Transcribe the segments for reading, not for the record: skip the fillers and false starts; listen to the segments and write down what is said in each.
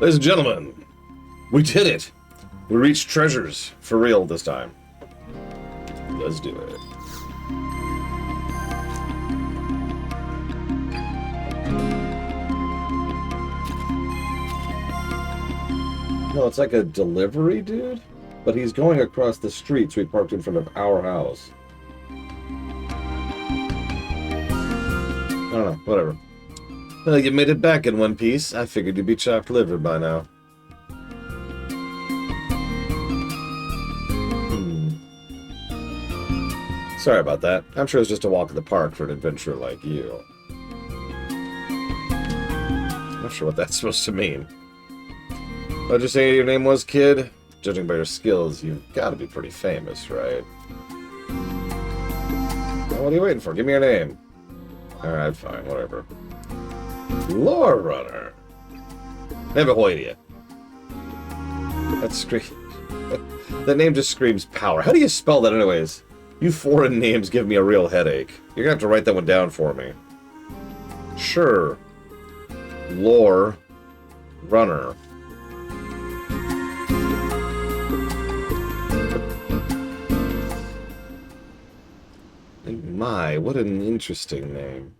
Ladies and gentlemen, we did it! We reached treasures, for real this time. Let's do it. No, it's like a delivery dude, but he's going across the street, so he parked in front of our house. I don't know, whatever. Well, you made it back in one piece. I figured you'd be chopped liver by now. Sorry about that. I'm sure it's just a walk in the park for an adventurer like you. I'm not sure what that's supposed to mean. What'd you say your name was, kid? Judging by your skills, you've got to be pretty famous, right? Well, what are you waiting for? Give me your name. Alright, fine, whatever. Lore Runner. Never heard of you. That name just screams power. How do you spell that anyways? You foreign names give me a real headache. You're gonna have to write that one down for me. Sure. Lore Runner. My, what an interesting name.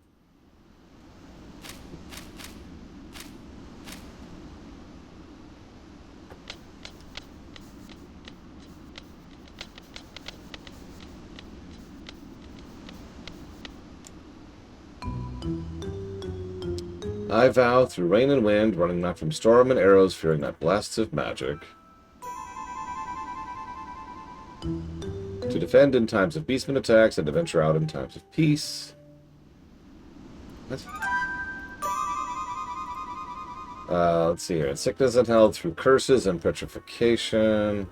I vow through rain and wind, running not from storm and arrows, fearing not blasts of magic, to defend in times of beastmen attacks and to venture out in times of peace. What? Let's see here. In sickness and health, through curses and petrification.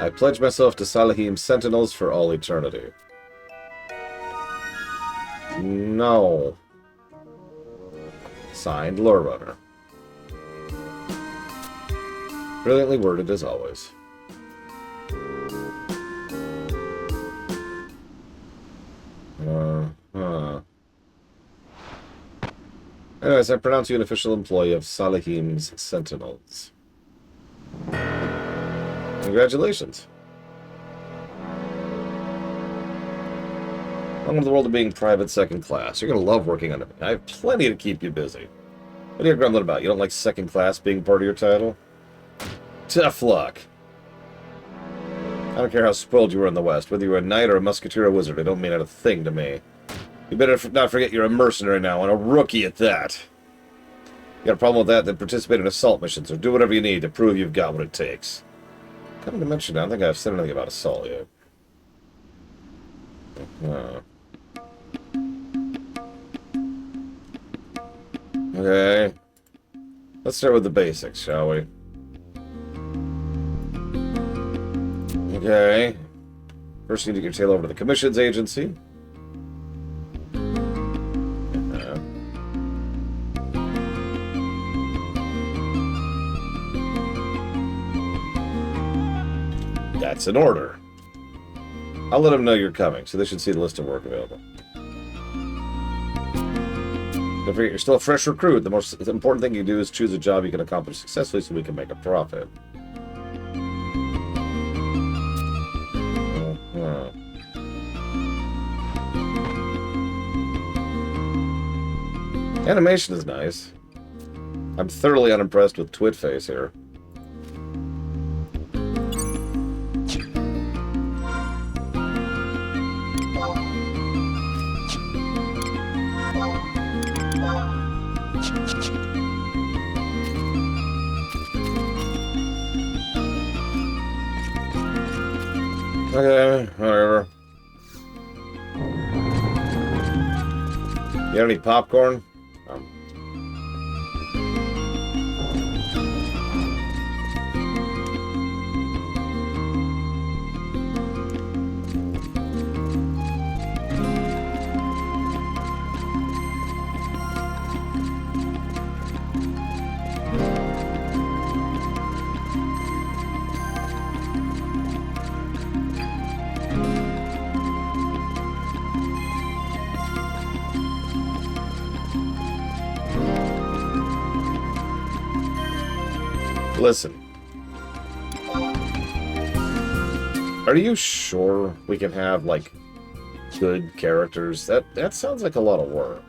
I pledge myself to Salahim's sentinels for all eternity. No. Signed, Lore Runner. Brilliantly worded as always. Anyways, I pronounce you an official employee of Salahim's sentinels. Congratulations. Welcome to the world of being private second class. You're going to love working under me. I have plenty to keep you busy. What are you grumbling about? You don't like second class being part of your title? Tough luck. I don't care how spoiled you were in the West. Whether you were a knight or a musketeer or wizard, it don't mean a thing to me. You better not forget you're a mercenary now, and a rookie at that. You got a problem with that, then participate in assault missions, or do whatever you need to prove you've got what it takes. Coming to mention, I don't think I've said anything about assault yet. Okay. Let's start with the basics, shall we? Okay. First, you need to get your tail over to the commissions agency. That's an order. I'll let them know you're coming, so they should see the list of work available. Don't forget, you're still a fresh recruit. The most important thing you do is choose a job you can accomplish successfully so we can make a profit. Animation is nice. I'm thoroughly unimpressed with Twitface here. Okay, whatever. You got any popcorn? Listen. Are you sure we can have, like, good characters? That sounds like a lot of work.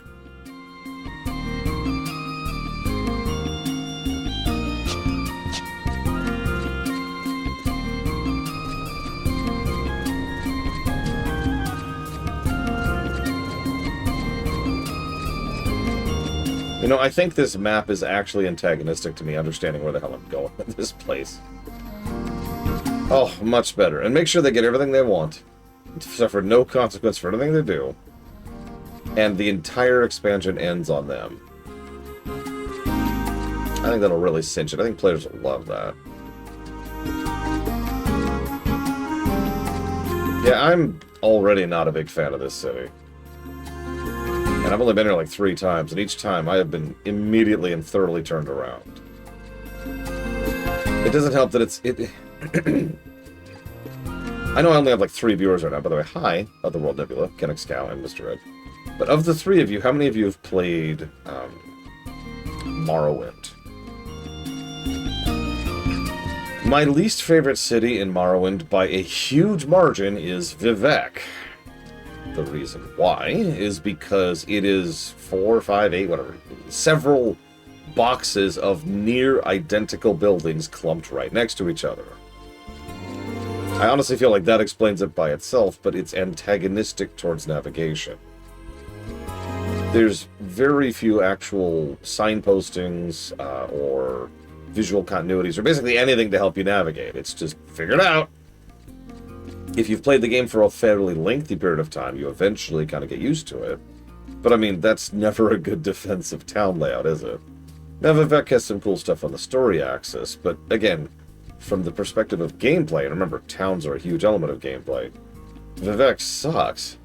You know, I think this map is actually antagonistic to me understanding where the hell I'm going with this place. Oh, much better. And make sure they get everything they want. Suffer no consequence for anything they do. And the entire expansion ends on them. I think that'll really cinch it. I think players will love that. Yeah, I'm already not a big fan of this city. And I've only been here like 3 times, and each time I have been immediately and thoroughly turned around. It doesn't help that it's... I know I only have like 3 viewers right now, by the way. Hi, Otherworld Nebula, Kenix Cow, and Mr. Red. But of the 3 of you, how many of you have played Morrowind? My least favorite city in Morrowind, by a huge margin, is Vivec. The reason why is because it is 4, 5, 8, whatever, several boxes of near identical buildings clumped right next to each other. I honestly feel like that explains it by itself, but it's antagonistic towards navigation. There's very few actual signpostings or visual continuities, or basically anything to help you navigate. It's just figure it out. If you've played the game for a fairly lengthy period of time, you eventually kind of get used to it. But I mean, that's never a good defensive town layout, is it? Now, Vivec has some cool stuff on the story axis, but again, from the perspective of gameplay, and remember, towns are a huge element of gameplay, Vivec sucks.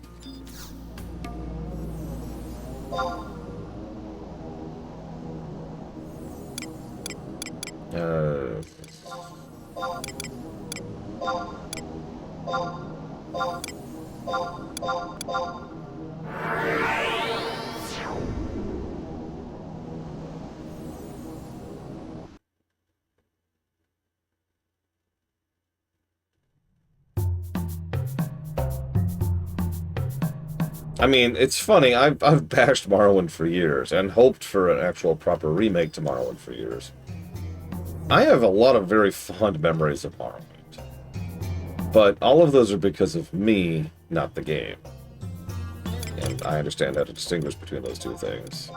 I mean, it's funny, I've bashed Morrowind for years, and hoped for an actual proper remake to Morrowind for years. I have a lot of very fond memories of Morrowind. But all of those are because of me, not the game. And I understand how to distinguish between those two things.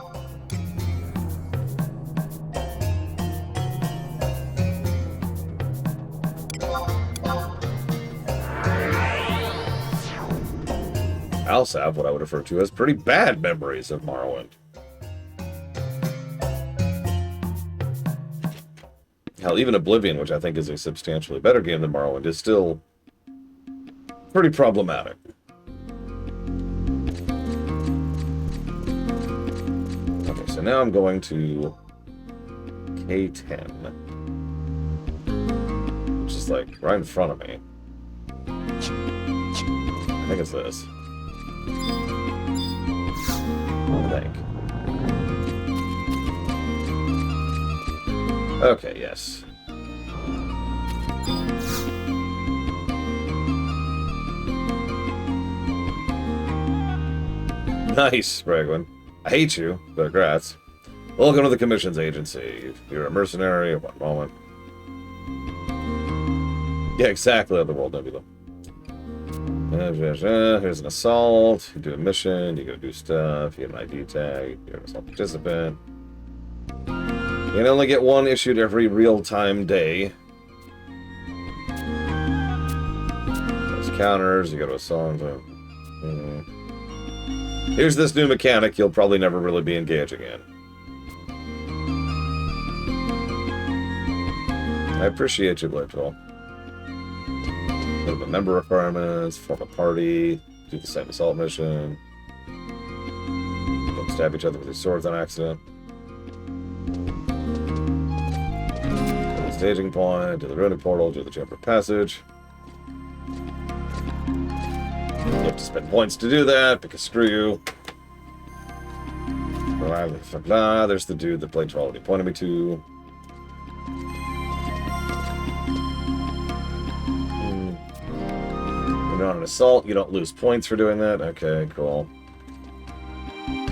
I also have what I would refer to as pretty bad memories of Morrowind. Hell, even Oblivion, which I think is a substantially better game than Morrowind, is still pretty problematic. Okay, so now I'm going to K10. Which is like right in front of me. I think it's this. I think. Okay, yes. Nice, Bragwin. I hate you, but congrats. Welcome to the Commissions Agency. You're a mercenary at one moment. Yeah, exactly, Otherworld Nebula. Here's an assault. You do a mission, you gotta do stuff, you get an ID tag, you're an assault participant. You can only get one issued every real-time day. There's counters, you go to a song. Here's this new mechanic you'll probably never really be engaging in. I appreciate you, Blade-Troll. Bit of member requirements, form a party, do the same assault mission. Don't stab each other with your swords on accident. Do the staging point, do the ruining portal, do the chamber of passage. You have to spend points to do that, because screw you. There's the dude that Blade-Troll already pointed me to. When you're on an assault, you don't lose points for doing that. Okay, cool. You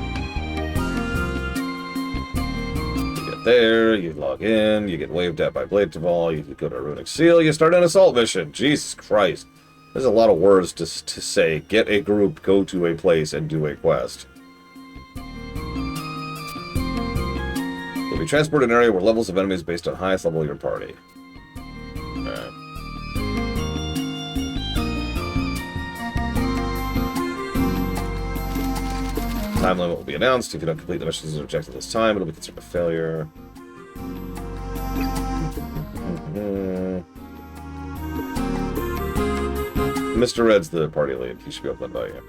get there, you log in, you get waved at by Blade Duvall, you go to a Runic Seal, you start an assault mission. Jesus Christ. There's a lot of words to say. Get a group, go to a place, and do a quest. You'll be transported to an area where levels of enemies based on highest level of your party. Alright. Time limit will be announced. If you don't complete the missions or objective this time, it'll be considered a failure. Mr. Red's the party lead. He should be able to by you.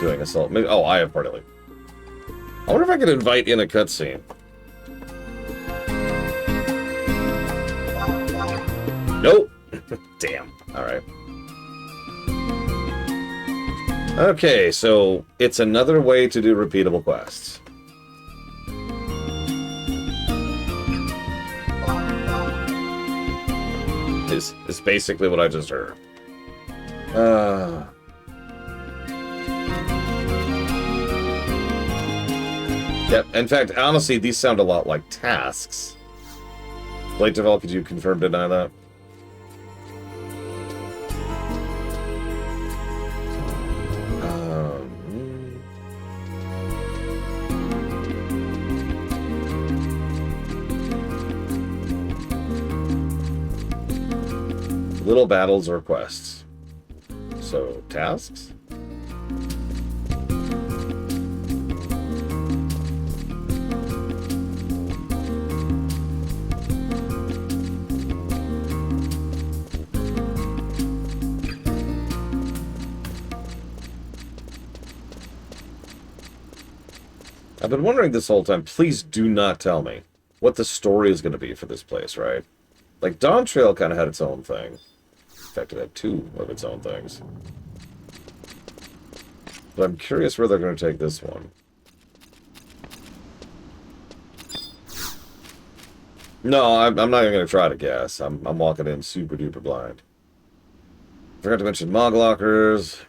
Doing assault. Maybe. Oh, I have party lead. I wonder if I could invite in a cutscene. Nope. Damn. All right. Okay, so it's another way to do repeatable quests. Is basically what I just heard. Yep. In fact, honestly, these sound a lot like tasks. Blade Duvall, could you confirm, deny that? Little battles or quests. So, tasks? I've been wondering this whole time, please do not tell me what the story is going to be for this place, right? Like, Dawntrail kind of had its own thing. In fact, it had two of its own things. But I'm curious where they're going to take this one. No, I'm not even going to try to guess. I'm walking in super duper blind. Forgot to mention Mog Lockers.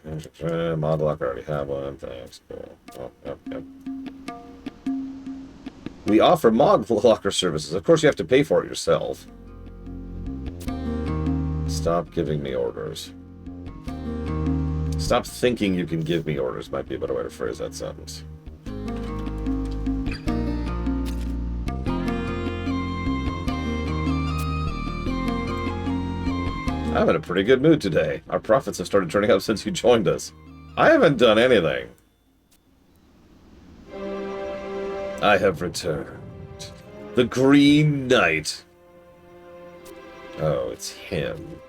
Mog Locker already have one. Thanks. Cool. Oh, yep. We offer Mog Locker services. Of course, you have to pay for it yourself. Stop giving me orders. Stop thinking you can give me orders might be a better way to phrase that sentence. I'm in a pretty good mood today. Our profits have started turning up since you joined us. I haven't done anything. I have returned. The Green Knight. Oh, it's him.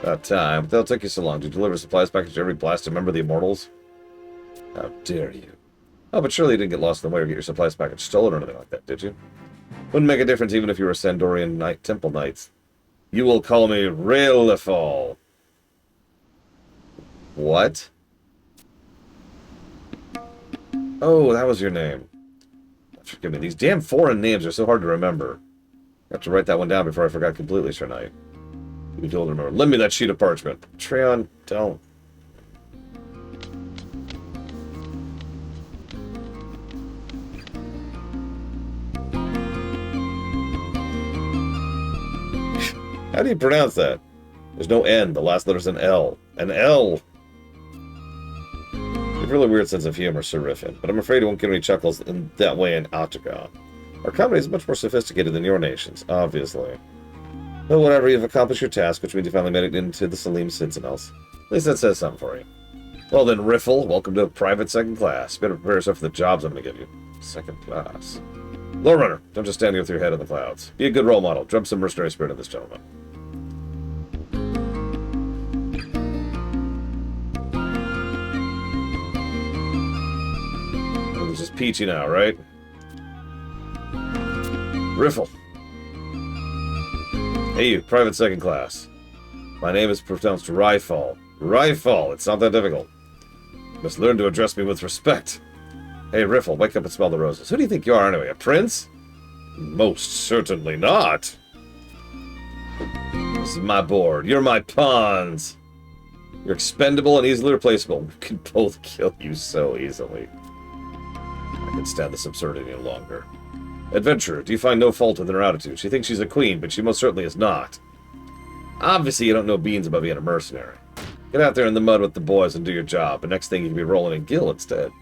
About time. They'll take you so long to deliver supplies package to every blasted member of the Immortals. How dare you? Oh, but surely you didn't get lost in the way or get your supplies package stolen or anything like that, did you? Wouldn't make a difference even if you were Sandorian Knight Temple Knights. You will call me Railefall. What? Oh, that was your name. Forgive me, these damn foreign names are so hard to remember. I have to write that one down before I forgot completely, Sir Knight. You told remember. Lend me that sheet of parchment. Treon, don't. How do you pronounce that? There's no N. The last letter's an L. An L! You have a really weird sense of humor, Sir Riffin, but I'm afraid it won't get any chuckles in that way in Octagon. Our company is much more sophisticated than your nation's, obviously. But whatever, you've accomplished your task, which means you finally made it into the Salim Sentinels. At least that says something for you. Well then, Riffle, welcome to private second class. Better prepare yourself for the jobs I'm going to give you. Second class. Lore Runner, don't just stand here with your head in the clouds. Be a good role model. Drum some mercenary spirit in this gentleman. This is Peachy now, right? Riffle. Hey you, private second class. My name is pronounced Ryfall. Ryfall, it's not that difficult. You must learn to address me with respect. Hey, Riffle, wake up and smell the roses. Who do you think you are, anyway? A prince? Most certainly not. This is my board. You're my pawns. You're expendable and easily replaceable. We can both kill you so easily. I can stand this absurdity no longer. Adventurer, do you find no fault within her attitude? She thinks she's a queen, but she most certainly is not. Obviously, you don't know beans about being a mercenary. Get out there in the mud with the boys and do your job, but next thing you can be rolling in gil instead.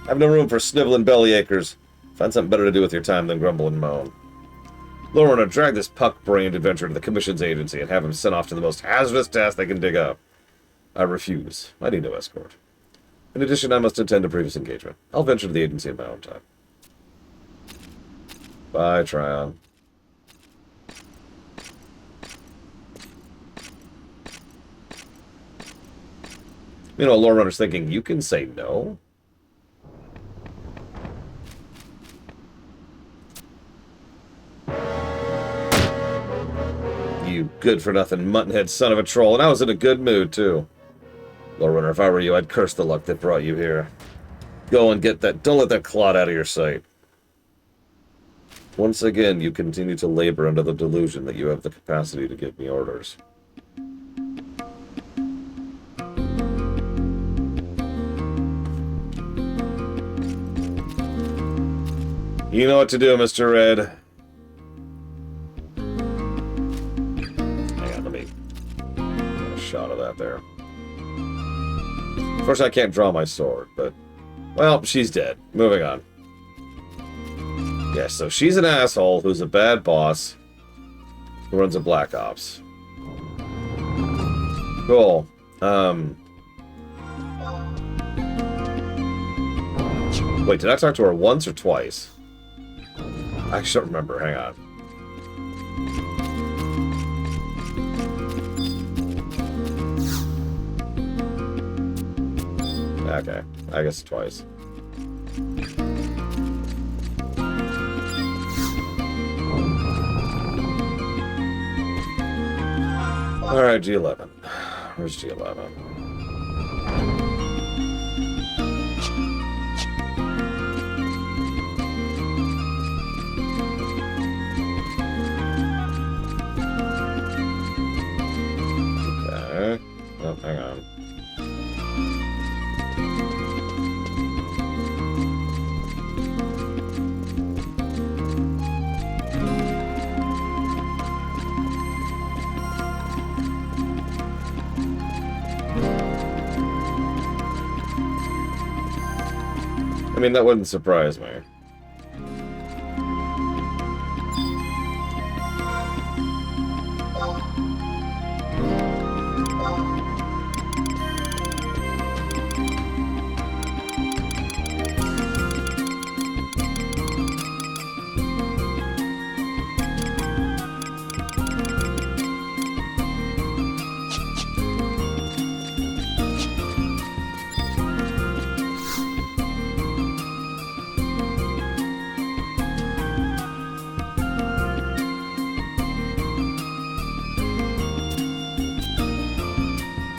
I have no room for sniveling bellyachers. Find something better to do with your time than grumble and moan. Lorna, drag this puck-brained adventurer to the Commission's agency and have him sent off to the most hazardous task they can dig up. I refuse. I need no escort. In addition, I must attend a previous engagement. I'll venture to the agency in my own time. Bye, Tryon. You know, Lore Runner's thinking, you can say no? You good-for-nothing muttonhead son of a troll, and I was in a good mood, too. Lore Runner, if I were you, I'd curse the luck that brought you here. Go and get that. Don't let that clot out of your sight. Once again, you continue to labor under the delusion that you have the capacity to give me orders. You know what to do, Mr. Red. Hang on, let me get a shot of that there. Of course, I can't draw my sword, but... Well, she's dead. Moving on. Yeah, so she's an asshole who's a bad boss who runs a Black Ops. Cool. Wait, did I talk to her once or twice? I actually don't remember. Hang on. Okay. I guess twice. Alright, G11. Where's G11? Okay. Oh, hang on. I mean, that wouldn't surprise me.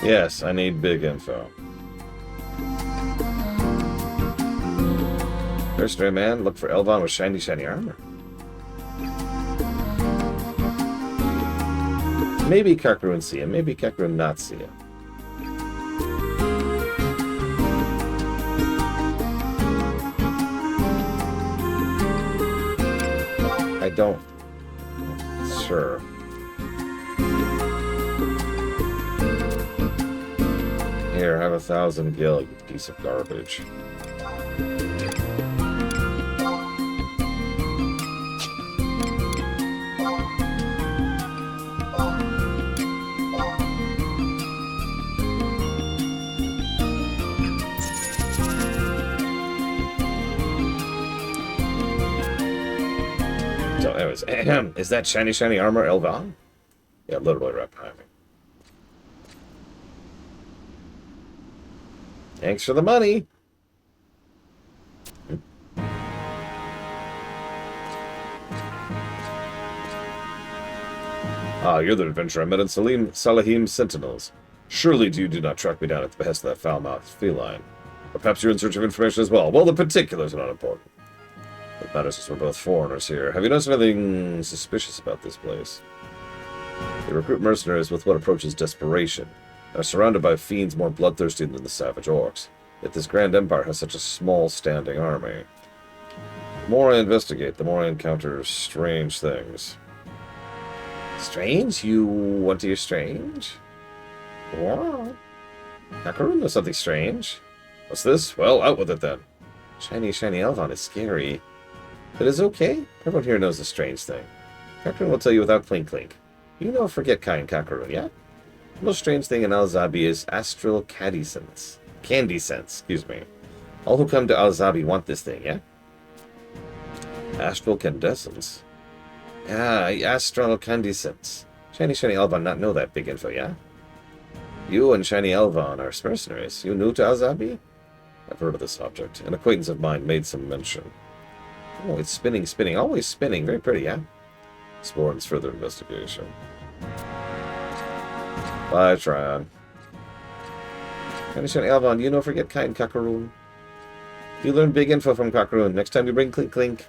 Yes, I need big info. Mercenary man, look for Elvon with shiny, shiny armor. Maybe Kakru see him, maybe Kakru not see him. I don't... Sure. Here, have 1,000 gil, you piece of garbage. So, anyways, is that shiny, shiny armor Elvon? Yeah, literally right behind me. Thanks for the money. Ah, you're the adventurer I met in Salahim Sentinels. Surely you do not track me down at the behest of that foul-mouthed feline. Or perhaps you're in search of information as well. Well, the particulars are not important. What matters is we're both foreigners here. Have you noticed anything suspicious about this place? They recruit mercenaries with what approaches desperation, and are surrounded by fiends more bloodthirsty than the savage orcs. Yet this grand empire has such a small standing army. The more I investigate, the more I encounter strange things. Strange? You want to hear strange? Wow. Kakaroon, there's something strange. What's this? Well, out with it then. Shiny Elvon is scary. But it's okay. Everyone here knows the strange thing. Kakaroon will tell you without clink. You know Forget Kai and Kakaroon, yeah? The most strange thing in Alzabi is astral candy sense. Excuse me. All who come to Alzabi want this thing, yeah? Astral Candescence? Yeah, astral candescence. Shiny Elvon not know that big info, yeah? You and Shiny Elvon are mercenaries. You new to Alzabi? I've heard of this object. An acquaintance of mine made some mention. Oh, it's spinning. Always spinning. Very pretty, yeah? This warrants further investigation. Bye, Tryon. Shiny Elvon, you know Forget Kai and Kakaroon? You learn big info from Kakaroon. Next time you bring Clink.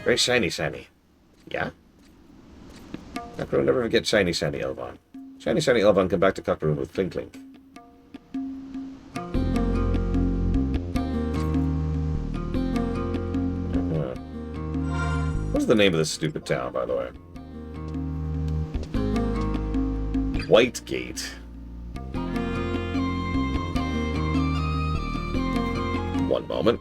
Very shiny. Yeah? Kakaroon never forget Shiny Elvon. Shiny Elvon come back to Kakaroon with Clink. What's the name of this stupid town, by the way? Whitegate. One moment.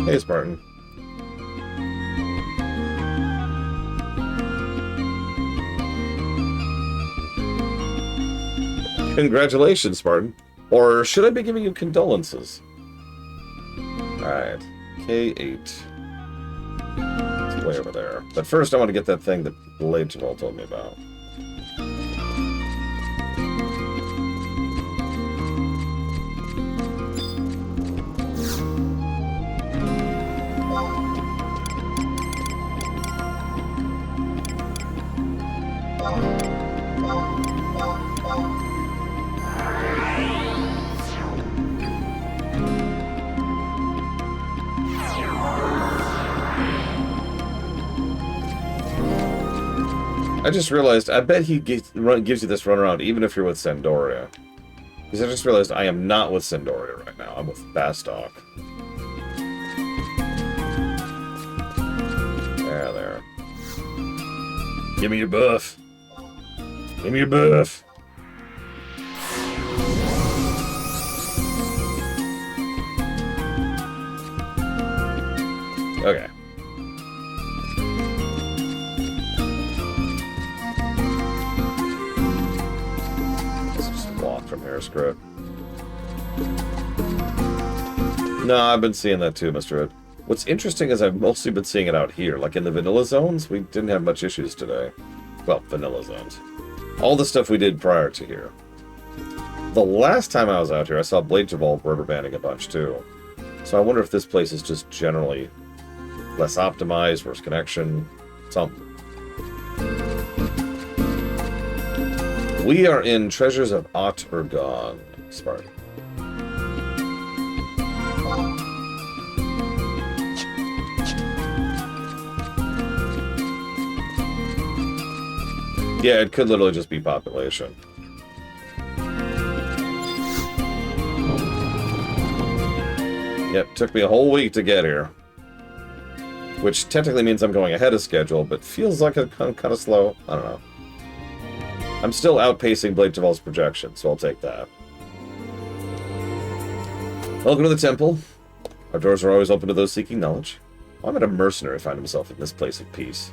Hey, Spartan. Congratulations, Spartan. Or should I be giving you condolences? Alright. K8. It's way over there. But first I want to get that thing that Blade Jamal told me about. I just realized, I bet he gives you this runaround even if you're with Sandoria. Because I just realized I am not with Sandoria right now. I'm with Bastok. There. Give me your buff. Give me your buff. Okay. From here, screw it. No, I've been seeing that too, Mr. Ed. What's interesting is I've mostly been seeing it out here. Like in the vanilla zones, we didn't have much issues today. Well, vanilla zones. All the stuff we did prior to here. The last time I was out here, I saw Blade Jamal rubber banding a bunch too. So I wonder if this place is just generally less optimized, worse connection, something. We are in Treasures of Ott Urgon, Spartan. Yeah, it could literally just be population. Yep, took me a whole week to get here. Which technically means I'm going ahead of schedule, but feels like I'm kind of slow. I don't know. I'm still outpacing Blade Jamal's projection, so I'll take that. Welcome to the temple. Our doors are always open to those seeking knowledge. Why might a mercenary find himself in this place of peace?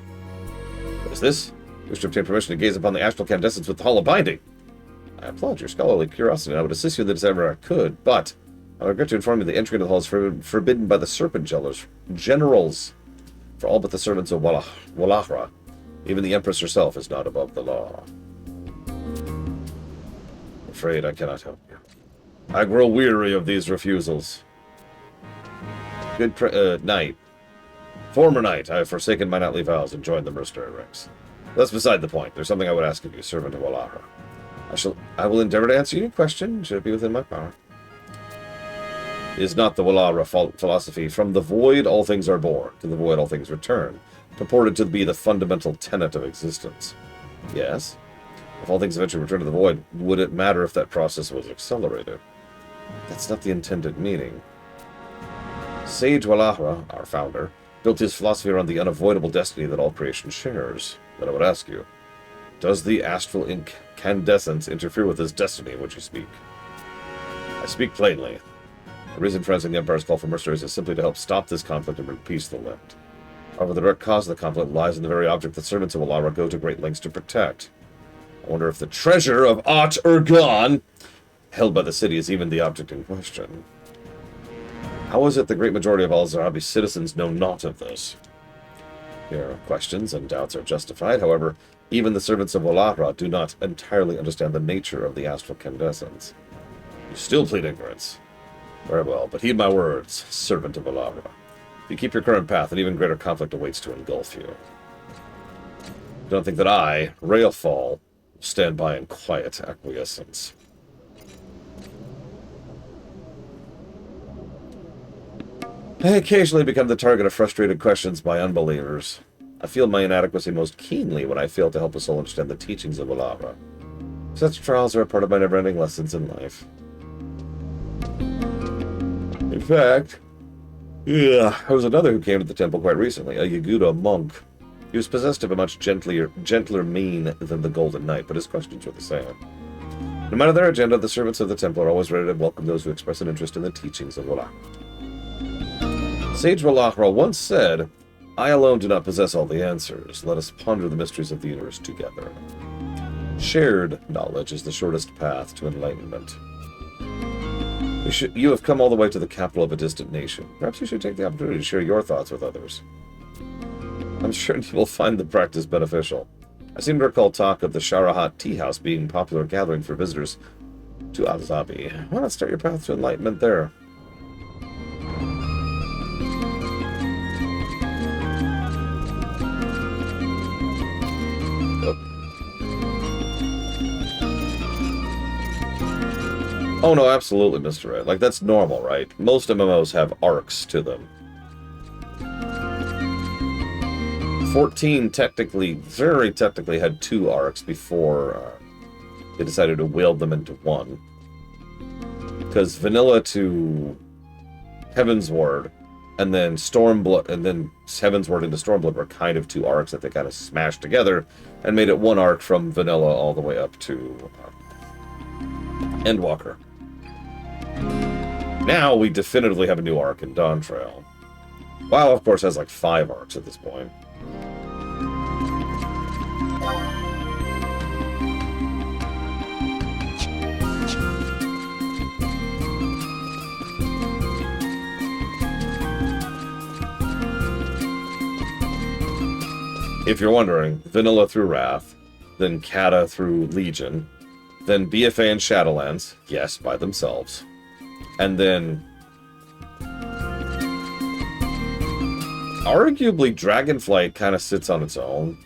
What is this? Wish to obtain permission to gaze upon the astral candescence with the Hall of Binding. I applaud your scholarly curiosity, and I would assist you in this ever I could, but I regret to inform you the entry into the hall is forbidden by the Serpent Generals for all but the servants of W'Ellaha. Even the Empress herself is not above the law. I'm afraid I cannot help you. I grow weary of these refusals. Good night. Former night, I have forsaken my knightly vows and joined the mercenary ranks. That's beside the point. There's something I would ask of you, servant of W'Ellaha. I will endeavor to answer your question, should it be within my power. Is not the W'Ellaha philosophy, from the void all things are born, to the void all things return, purported to be the fundamental tenet of existence? Yes. If all things eventually return to the void, would it matter if that process was accelerated? That's not the intended meaning. Sage W'Ellaha, our founder, built his philosophy around the unavoidable destiny that all creation shares. Then I would ask you, does the astral incandescence interfere with his destiny in which you speak? I speak plainly. The reason for answering the Empire's call for mercenaries is simply to help stop this conflict and bring peace to the land. However, the direct cause of the conflict lies in the very object that servants of W'Ellaha go to great lengths to protect. I wonder if the treasure of Ot Urgan, held by the city, is even the object in question. How is it the great majority of Al-Zarabi's citizens know naught of this? Your questions and doubts are justified. However, even the servants of W'Ellaha do not entirely understand the nature of the astral candescence. You still plead ignorance. Very well, but heed my words, servant of W'Ellaha. If you keep your current path, an even greater conflict awaits to engulf you. Don't think that I, Railfall, will stand by in quiet acquiescence. I occasionally become the target of frustrated questions by unbelievers. I feel my inadequacy most keenly when I fail to help us all understand the teachings of W'Ellaha. Such trials are a part of my never-ending lessons in life. In fact, there was another who came to the temple quite recently, a Yaguda monk. He was possessed of a much gentler mien than the Golden Knight, but his questions were the same. No matter their agenda, the servants of the temple are always ready to welcome those who express an interest in the teachings of W'Ellaha. Sage W'Ellaha once said, I alone do not possess all the answers. Let us ponder the mysteries of the universe together. Shared knowledge is the shortest path to enlightenment. You have come all the way to the capital of a distant nation. Perhaps you should take the opportunity to share your thoughts with others. I'm sure you will find the practice beneficial. I seem to recall talk of the Sharahat Tea House being a popular gathering for visitors to Al-Zabi. Why not start your path to enlightenment there? Oh no, absolutely, Mr. Red. Like, that's normal, right? Most MMOs have arcs to them. 14 technically, very technically, had 2 arcs before they decided to wield them into one. Because Vanilla to Heavensward, and then Stormblood, and then Heavensward into Stormblood were kind of 2 arcs that they kind of smashed together and made it one arc from Vanilla all the way up to Endwalker. Now we definitively have a new arc in Dawntrail. WoW, of course, has like 5 arcs at this point. If you're wondering, Vanilla through Wrath, then Kata through Legion, then BFA and Shadowlands, yes, by themselves, and then arguably Dragonflight kind of sits on its own.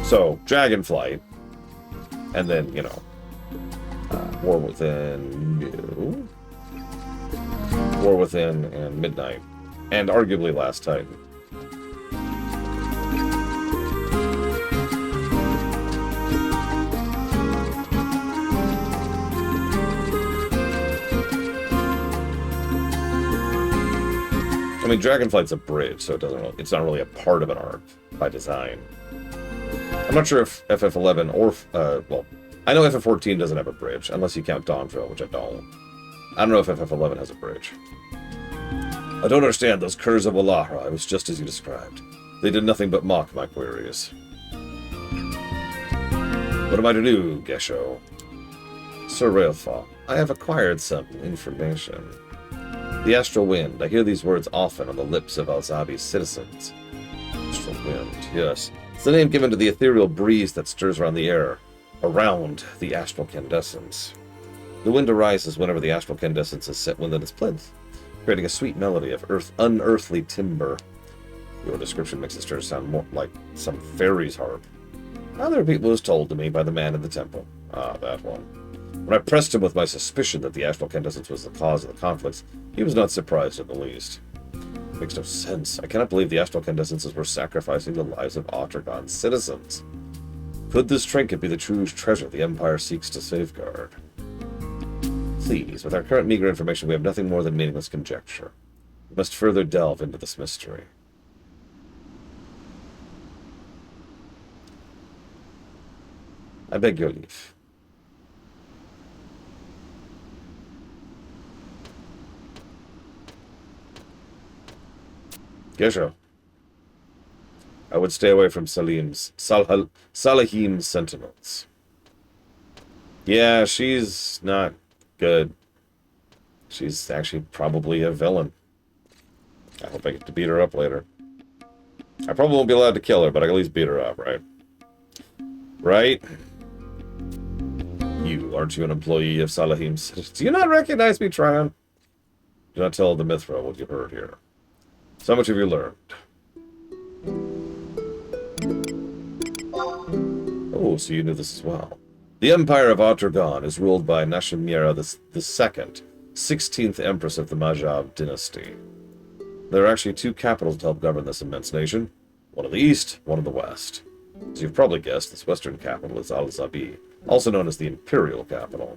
So, Dragonflight, and then, you know, War Within, War Within, and Midnight, and arguably Last Titan. I mean, Dragonflight's a bridge, so it's not really a part of an arc by design. I'm not sure if FF11 or, well, I know FF14 doesn't have a bridge, unless you count Dawntrail, which I don't. I don't know if FF11 has a bridge. I don't understand those curs of W'Ellaha. It was just as you described. They did nothing but mock my queries. What am I to do, Gesho? Sir Railfall, I have acquired some information. The astral wind. I hear these words often on the lips of Alzabi's citizens. Astral wind, yes. It's the name given to the ethereal breeze that stirs around the air, around the astral candescence. The wind arises whenever the astral candescence is set within its plinth, creating a sweet melody of unearthly timbre. Your description makes it stir sound more like some fairy's harp. Other people was told to me by the man in the temple. Ah, that one. When I pressed him with my suspicion that the astral candescence was the cause of the conflicts, he was not surprised in the least. It makes no sense. I cannot believe the astral candescences were sacrificing the lives of Otragon's citizens. Could this trinket be the true treasure the Empire seeks to safeguard? Please, with our current meager information, we have nothing more than meaningless conjecture. We must further delve into this mystery. I beg your leave. Gesho. I would stay away from Salahim's sentinels. Yeah, she's not good. She's actually probably a villain. I hope I get to beat her up later. I probably won't be allowed to kill her, but I can at least beat her up, right? Right? You, aren't you an employee of Salahim's? Do you not recognize me, Tryon? Do not tell the Mithra what you heard here. So much have you learned. Oh, so you knew this as well. The Empire of Otragon is ruled by Nashimira II, 16th Empress of the Majab dynasty. There are actually two capitals to help govern this immense nation. One in the east, one in the west. As you've probably guessed, this western capital is Al-Zabi, also known as the Imperial Capital.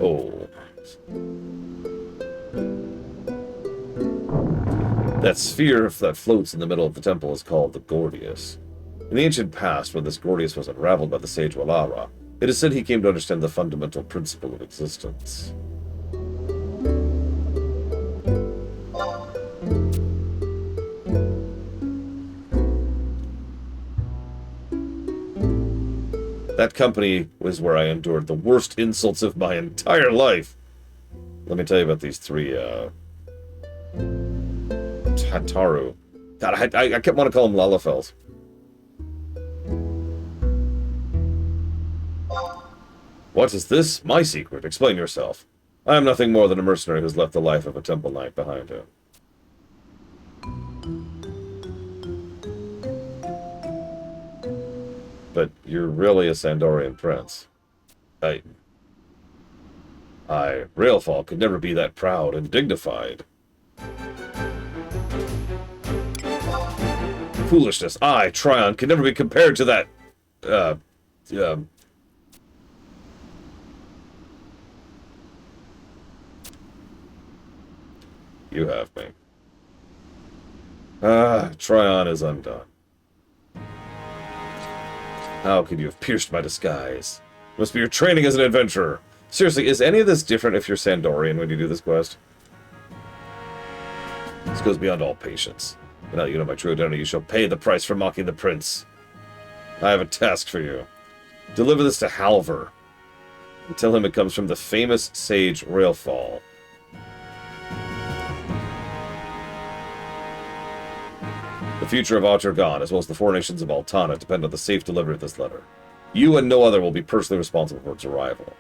Oh. That sphere that floats in the middle of the temple is called the Gordius. In the ancient past, when this Gordius was unraveled by the sage Walara, it is said he came to understand the fundamental principle of existence. That company was where I endured the worst insults of my entire life. Let me tell you about these three, Hataru. God, I kept wanting to call them Lalafels. What is this? My secret? Explain yourself. I am nothing more than a mercenary who's left the life of a temple knight behind him. But you're really a Sandorian prince. Railfall could never be that proud and dignified. Foolishness. I, Tryon, can never be compared to that, You have me. Tryon is undone. How could you have pierced my disguise? It must be your training as an adventurer. Seriously, is any of this different if you're Sandorian when you do this quest? This goes beyond all patience. But now that you know my true identity, you shall pay the price for mocking the prince. I have a task for you. Deliver this to Halver. And tell him it comes from the famous sage Railfall. The future of Otragon, as well as the four nations of Altana, depend on the safe delivery of this letter. You and no other will be personally responsible for its arrival.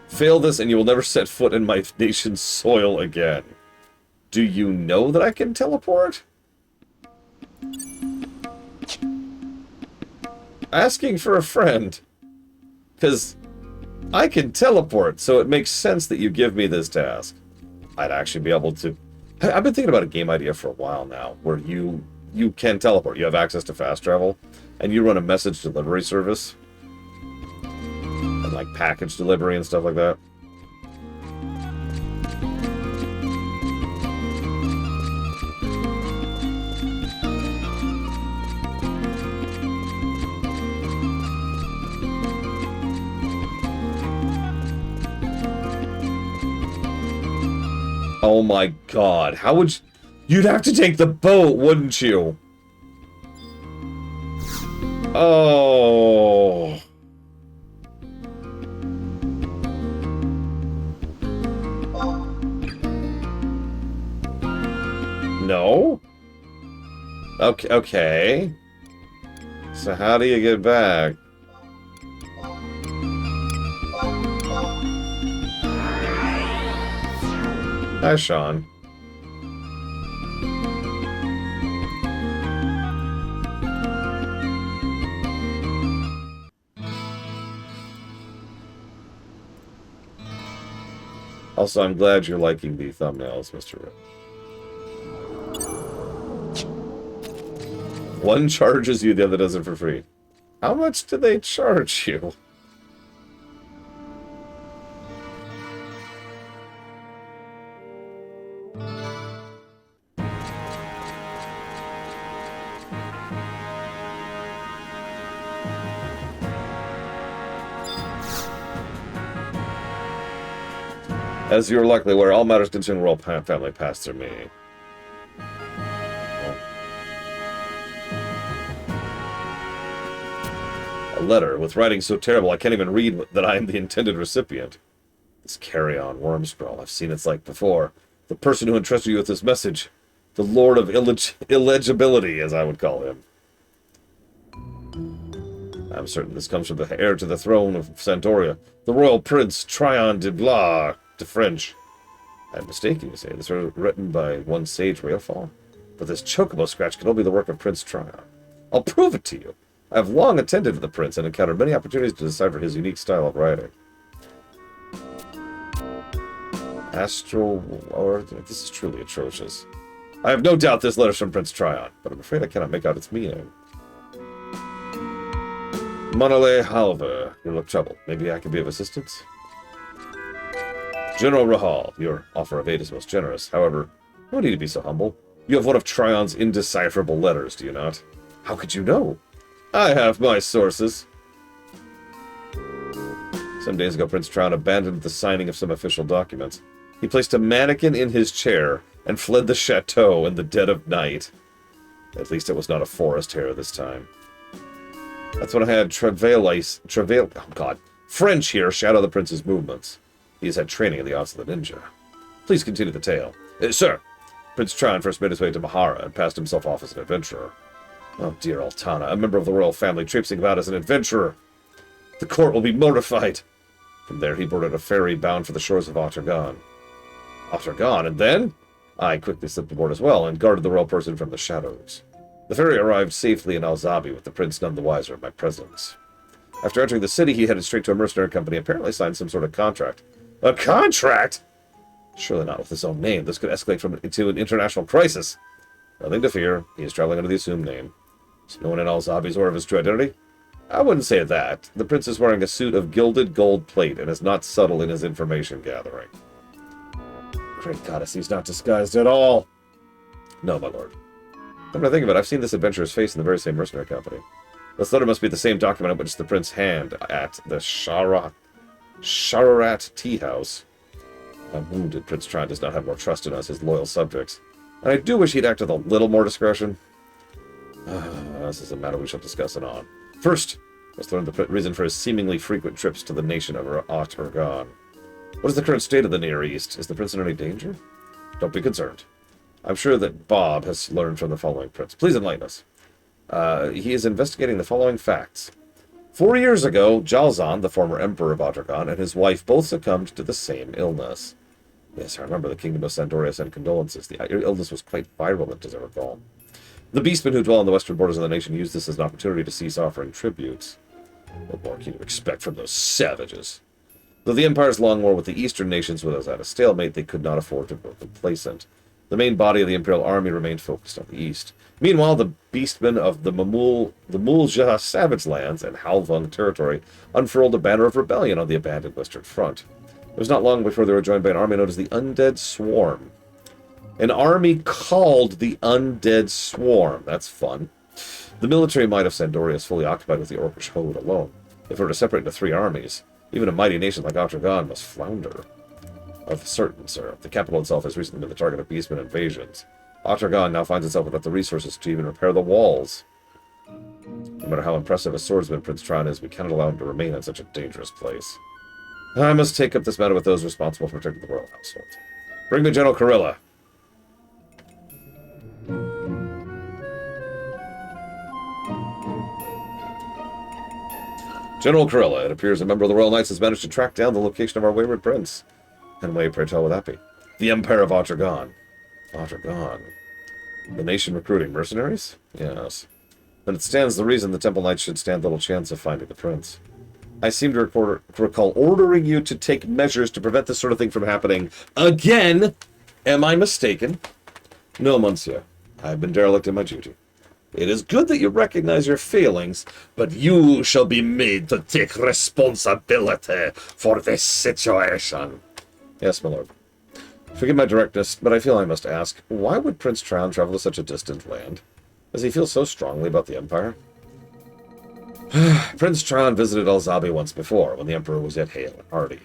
Fail this, and you will never set foot in my nation's soil again. Do you know that I can teleport? Asking for a friend. Because I can teleport, so it makes sense that you give me this task. I'd actually be able to... I've been thinking about a game idea for a while now, where you can teleport. You have access to fast travel, and you run a message delivery service. And like package delivery and stuff like that. Oh my god. How would you... You'd have to take the boat, wouldn't you? Oh... No? Okay, okay. So how do you get back? Hi, Sean. Also, I'm glad you're liking the thumbnails, Mr. Rip. One charges you, the other does it for free. How much do they charge you? As you are likely aware, all matters concerning royal family pass through me. A letter with writing so terrible I can't even read that I am the intended recipient. This carry-on worm scroll, I've seen its like before. The person who entrusted you with this message. The Lord of Illegibility, as I would call him. I'm certain this comes from the heir to the throne of Santoria, the royal prince Tryon de Blas de French. I'm mistaken, you say. This was written by one sage Railfall? But this chocobo scratch can only be the work of Prince Tryon. I'll prove it to you. I have long attended to the prince and encountered many opportunities to decipher his unique style of writing. Astral... or this is truly atrocious. I have no doubt this letter's from Prince Tryon, but I'm afraid I cannot make out its meaning. Manole Halva, you look troubled. Maybe I can be of assistance? General Rahal, your offer of aid is most generous. However, no need to be so humble. You have one of Tryon's indecipherable letters, do you not? How could you know? I have my sources. Some days ago, Prince Tryon abandoned the signing of some official documents. He placed a mannequin in his chair and fled the chateau in the dead of night. At least it was not a forest hare this time. That's when I had French here shadow the prince's movements. He has had training in the arts of the ninja. Please continue the tale. Sir, Prince Tryon first made his way to Mahara and passed himself off as an adventurer. Oh dear Altana, a member of the royal family traipsing about as an adventurer. The court will be mortified. From there he boarded a ferry bound for the shores of Ottergon. Ottergon, and then? I quickly slipped aboard as well and guarded the royal person from the shadows. The ferry arrived safely in Alzabi with the prince none the wiser of my presence. After entering the city, he headed straight to a mercenary company and apparently signed some sort of contract. A contract? Surely not with his own name. This could escalate into an international crisis. Nothing to fear. He is traveling under the assumed name. Is no one in Alzabi aware of his true identity? I wouldn't say that. The prince is wearing a suit of gilded gold plate and is not subtle in his information gathering. Great goddess, he's not disguised at all. No, my lord. Come to think of it, I've seen this adventurer's face in the very same mercenary company. This letter must be the same document on which the prince hand at the Shararat Tea House. I'm wounded Prince Tryon does not have more trust in us, his loyal subjects. And I do wish he'd act with a little more discretion. This is a matter we shall discuss anon. First, let's learn the reason for his seemingly frequent trips to the nation of Ottergon. What is the current state of the Near East? Is the prince in any danger? Don't be concerned. I'm sure that Bob has learned from the following prince. Please enlighten us. He is investigating the following facts. 4 years ago, Jalzan, the former emperor of Ottergon, and his wife both succumbed to the same illness. Yes, I remember the Kingdom of Santoria sent condolences. The illness was quite virulent, as I recall. The beastmen who dwell on the western borders of the nation used this as an opportunity to cease offering tributes. What more can you expect from those savages? Though the Empire's long war with the eastern nations was at a stalemate, they could not afford to grow complacent. The main body of the Imperial Army remained focused on the east. Meanwhile, the beastmen of the Mulja Savage Lands and Halvung territory unfurled a banner of rebellion on the abandoned Western Front. It was not long before they were joined by an army known as the Undead Swarm. An army called the Undead Swarm. That's fun. The military might of Sandoria is fully occupied with the Orcish Horde alone. If it were to separate into 3 armies, even a mighty nation like Ottergon must flounder. Of certain, sir. The capital itself has recently been the target of beastmen invasions. Otragon now finds itself without the resources to even repair the walls. No matter how impressive a swordsman Prince Tron is, we cannot allow him to remain in such a dangerous place. I must take up this matter with those responsible for protecting the royal household. Bring me General Kurilla. General Kurilla, it appears a member of the Royal Knights has managed to track down the location of our wayward prince. And way, pray tell, would that be? The Empire of Otragon. Otragon. The nation recruiting mercenaries? Yes. Then it stands the reason the Temple Knights should stand little chance of finding the prince. I seem to recall ordering you to take measures to prevent this sort of thing from happening again. Am I mistaken? No, monsieur. I have been derelict in my duty. It is good that you recognize your failings, but you shall be made to take responsibility for this situation. Yes, my lord. Forgive my directness, but I feel I must ask, why would Prince Tron travel to such a distant land? Does he feel so strongly about the Empire? Prince Tron visited Alzabi once before, when the Emperor was yet hale and hearty.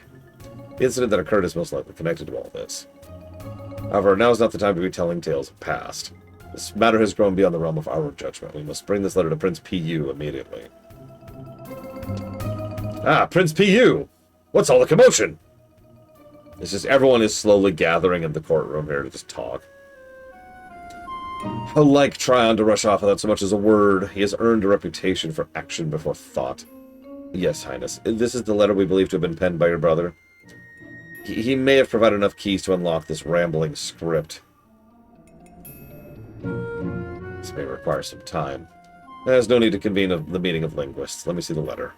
The incident that occurred is most likely connected to all this. However, now is not the time to be telling tales of past. This matter has grown beyond the realm of our judgment. We must bring this letter to Prince Pu immediately. Ah, Prince Pu! What's all the commotion? It's just everyone is slowly gathering in the courtroom here to just talk. How like Tryon to rush off without so much as a word. He has earned a reputation for action before thought. Yes, Highness. This is the letter we believe to have been penned by your brother. He may have provided enough keys to unlock this rambling script. This may require some time. There's no need to convene the meeting of linguists. Let me see the letter.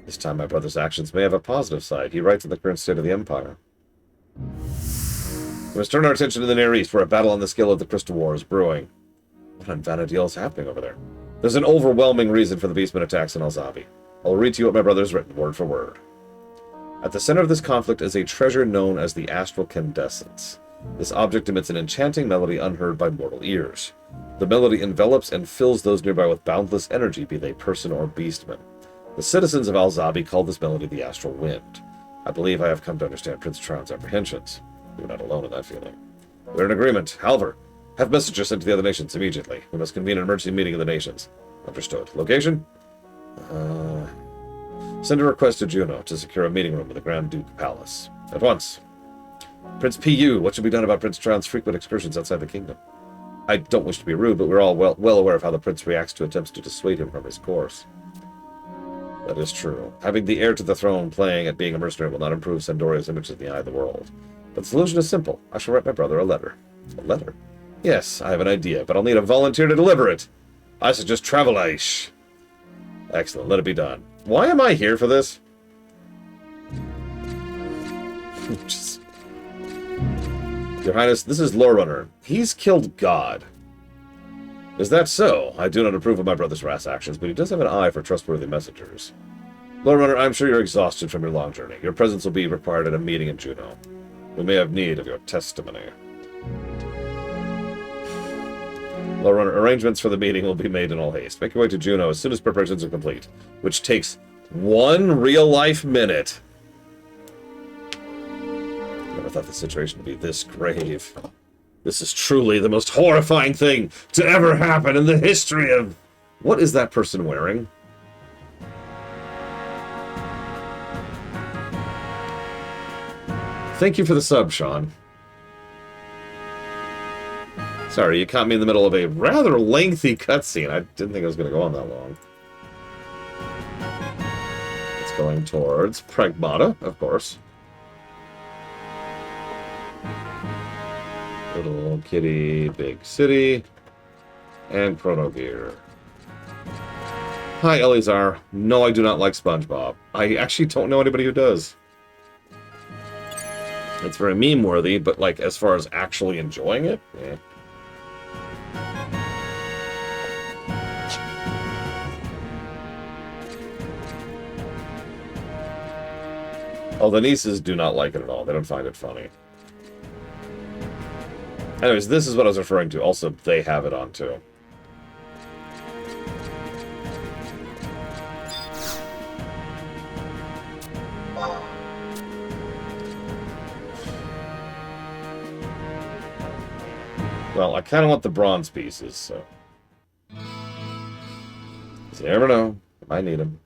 This time my brother's actions may have a positive side. He writes on the current state of the Empire. We must turn our attention to the Near East, where a battle on the scale of the Crystal War is brewing. What on Vana'diel is happening over there? There's an overwhelming reason for the Beastmen attacks in Alzabi. I'll read to you what my brother has written, word for word. At the center of this conflict is a treasure known as the Astral Candescence. This object emits an enchanting melody unheard by mortal ears. The melody envelops and fills those nearby with boundless energy, be they person or beastmen. The citizens of Alzabi call this melody the Astral Wind. I believe I have come to understand Prince Tron's apprehensions. You're not alone in that feeling. We're in agreement. Halver, have messengers sent to the other nations immediately. We must convene an emergency meeting of the nations. Understood. Location? Send a request to Juno to secure a meeting room in the Grand Duke Palace. At once. Prince Pu, what should be done about Prince Tron's frequent excursions outside the kingdom? I don't wish to be rude, but we're all well aware of how the prince reacts to attempts to dissuade him from his course. That is true. Having the heir to the throne playing at being a mercenary will not improve Sandoria's image in the eye of the world. But the solution is simple. I shall write my brother a letter. A letter? Yes, I have an idea, but I'll need a volunteer to deliver it. I suggest Travelaish. Excellent, let it be done. Why am I here for this? Your Highness, this is Lorerunner. He's killed God. Is that so? I do not approve of my brother's rash actions, but he does have an eye for trustworthy messengers. Lorerunner, I'm sure you're exhausted from your long journey. Your presence will be required at a meeting in Juno. We may have need of your testimony. Lorerunner, arrangements for the meeting will be made in all haste. Make your way to Juno as soon as preparations are complete, which takes 1 real-life minute. Never thought the situation would be this grave. This is truly the most horrifying thing to ever happen in the history of... What is that person wearing? Thank you for the sub, Sean. Sorry, you caught me in the middle of a rather lengthy cutscene. I didn't think it was going to go on that long. It's going towards Pragmata, of course. Little kitty, big city, and Chrono Gear. Hi, Eleazar. No, I do not like SpongeBob. I actually don't know anybody who does. It's very meme-worthy, but, like, as far as actually enjoying it, eh. Oh, the nieces do not like it at all. They don't find it funny. Anyways, this is what I was referring to. Also, they have it on, too. Well, I kind of want the bronze pieces, so... You never know. I might need them.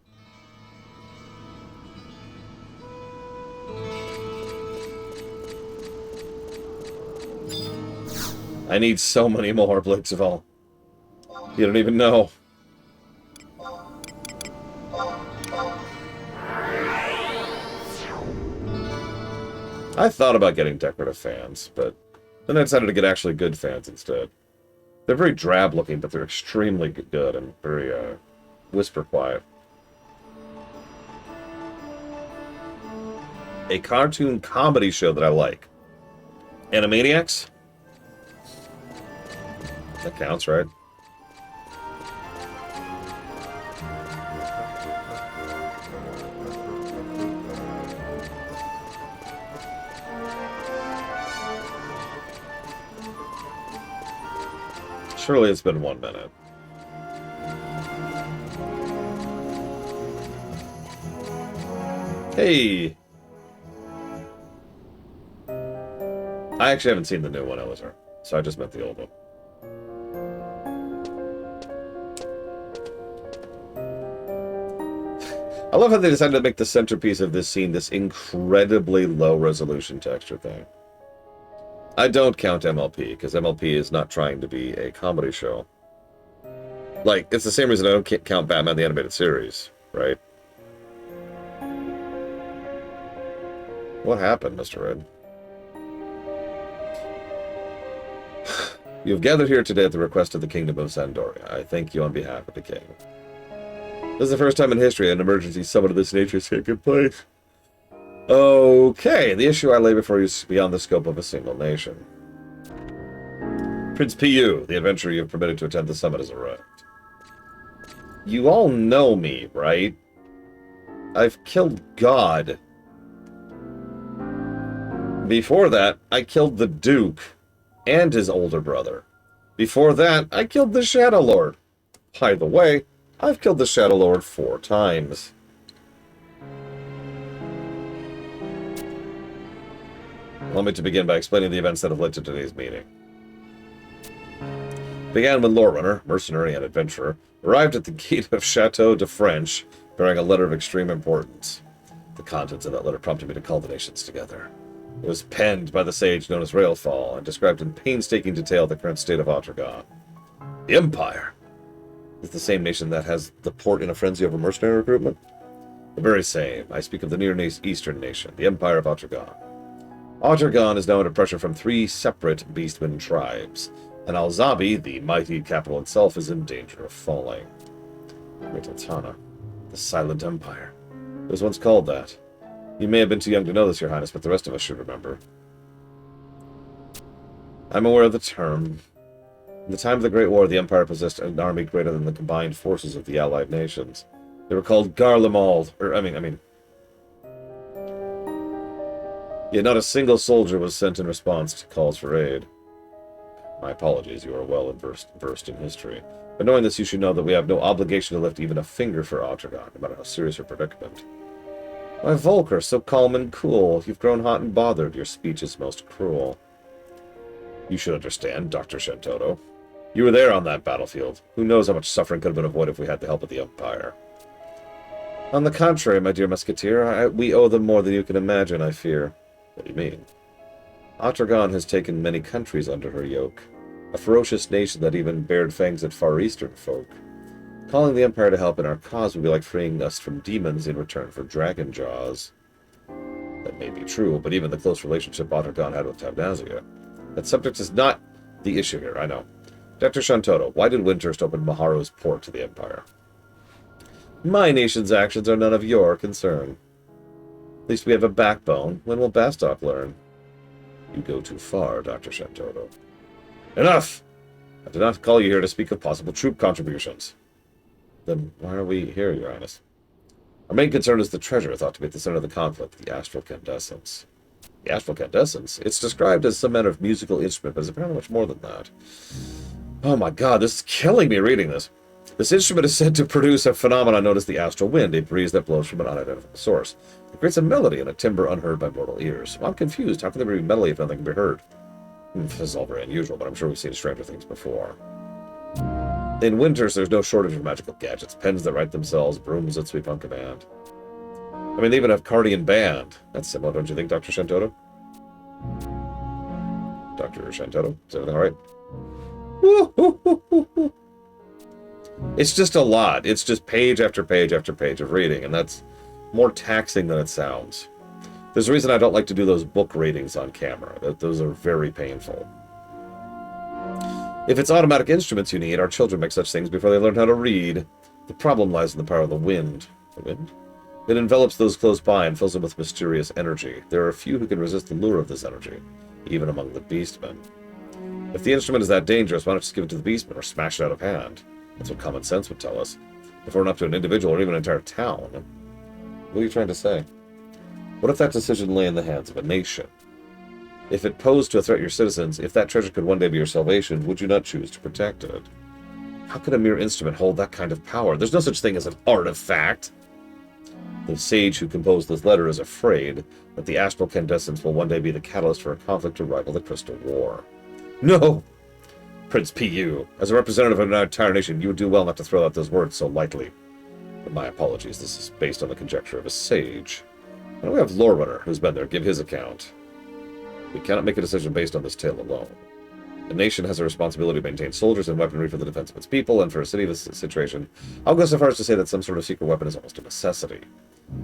I need so many more, Blitzval. You don't even know. I thought about getting decorative fans, but then I decided to get actually good fans instead. They're very drab looking, but they're extremely good and very, whisper quiet. A cartoon comedy show that I like. Animaniacs? That counts, right? Surely it's been 1 minute. Hey! I actually haven't seen the new one, Elizar, so I just meant the old one. I love how they decided to make the centerpiece of this scene this incredibly low-resolution texture thing. I don't count MLP, because MLP is not trying to be a comedy show. Like, it's the same reason I don't count Batman the Animated Series, right? What happened, Mr. Red? You have gathered here today at the request of the Kingdom of Sandoria. I thank you on behalf of the King. This is the first time in history an emergency summit of this nature has taken place. Okay, the issue I lay before you is beyond the scope of a single nation. Prince Pu, the adventurer you have permitted to attend the summit, has arrived. You all know me, right? I've killed God. Before that, I killed the Duke and his older brother. Before that, I killed the Shadow Lord. By the way, I've killed the Shadow Lord 4 times. Allow me to begin by explaining the events that have led to today's meeting. Began when Lorerunner, mercenary and adventurer, arrived at the gate of Chateau de French, bearing a letter of extreme importance. The contents of that letter prompted me to call the nations together. It was penned by the sage known as Railfall, and described in painstaking detail the current state of Otragon. The Empire is the same nation that has the port in a frenzy over mercenary recruitment? The very same. I speak of the Near Eastern nation, the Empire of Otragon. Otragon is now under pressure from 3 separate Beastmen tribes, and Alzabi, the mighty capital itself, is in danger of falling. Great Altana, the Silent Empire. It was once called that. You may have been too young to know this, Your Highness, but the rest of us should remember. I'm aware of the term. In the time of the Great War, the Empire possessed an army greater than the combined forces of the allied nations. They were called Garlemald, Yet not a single soldier was sent in response to calls for aid. My apologies, you are well versed in history. But knowing this, you should know that we have no obligation to lift even a finger for Otragon, no matter how serious your predicament. Why, Volker, so calm and cool. You've grown hot and bothered. Your speech is most cruel. You should understand, Dr. Shantoto. You were there on that battlefield. Who knows how much suffering could have been avoided if we had the help of the Empire. On the contrary, my dear musketeer, we owe them more than you can imagine, I fear. What do you mean? Otragon has taken many countries under her yoke. A ferocious nation that even bared fangs at Far Eastern folk. Calling the Empire to help in our cause would be like freeing us from demons in return for dragon jaws. That may be true, but even the close relationship Otragon had with Tabnazia. That subject is not the issue here, I know. Dr. Shantoto, why did Windhurst open Maharo's port to the Empire? My nation's actions are none of your concern. At least we have a backbone. When will Bastok learn? You go too far, Dr. Shantoto. Enough! I did not call you here to speak of possible troop contributions. Then why are we here, Your Highness? Our main concern is the treasure thought to be at the center of the conflict, the Astral Candescence. The Astral Candescence? It's described as some manner of musical instrument, but it's apparently much more than that. Oh my god, this is killing me reading this. This instrument is said to produce a phenomenon known as the astral wind, a breeze that blows from an unidentified source. It creates a melody in a timbre unheard by mortal ears. Well, I'm confused. How can there be a melody if nothing can be heard? This is all very unusual, but I'm sure we've seen stranger things before. In winters, there's no shortage of magical gadgets. Pens that write themselves, brooms that sweep on command. I mean, they even have Cardian Band. That's similar, don't you think, Dr. Shantotto? Dr. Shantotto, is everything all right? It's just a lot. It's just page after page after page of reading, and that's more taxing than it sounds. There's a reason I don't like to do those book readings on camera. Those are very painful. If it's automatic instruments you need, our children make such things before they learn how to read. The problem lies in the power of the wind. The wind? It envelops those close by and fills them with mysterious energy. There are few who can resist the lure of this energy, even among the beastmen. If the instrument is that dangerous, why not just give it to the beastmen or smash it out of hand? That's what common sense would tell us. If it were up to an individual or even an entire town. What are you trying to say? What if that decision lay in the hands of a nation? If it posed to threat your citizens, if that treasure could one day be your salvation, would you not choose to protect it? How could a mere instrument hold that kind of power? There's no such thing as an artifact. The sage who composed this letter is afraid that the astral candescence will one day be the catalyst for a conflict to rival the Crystal War. No! Prince P.U., as a representative of an entire nation, you would do well not to throw out those words so lightly. But my apologies, this is based on the conjecture of a sage. And we have Lorewinner, who's been there, give his account. We cannot make a decision based on this tale alone. A nation has a responsibility to maintain soldiers and weaponry for the defense of its people, and for a city of this situation, I'll go so far as to say that some sort of secret weapon is almost a necessity.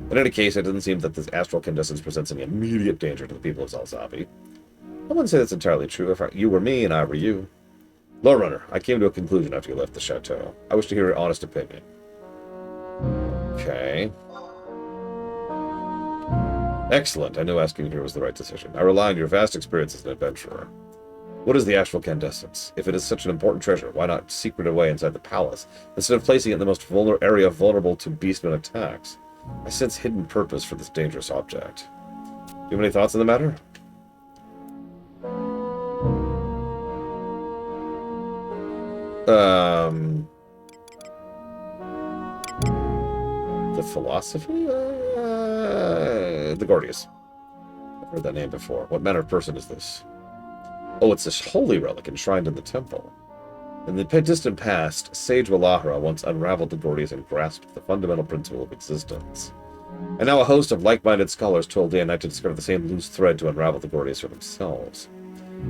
In any case, it doesn't seem that this astral candescence presents any immediate danger to the people of Zalzabi. I wouldn't say that's entirely true. If you were me and I were you. Lorewinner, I came to a conclusion after you left the chateau. I wish to hear your honest opinion. Okay. Excellent. I knew asking here was the right decision. I rely on your vast experience as an adventurer. What is the astral candescence? If it is such an important treasure, why not secret it away inside the palace, instead of placing it in the most area vulnerable to beastmen attacks? I sense hidden purpose for this dangerous object. Do you have any thoughts on the matter? The philosophy? The Gordius. I've heard that name before. What manner of person is this? Oh, it's this holy relic enshrined in the temple. In the distant past, Sage Walahra once unraveled the Gordius and grasped the fundamental principle of existence. And now a host of like-minded scholars toil day and night to discover the same loose thread to unravel the Gordius for themselves.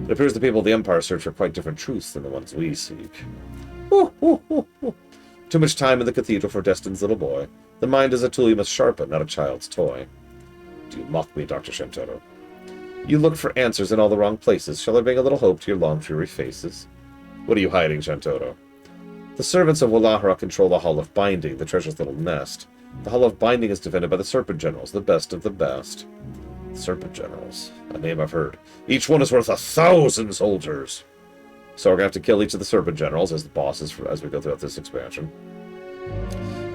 It appears the people of the Empire search for quite different truths than the ones we seek. Too much time in the cathedral for Destin's little boy. The mind is a tool you must sharpen, not a child's toy. Do you mock me, Dr. Shantotto? You look for answers in all the wrong places. Shall I bring a little hope to your long, dreary faces? What are you hiding, Shantotto? The servants of Walahra control the Hall of Binding, the treasure's little nest. The Hall of Binding is defended by the Serpent Generals, the best of the best. Serpent Generals, a name I've heard. Each one is worth 1,000 soldiers. So we're going to have to kill each of the Serpent Generals as the bosses as we go throughout this expansion.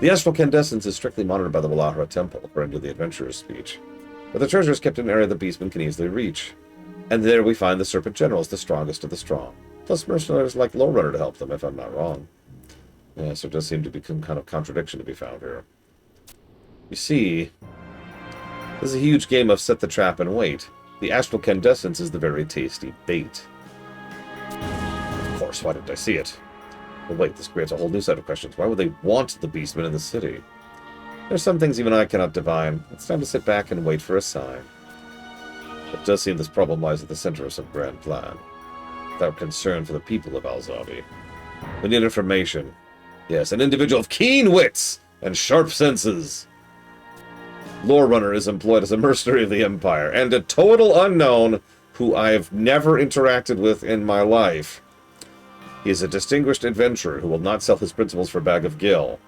The astral candescence is strictly monitored by the Walahra Temple, according to the adventurer's speech. But the treasure is kept in an area the beastmen can easily reach. And there we find the Serpent Generals, the strongest of the strong. Plus mercenaries like Lorewinner to help them, if I'm not wrong. Yes, there does seem to be some kind of contradiction to be found here. You see, this is a huge game of set the trap and wait. The astral candescence is the very tasty bait. Of course, why didn't I see it? But wait, this creates a whole new set of questions. Why would they want the beastmen in the city? There's some things even I cannot divine. It's time to sit back and wait for a sign. It does seem this problem lies at the center of some grand plan. Without concern for the people of Alzabi. We need information. Yes, an individual of keen wits and sharp senses. Lorewinner is employed as a mercenary of the Empire, and a total unknown who I have never interacted with in my life. He is a distinguished adventurer who will not sell his principles for a bag of gill.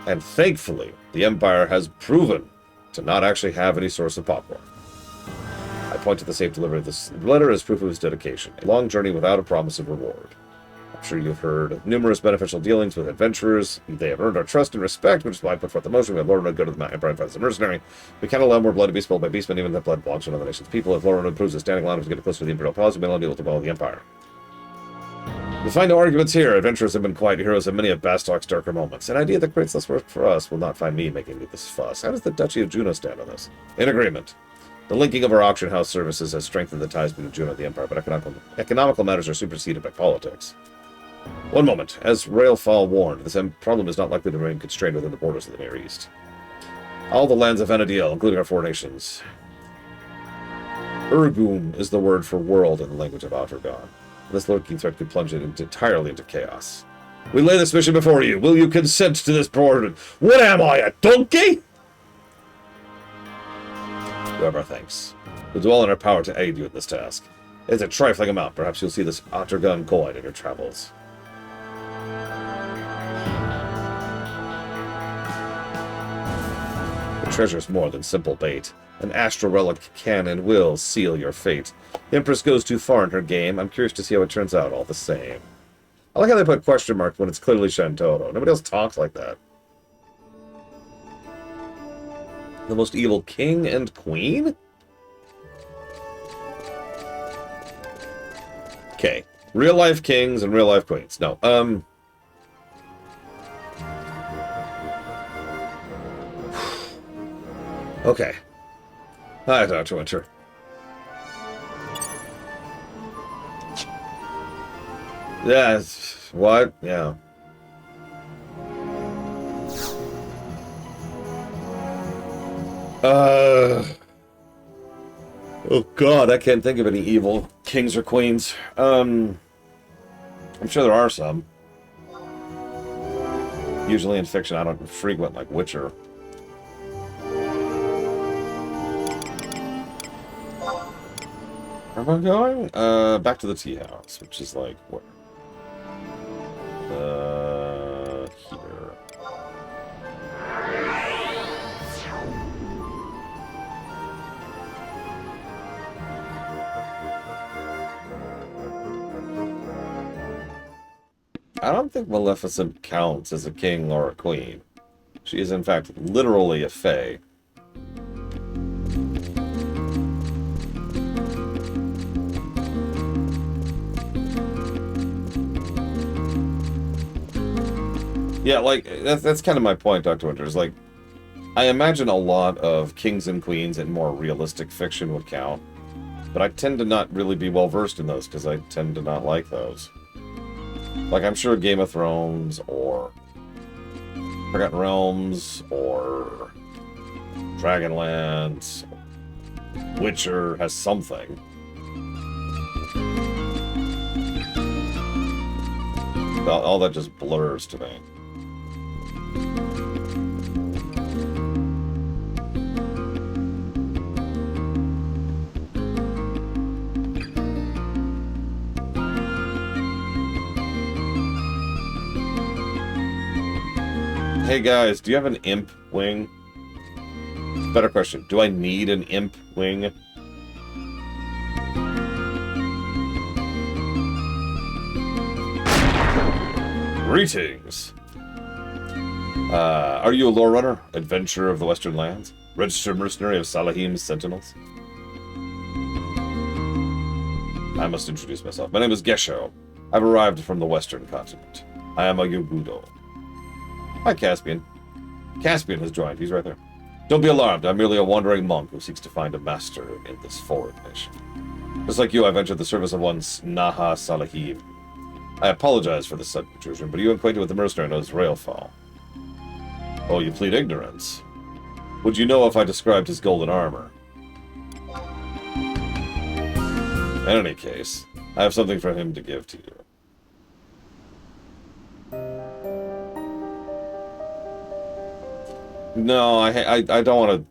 And thankfully, the Empire has proven to not actually have any source of popcorn. I point to the safe delivery of this letter as proof of his dedication. A long journey without a promise of reward. I'm sure you've heard of numerous beneficial dealings with adventurers. They have earned our trust and respect, which is why I put forth the motion. We have Lorewinner go to the Empire and fight as a mercenary. We can't allow more blood to be spilled by beastmen, even if that blood belongs to another nation's people. If Lorewinner improves his standing line to get closer to the Imperial Palace, we may not deal with the will of the Empire. We find no arguments here. Adventurers have been quiet heroes in many of Bastalk's darker moments. An idea that creates less work for us will not find me making this fuss. How does the Duchy of Juno stand on this? In agreement. The linking of our auction house services has strengthened the ties between Juno and the Empire, but economical matters are superseded by politics. One moment. As Railfall warned, this problem is not likely to remain constrained within the borders of the Near East. All the lands of Vana'diel, including our four nations. Urgum is the word for world in the language of Outergon. This lurking threat could plunge it entirely into chaos. We lay this mission before you. Will you consent to this burden? What am I, a donkey? Whoever thinks. We'll do all in our power to aid you in this task. It's a trifling amount. Perhaps you'll see this Outergon coin in your travels. The treasure's more than simple bait. An astral relic can and will seal your fate. The Empress goes too far in her game. I'm curious to see how it turns out all the same. I like how they put question mark when it's clearly Shantotto. Nobody else talks like that. The most evil king and queen? Okay. Real life kings and real life queens. No, okay. Hi, Dr. Winter. Yeah, what? Yeah. Oh god, I can't think of any evil kings or queens. I'm sure there are some. Usually in fiction, I don't frequent like Witcher. Where am I going? Back to the tea house, which is like where? Here. I don't think Maleficent counts as a king or a queen. She is, in fact, literally a fae. Yeah, like, that's kind of my point, Dr. Winter, is like, I imagine a lot of kings and queens in more realistic fiction would count, but I tend to not really be well-versed in those, because I tend to not like those. Like, I'm sure Game of Thrones, or Forgotten Realms, or Dragonlance, Witcher has something. All that just blurs to me. Hey guys, do you have an imp wing? Better question. Do I need an imp wing? Greetings! Are you a lore runner? Adventurer of the Western Lands? Registered mercenary of Salahim's Sentinels? I must introduce myself. My name is Gesho. I've arrived from the Western continent. I am a Yogudo. Hi, Caspian. Caspian has joined. He's right there. Don't be alarmed. I'm merely a wandering monk who seeks to find a master in this foreign nation. Just like you, I've entered the service of one Naha Salahim. I apologize for this sudden intrusion, but are you acquainted with the mercenary known as Railfall? Oh, you plead ignorance. Would you know if I described his golden armor? In any case, I have something for him to give to you. No, I don't want to...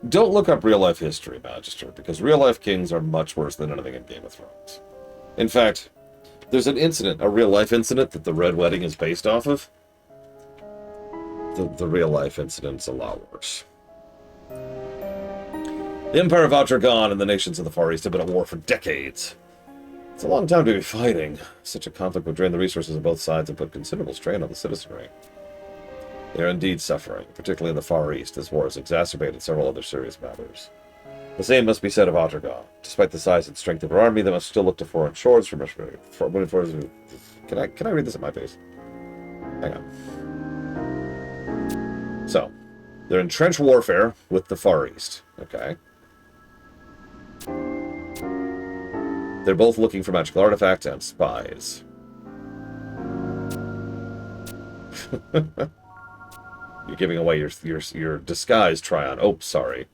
Don't look up real-life history, Magister, because real-life kings are much worse than anything in Game of Thrones. In fact, there's an incident, a real-life incident, that the Red Wedding is based off of. The real-life incident's a lot worse. The Empire of Outergon and the nations of the Far East have been at war for decades. It's a long time to be fighting. Such a conflict would drain the resources of both sides and put considerable strain on the citizenry. They are indeed suffering, particularly in the Far East. This war has exacerbated several other serious matters. The same must be said of Outergon. Despite the size and strength of her army, they must still look to foreign shores for mercenary. Can I read this at my pace? Hang on. So, they're in trench warfare with the Far East. Okay. They're both looking for magical artifacts and spies. You're giving away your disguise, Tryon. Oh, sorry.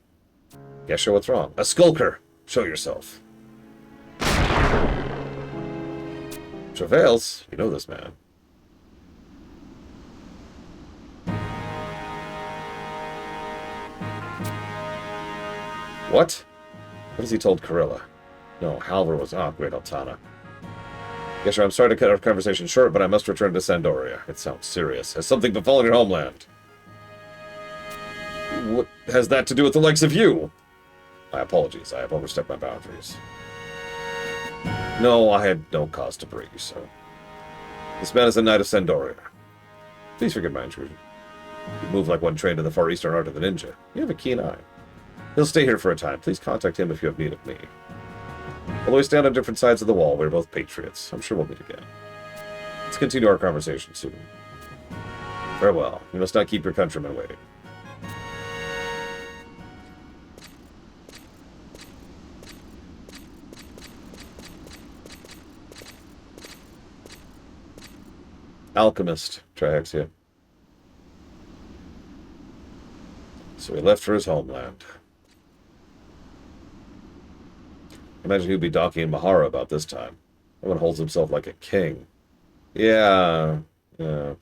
Yeah, sure, what's wrong? A skulker! Show yourself. Travails, you know this man. What? What has he told Corilla? No, Halvar was... Ah, great Altana. Yes, sir, I'm sorry to cut our conversation short, but I must return to Sandoria. It sounds serious. Has something befallen your homeland? What has that to do with the likes of you? My apologies, I have overstepped my boundaries. No, I had no cause to break you, sir. This man is a knight of Sandoria. Please forgive my intrusion. You move like one trained in the far eastern art of the ninja. You have a keen eye. He'll stay here for a time. Please contact him if you have need of me. Although we stand on different sides of the wall, we're both patriots. I'm sure we'll meet again. Let's continue our conversation soon. Farewell. You must not keep your countrymen waiting. Alchemist, Triaxia. So he left for his homeland. Imagine he'd be docking in Mahara about this time. Everyone holds himself like a king. Yeah. Or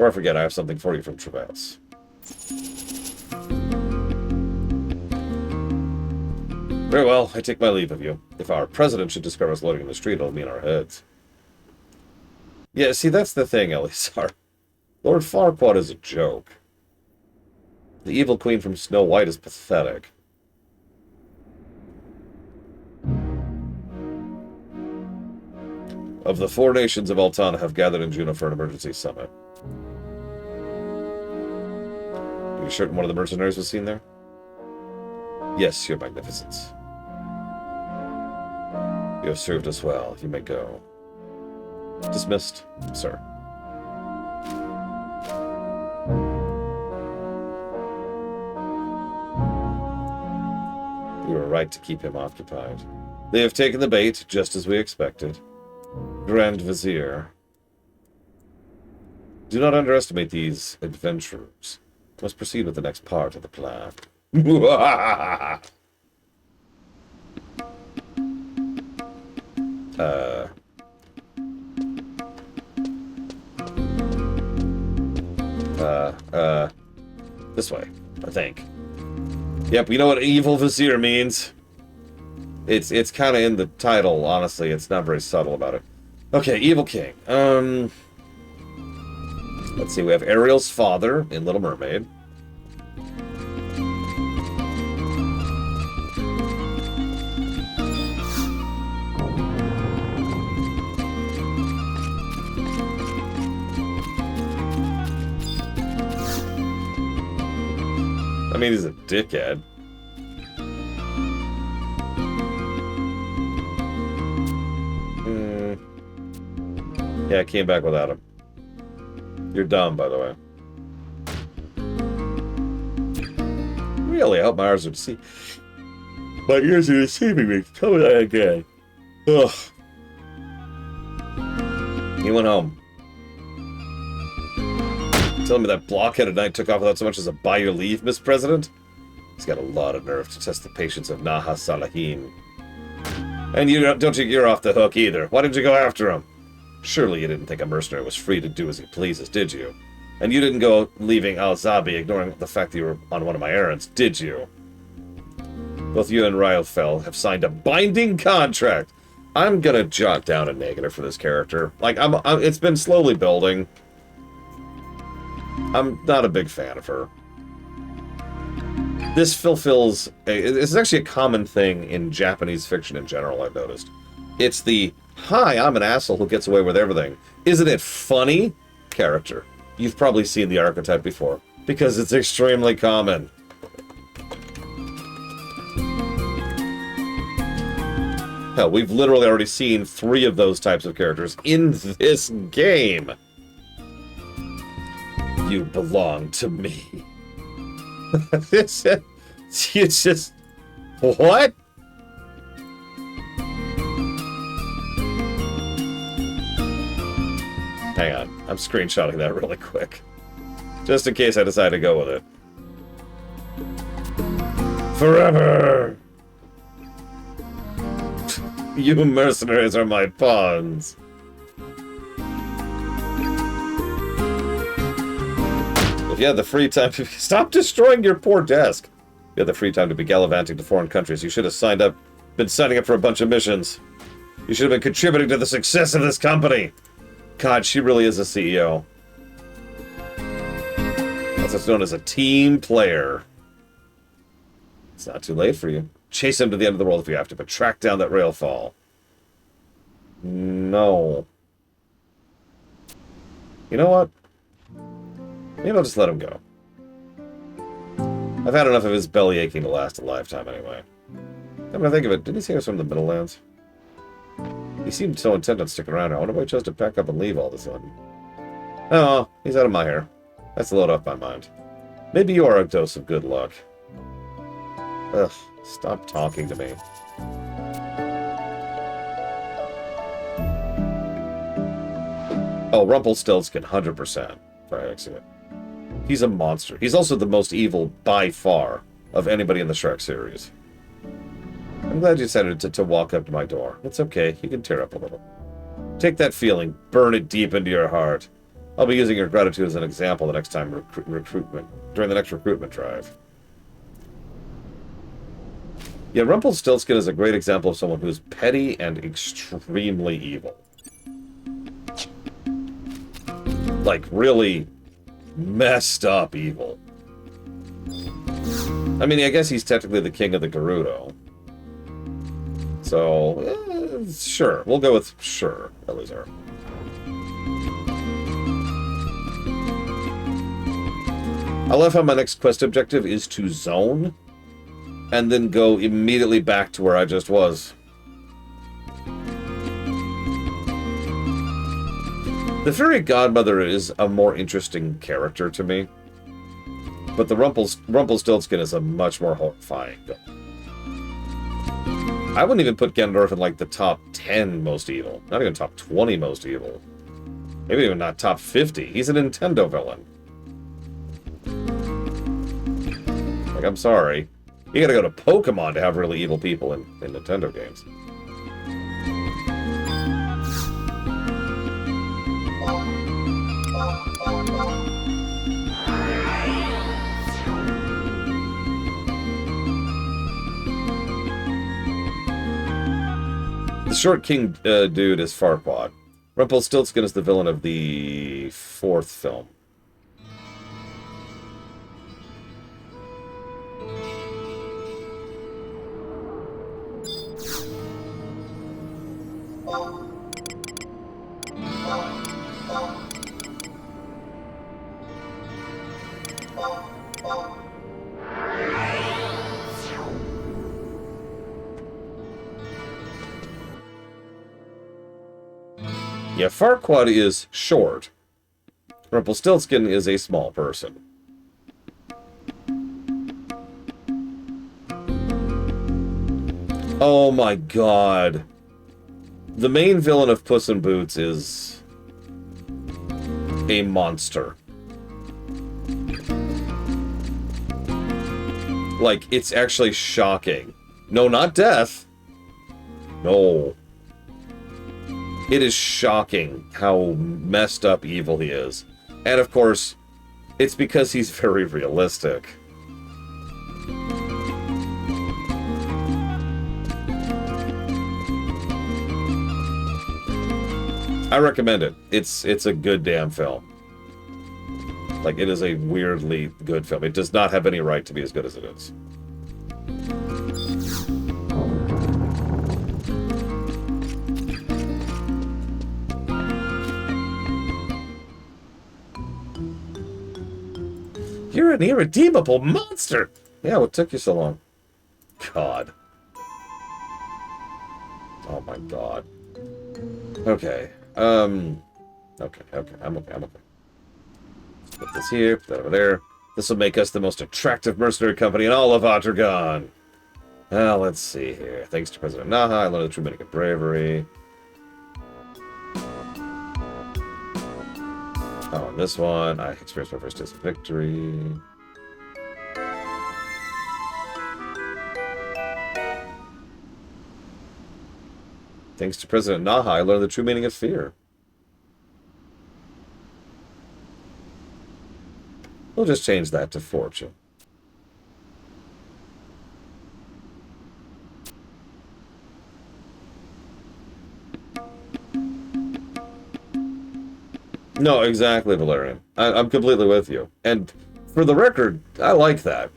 I forget, I have something for you from Travails. Very well, I take my leave of you. If our president should discover us loading in the street, it'll mean our heads. Yeah, see, that's the thing, Elisar. Lord Farquaad is a joke. The evil queen from Snow White is pathetic. Of the 4 nations of Altana have gathered in Juneau for an emergency summit. Are you certain one of the mercenaries was seen there? Yes, your magnificence. You have served us well. You may go. Dismissed, sir. We were right to keep him occupied. They have taken the bait, just as we expected. Grand Vizier. Do not underestimate these adventurers. Must proceed with the next part of the plan. This way, I think. Yep, you know what evil vizier means? It's kind of in the title, honestly. It's not very subtle about it. Okay, evil king. Let's see, we have Ariel's father in Little Mermaid. I mean, he's a dickhead. Yeah, I came back without him. You're dumb, by the way. Really, I hope my ears are deceiving. My ears are deceiving me. Tell me that again. Ugh. He went home. Telling me that blockheaded knight took off without so much as a by your leave, Miss President? He's got a lot of nerve to test the patience of Naha Salahin. And you're off the hook either. Why didn't you go after him? Surely you didn't think a mercenary was free to do as he pleases, did you? And you didn't go leaving Al-Zabi ignoring the fact that you were on one of my errands, did you? Both you and Rylefell have signed a binding contract. I'm gonna jot down a negative for this character. Like, it's been slowly building. I'm not a big fan of her. This fulfills... This is actually a common thing in Japanese fiction in general, I've noticed. It's the, hi, I'm an asshole who gets away with everything. Isn't it funny? Character. You've probably seen the archetype before, because it's extremely common. Hell, we've literally already seen 3 of those types of characters in this game. You belong to me. It's just... What? Hang on. I'm screenshotting that really quick. Just in case I decide to go with it. Forever! You mercenaries are my pawns. If you had the free time to... Stop destroying your poor desk! If you had the free time to be gallivanting to foreign countries, you should have been signing up for a bunch of missions. You should have been contributing to the success of this company. God, she really is a CEO. That's what's known as a team player. It's not too late for you. Chase him to the end of the world if you have to, but track down that railfall. No. You know what? Maybe I'll just let him go. I've had enough of his belly aching to last a lifetime anyway. I'm gonna think of it. Didn't he say he was from the Middlelands? He seemed so intent on sticking around. I wonder why he chose to pack up and leave all of a sudden. Oh, he's out of my hair. That's a load off my mind. Maybe you are a dose of good luck. Ugh, stop talking to me. Oh, Rumpelstiltskin, 100%. By accident. He's a monster. He's also the most evil, by far, of anybody in the Shrek series. I'm glad you decided to walk up to my door. It's okay. You can tear up a little. Take that feeling. Burn it deep into your heart. I'll be using your gratitude as an example the next time during the next recruitment drive. Yeah, Rumpelstiltskin is a great example of someone who's petty and extremely evil. Like, really messed up evil. I mean, I guess he's technically the king of the Gerudo. So, sure. We'll go with sure, Elizar. I love how my next quest objective is to zone, and then go immediately back to where I just was. The Fairy Godmother is a more interesting character to me, but the Rumpelstiltskin is a much more horrifying villain. I wouldn't even put Ganondorf in, like, the top 10 most evil. Not even top 20 most evil. Maybe even not top 50. He's a Nintendo villain. Like, I'm sorry. You gotta go to Pokemon to have really evil people in Nintendo games. The short king dude is Farquaad. Rumpelstiltskin is the villain of the 4th film. Yeah, Farquaad is short. Rumpelstiltskin is a small person. Oh my god. The main villain of Puss in Boots is a monster. Like, it's actually shocking. No, not death. No. It is shocking how messed up evil he is. And of course, it's because he's very realistic. I recommend it. It's a good damn film. Like, it is a weirdly good film. It does not have any right to be as good as it is. You're an irredeemable monster! Yeah, what took you so long? God. Oh my god. Okay. Okay, I'm okay. Put this here, put that over there. This will make us the most attractive mercenary company in all of Ottergon. Let's see here. Thanks to President Naha, I learned the true meaning of bravery. Oh, and this one, I experienced my first taste of victory. Thanks to President Naha, I learned the true meaning of fear. We'll just change that to fortune. No, exactly, Valerian. I'm completely with you. And for the record, I like that.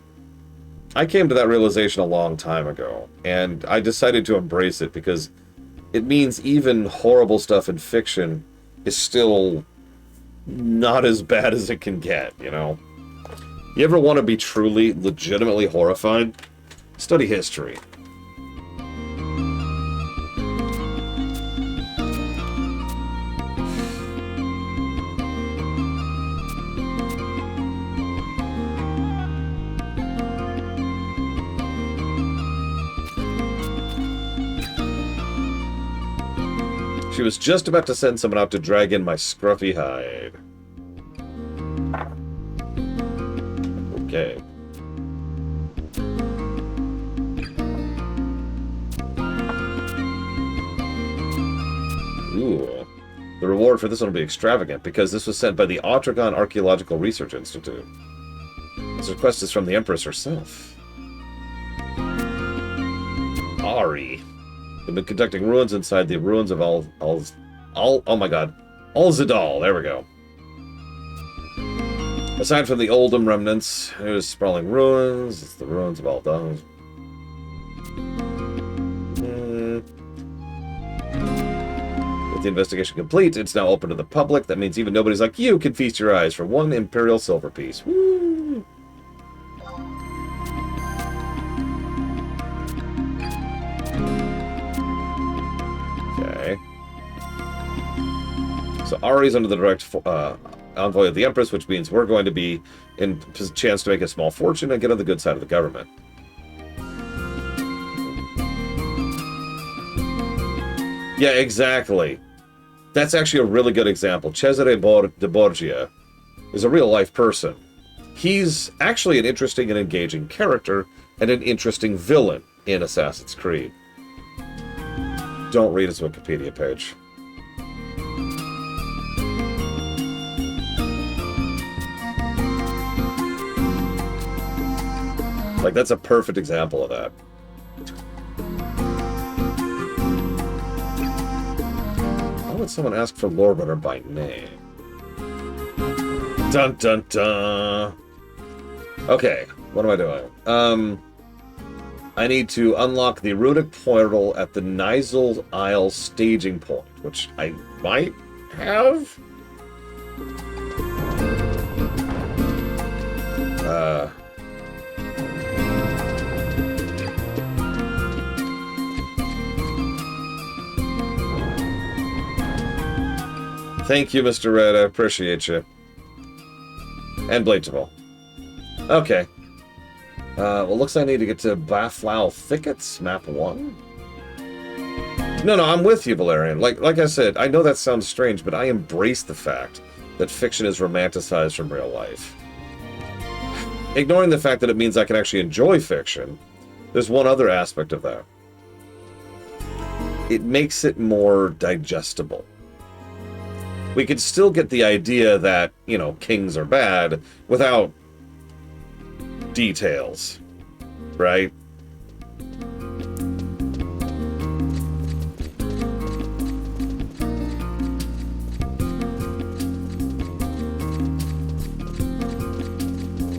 I came to that realization a long time ago, and I decided to embrace it because it means even horrible stuff in fiction is still not as bad as it can get, you know? You ever want to be truly, legitimately horrified? Study history. She was just about to send someone out to drag in my scruffy hide. Okay. Ooh. The reward for this one will be extravagant, because this was sent by the Otragon Archaeological Research Institute. This request is from the Empress herself. Ari. They've been conducting ruins inside the ruins of oh my god. Al-Zidal, there we go. Aside from the Oldham remnants, there's sprawling ruins. It's the ruins of Al-Zidal. With the investigation complete, it's now open to the public. That means even nobodies like you can feast your eyes for one Imperial silver piece. Woo! Okay. So Ari's under the direct envoy of the Empress, which means we're going to be in a chance to make a small fortune and get on the good side of the government. Yeah, exactly. That's actually a really good example. Cesare de Borgia is a real-life person. He's actually an interesting and engaging character and an interesting villain in Assassin's Creed. Don't read his Wikipedia page. Like, that's a perfect example of that. Why would someone ask for Lord Runner by name? Dun dun dun! Okay, what am I doing? I need to unlock the runic portal at the Nizal Isle staging point, which I might have? Thank you, Mr. Red. I appreciate you. And Bladeable. Okay. Well, looks like I need to get to Baflau Thickets, map 1. No, I'm with you, Valerian. Like I said, I know that sounds strange, but I embrace the fact that fiction is romanticized from real life. Ignoring the fact that it means I can actually enjoy fiction, there's one other aspect of that. It makes it more digestible. We could still get the idea that, you know, kings are bad without details, right?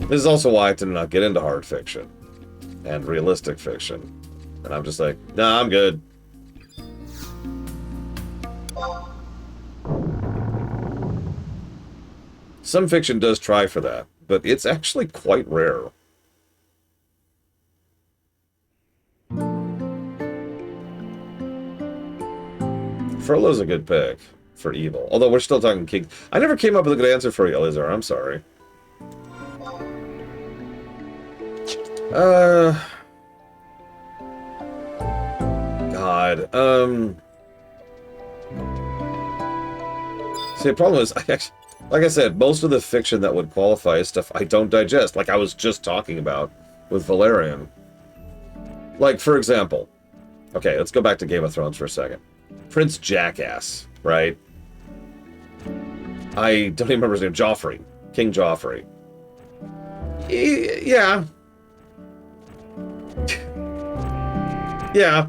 This is also why I tend to not get into hard fiction and realistic fiction. And I'm just like, nah, I'm good. Some fiction does try for that, but it's actually quite rare. Frollo's a good pick for evil. Although we're still talking king. I never came up with a good answer for you, Elizar. I'm sorry. God. See, the problem is, like I said, most of the fiction that would qualify is stuff I don't digest, like I was just talking about with Valerian. Like, for example, okay, let's go back to Game of Thrones for a second. Prince Jackass, right? I don't even remember his name. Joffrey. King Joffrey. Yeah. Yeah.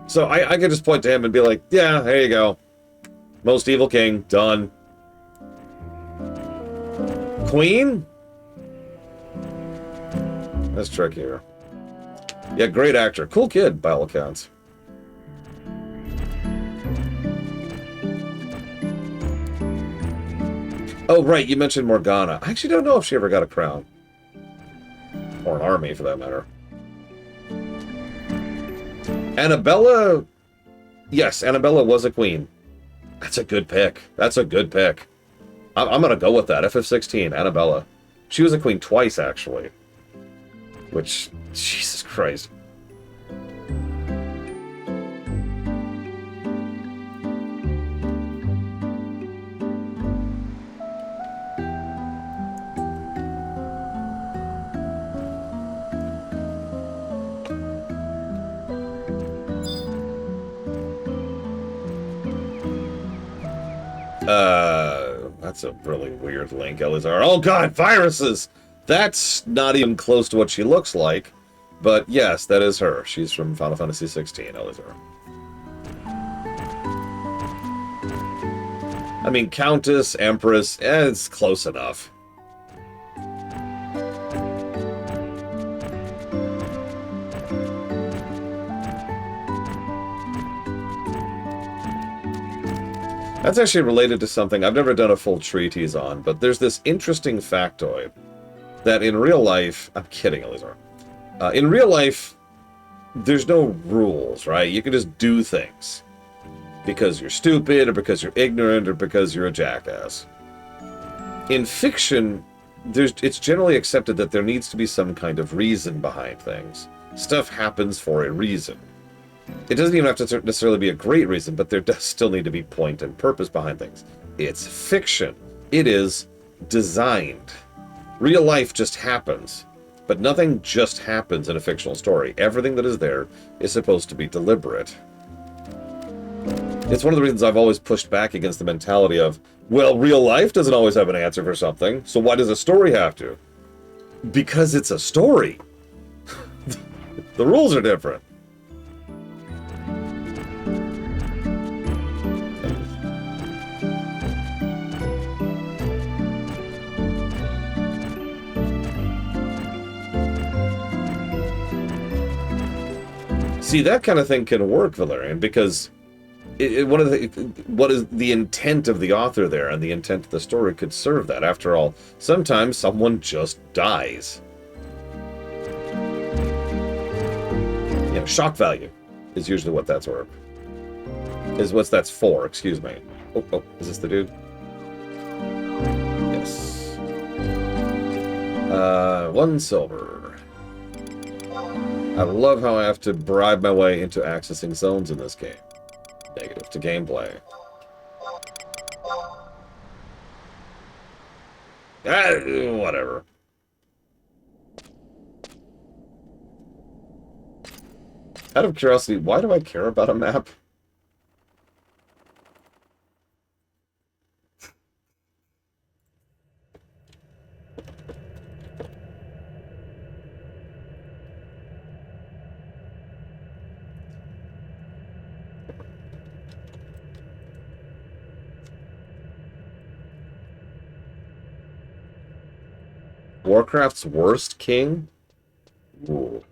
So I could just point to him and be like, yeah, there you go. Most evil king. Done. Queen? That's trickier. Yeah, great actor. Cool kid, by all accounts. Oh, right, you mentioned Morgana. I actually don't know if she ever got a crown. Or an army, for that matter. Annabella... Yes, Annabella was a queen. That's a good pick. That's a good pick. I'm going to go with that. FF16, Annabella. She was a queen twice, actually. Which, Jesus Christ. That's a really weird link, Elizar. Oh god, viruses! That's not even close to what she looks like. But yes, that is her. She's from Final Fantasy XVI, Elizar. I mean, Countess, Empress, it's close enough. That's actually related to something I've never done a full treatise on, but there's this interesting factoid that in real life... I'm kidding, Elizar. In real life, there's no rules, right? You can just do things. Because you're stupid, or because you're ignorant, or because you're a jackass. In fiction, it's generally accepted that there needs to be some kind of reason behind things. Stuff happens for a reason. It doesn't even have to necessarily be a great reason, but there does still need to be point and purpose behind things. It's fiction. It is designed. Real life just happens. But nothing just happens in a fictional story. Everything that is there is supposed to be deliberate. It's one of the reasons I've always pushed back against the mentality of, well, real life doesn't always have an answer for something, so why does a story have to? Because it's a story. The rules are different. See, that kind of thing can work, Valerian, because what is the intent of the author there, and the intent of the story could serve that. After all, sometimes someone just dies. You know, shock value is usually what that's worth. Is what that's for, excuse me. Oh, is this the dude? Yes. 1 silver. I love how I have to bribe my way into accessing zones in this game. Negative to gameplay. Whatever. Out of curiosity, why do I care about a map? Warcraft's worst king? Ooh.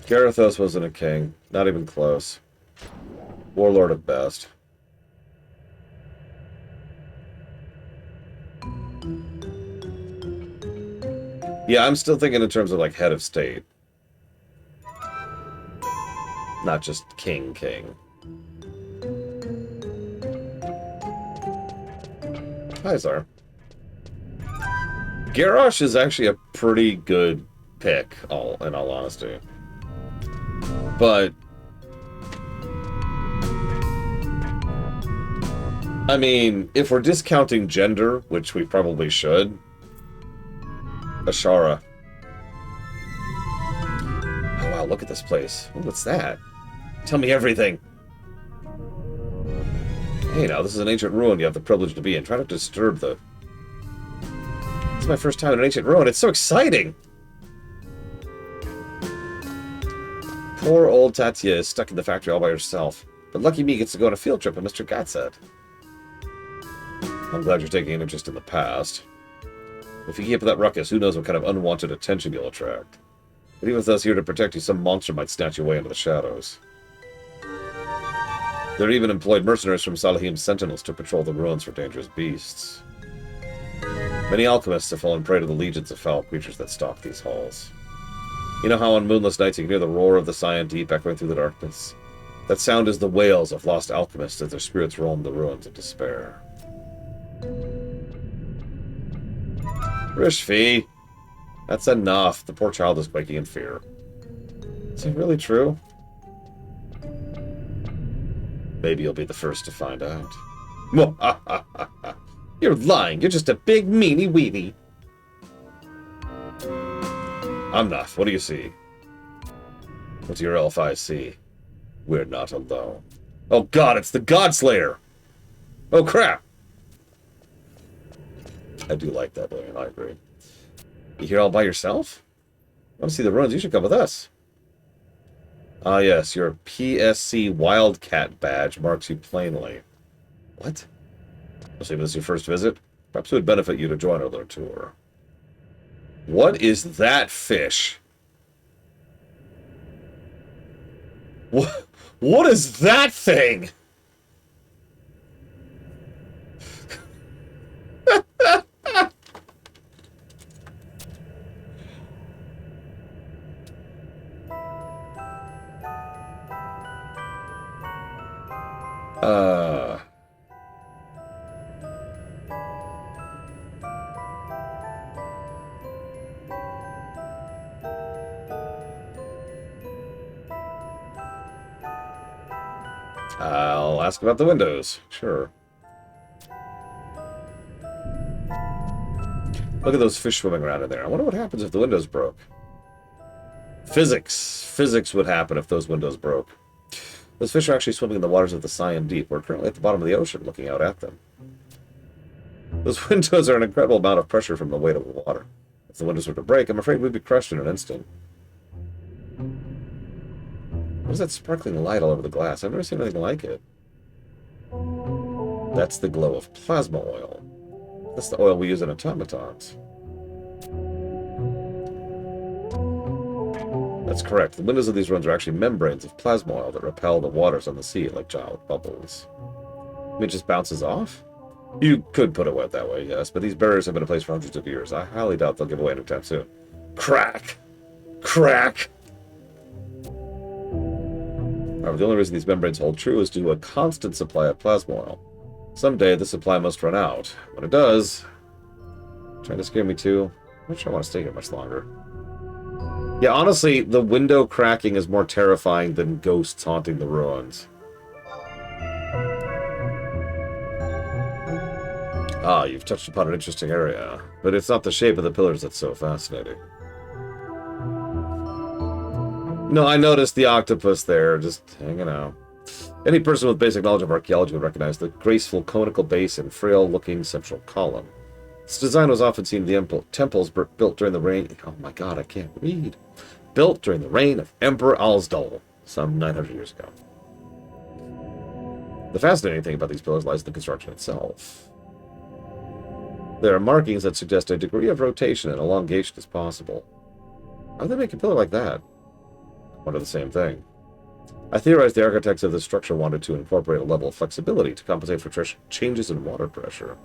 Garithos wasn't a king. Not even close. Warlord at best. Yeah, I'm still thinking in terms of, like, head of state. Not just King. Hi, Zar. Garrosh is actually a pretty good pick, in all honesty. But I mean, if we're discounting gender, which we probably should, Ashara. Oh wow, look at this place. Ooh, what's that? Tell me everything. Hey now, this is an ancient ruin you have the privilege to be in. Try not to disturb the... It's my first time in an ancient ruin. It's so exciting! Poor old Tatia is stuck in the factory all by herself. But lucky me gets to go on a field trip with Mr. Gatsett. I'm glad you're taking an interest in the past. If you keep up that ruckus, who knows what kind of unwanted attention you'll attract. But even with us here to protect you, some monster might snatch you away into the shadows. There are even employed mercenaries from Salahim's sentinels to patrol the ruins for dangerous beasts. Many alchemists have fallen prey to the legions of foul creatures that stalk these halls. You know how on moonless nights you can hear the roar of the Cyan Deep echoing through the darkness? That sound is the wails of lost alchemists as their spirits roam the ruins of despair. Rishfi! That's enough. The poor child is quaking in fear. Is it really true? Maybe you'll be the first to find out. You're lying. You're just a big meanie weenie. I'm not. What do you see? What do your elf eyes see? We're not alone. Oh god, it's the Godslayer! Oh crap! I do like that, William. I agree. You here all by yourself? I want to see the ruins. You should come with us. Ah, yes. Your PSC Wildcat badge marks you plainly. What? I'll see if this is your first visit. Perhaps it would benefit you to join our little tour. What is that fish? What is that thing? I'll ask about the windows. Sure. Look at those fish swimming around in there. I wonder what happens if the windows broke. Physics. Physics would happen if those windows broke. Those fish are actually swimming in the waters of the Cyan Deep. We're currently at the bottom of the ocean looking out at them. Those windows are an incredible amount of pressure from the weight of the water. If the windows were to break, I'm afraid we'd be crushed in an instant. What is that sparkling light all over the glass? I've never seen anything like it. That's the glow of plasma oil. That's the oil we use in automatons. That's correct. The windows of these ruins are actually membranes of plasma oil that repel the waters on the sea like giant bubbles. It just bounces off? You could put it that way, yes, but these barriers have been in place for hundreds of years. I highly doubt they'll give away anytime soon. Crack! Crack! However, the only reason these membranes hold true is due to a constant supply of plasma oil. Someday, the supply must run out. When it does... Trying to scare me too? I'm not sure I want to stay here much longer. Yeah, honestly, the window cracking is more terrifying than ghosts haunting the ruins. Ah, you've touched upon an interesting area. But it's not the shape of the pillars that's so fascinating. No, I noticed the octopus there, just hanging out. Any person with basic knowledge of archaeology would recognize the graceful conical base and frail-looking central column. Its design was often seen in the temples built during the reign... Oh my god, I can't read. Built during the reign of Emperor Alsdol, some 900 years ago. The fascinating thing about these pillars lies in the construction itself. There are markings that suggest a degree of rotation and elongation is possible. How do they make a pillar like that? I wonder the same thing. I theorize the architects of this structure wanted to incorporate a level of flexibility to compensate for changes in water pressure.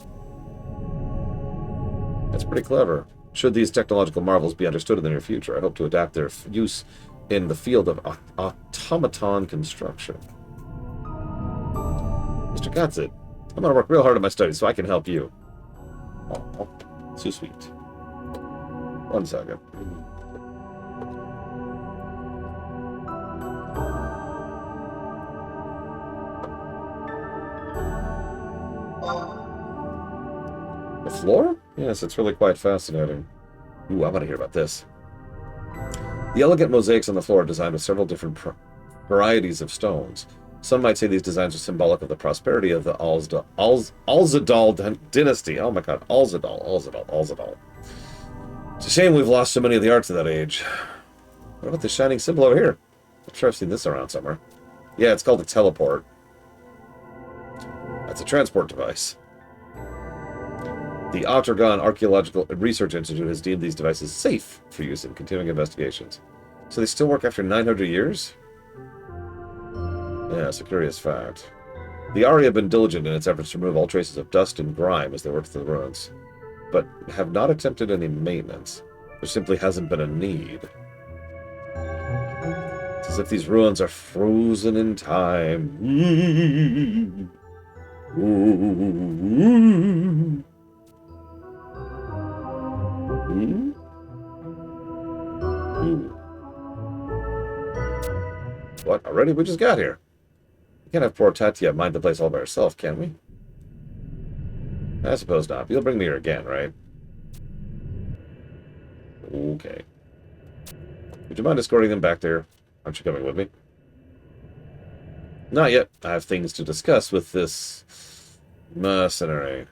That's pretty clever. Should these technological marvels be understood in the near future, I hope to adapt their use in the field of automaton construction. Mr. Gatzit, I'm going to work real hard at my studies so I can help you. Oh, so sweet. 1 second. The floor? Yes, it's really quite fascinating. Ooh, I want to hear about this. The elegant mosaics on the floor are designed with several different varieties of stones. Some might say these designs are symbolic of the prosperity of the Alzadal dynasty. Oh my god, Alzadal. It's a shame we've lost so many of the arts of that age. What about this shining symbol over here? I'm sure I've seen this around somewhere. Yeah, it's called a teleport. That's a transport device. The Ottergon Archaeological Research Institute has deemed these devices safe for use in continuing investigations. So they still work after 900 years? Yeah, it's a curious fact. The Ari have been diligent in its efforts to remove all traces of dust and grime as they work through the ruins, but have not attempted any maintenance. There simply hasn't been a need. It's as if these ruins are frozen in time. What? Already? We just got here. We can't have poor Tatia mind the place all by herself, can we? I suppose not. You'll bring me here again, right? Okay. Would you mind escorting them back there? Aren't you coming with me? Not yet. I have things to discuss with this mercenary.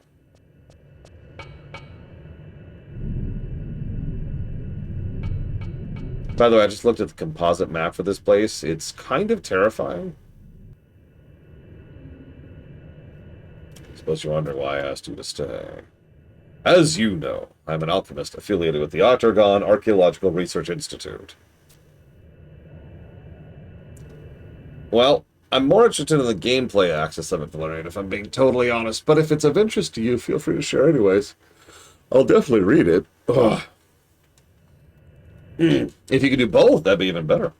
By the way, I just looked at the composite map for this place. It's kind of terrifying. I suppose you're wondering why I asked you to stay. As you know, I'm an alchemist affiliated with the Ottergon Archaeological Research Institute. Well, I'm more interested in the gameplay axis of it, Valerian, if I'm being totally honest. But if it's of interest to you, feel free to share anyways. I'll definitely read it. Ugh. If you could do both, that'd be even better.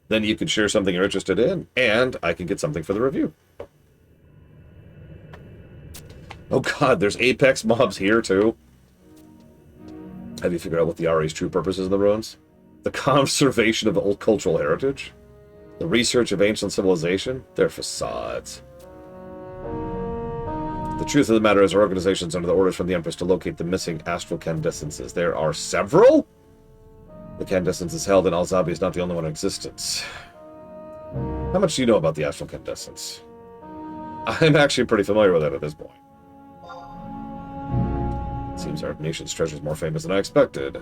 Then you could share something you're interested in, and I can get something for the review. Oh god, there's Apex mobs here, too. Have you figured out what the Ari's true purpose is in the ruins? The conservation of old cultural heritage? The research of ancient civilization? They're facades. The truth of the matter is our organization's under the orders from the Empress to locate the missing astral candescences. There are several? The candescence held in Alzabi is not the only one in existence. How much do you know about the astral candescence? I'm actually pretty familiar with it at this point. It seems our nation's treasure is more famous than I expected.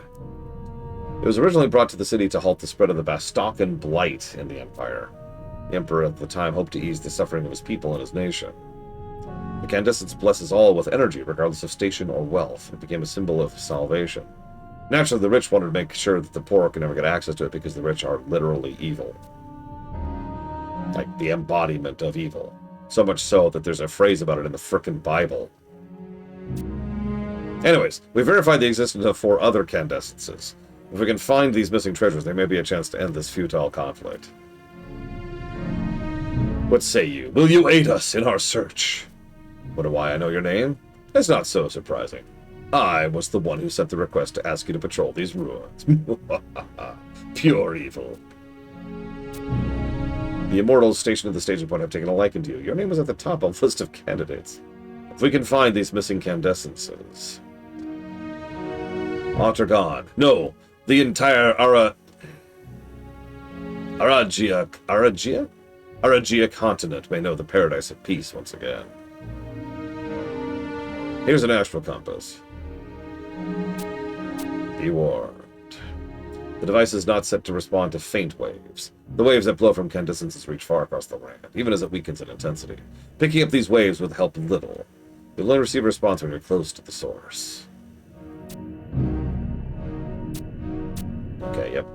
It was originally brought to the city to halt the spread of the Bastocan blight in the Empire. The Emperor at the time hoped to ease the suffering of his people and his nation. The candescence blesses all with energy, regardless of station or wealth. It became a symbol of salvation. Naturally, the rich wanted to make sure that the poor could never get access to it because the rich are literally evil. Like the embodiment of evil. So much so that there's a phrase about it in the frickin' Bible. Anyways, we verified the existence of 4 other candescences. If we can find these missing treasures, there may be a chance to end this futile conflict. What say you? Will you aid us in our search? Wonder why I know your name? It's not so surprising. I was the one who sent the request to ask you to patrol these ruins. Pure evil. The immortals stationed at the staging point have taken a liking to you. Your name was at the top of the list of candidates. If we can find these missing candescences... Ottergon. No, the entire Aragia continent may know the paradise of peace once again. Here's an astral compass. Be warned. The device is not set to respond to faint waves. The waves that blow from candescences reach far across the land, even as it weakens in intensity. Picking up these waves would help little. You'll only receive a response when you're close to the source. Okay, yep.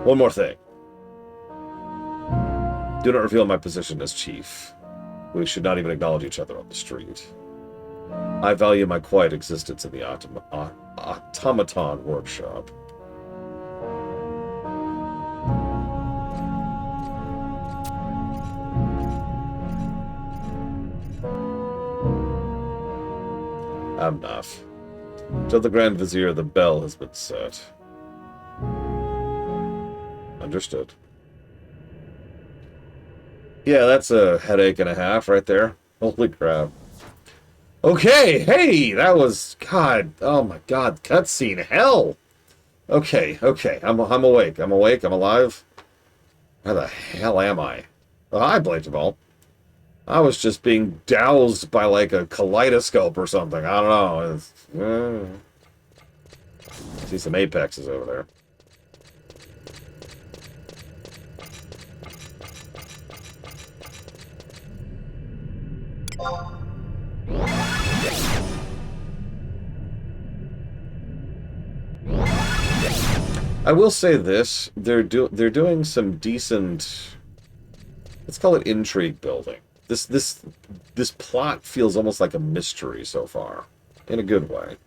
One more thing. Do not reveal my position as chief. We should not even acknowledge each other on the street. I value my quiet existence in the automaton workshop. Enough. Tell the Grand Vizier the bell has been set. Understood. Yeah, that's a headache and a half right there. Holy crap. Okay, hey, that was, God, oh my God, cutscene, hell. Okay, I'm awake, I'm alive. Where the hell am I? Oh, hi, Blade Ball. I was just being doused by, like, a kaleidoscope or something. I don't know. See some apexes over there. I will say this: they're doing some decent, let's call it intrigue building. This plot feels almost like a mystery so far, in a good way.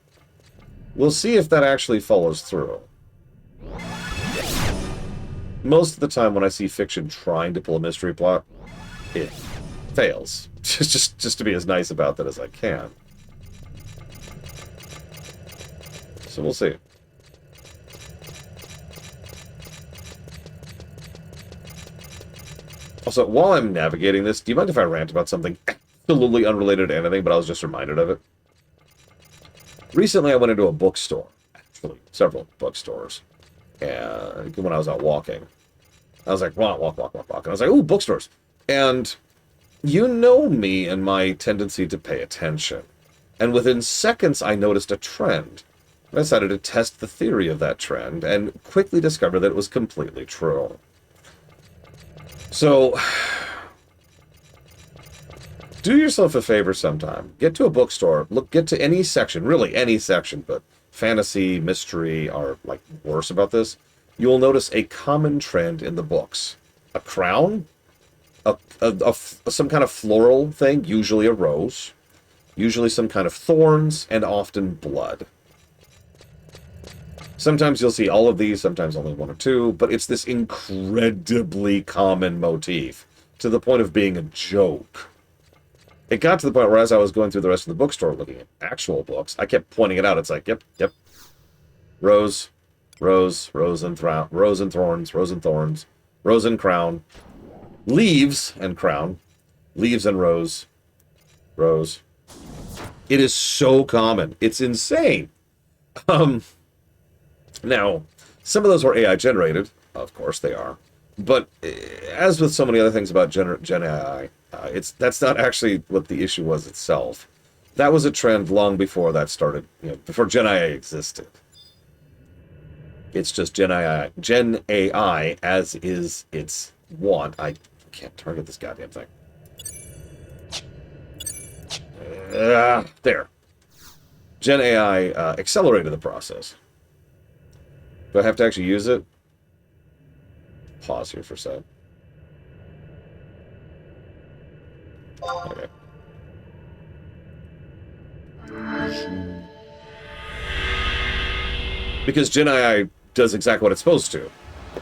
We'll see if that actually follows through. Most of the time when I see fiction trying to pull a mystery plot, it fails. just to be as nice about that as I can. So we'll see. Also, while I'm navigating this, do you mind if I rant about something absolutely unrelated to anything, but I was just reminded of it? Recently, I went into a bookstore. Actually, several bookstores. And when I was out walking. I was like, walk. And I was like, ooh, bookstores. And you know me and my tendency to pay attention. And within seconds, I noticed a trend. I decided to test the theory of that trend and quickly discovered that it was completely true. So, do yourself a favor sometime. Get to a bookstore. Get to any section, really any section, but fantasy, mystery are, like, worse about this. You will notice a common trend in the books. A crown, some kind of floral thing, usually a rose, usually some kind of thorns, and often blood. Sometimes you'll see all of these, sometimes only one or two, but it's this incredibly common motif, to the point of being a joke. It got to the point where as I was going through the rest of the bookstore looking at actual books, I kept pointing it out. It's like, yep. Rose and thorns, rose and crown, leaves and crown, leaves and rose. It is so common. It's insane. Now, some of those were AI generated. Of course they are. But as with so many other things about Gen AI, that's not actually what the issue was itself. That was a trend long before that started, before Gen AI existed. It's just Gen AI as is its want. I can't target this goddamn thing. There. Gen AI accelerated the process. Do I have to actually use it? Pause here for a sec. Okay. Because Gen AI does exactly what it's supposed to.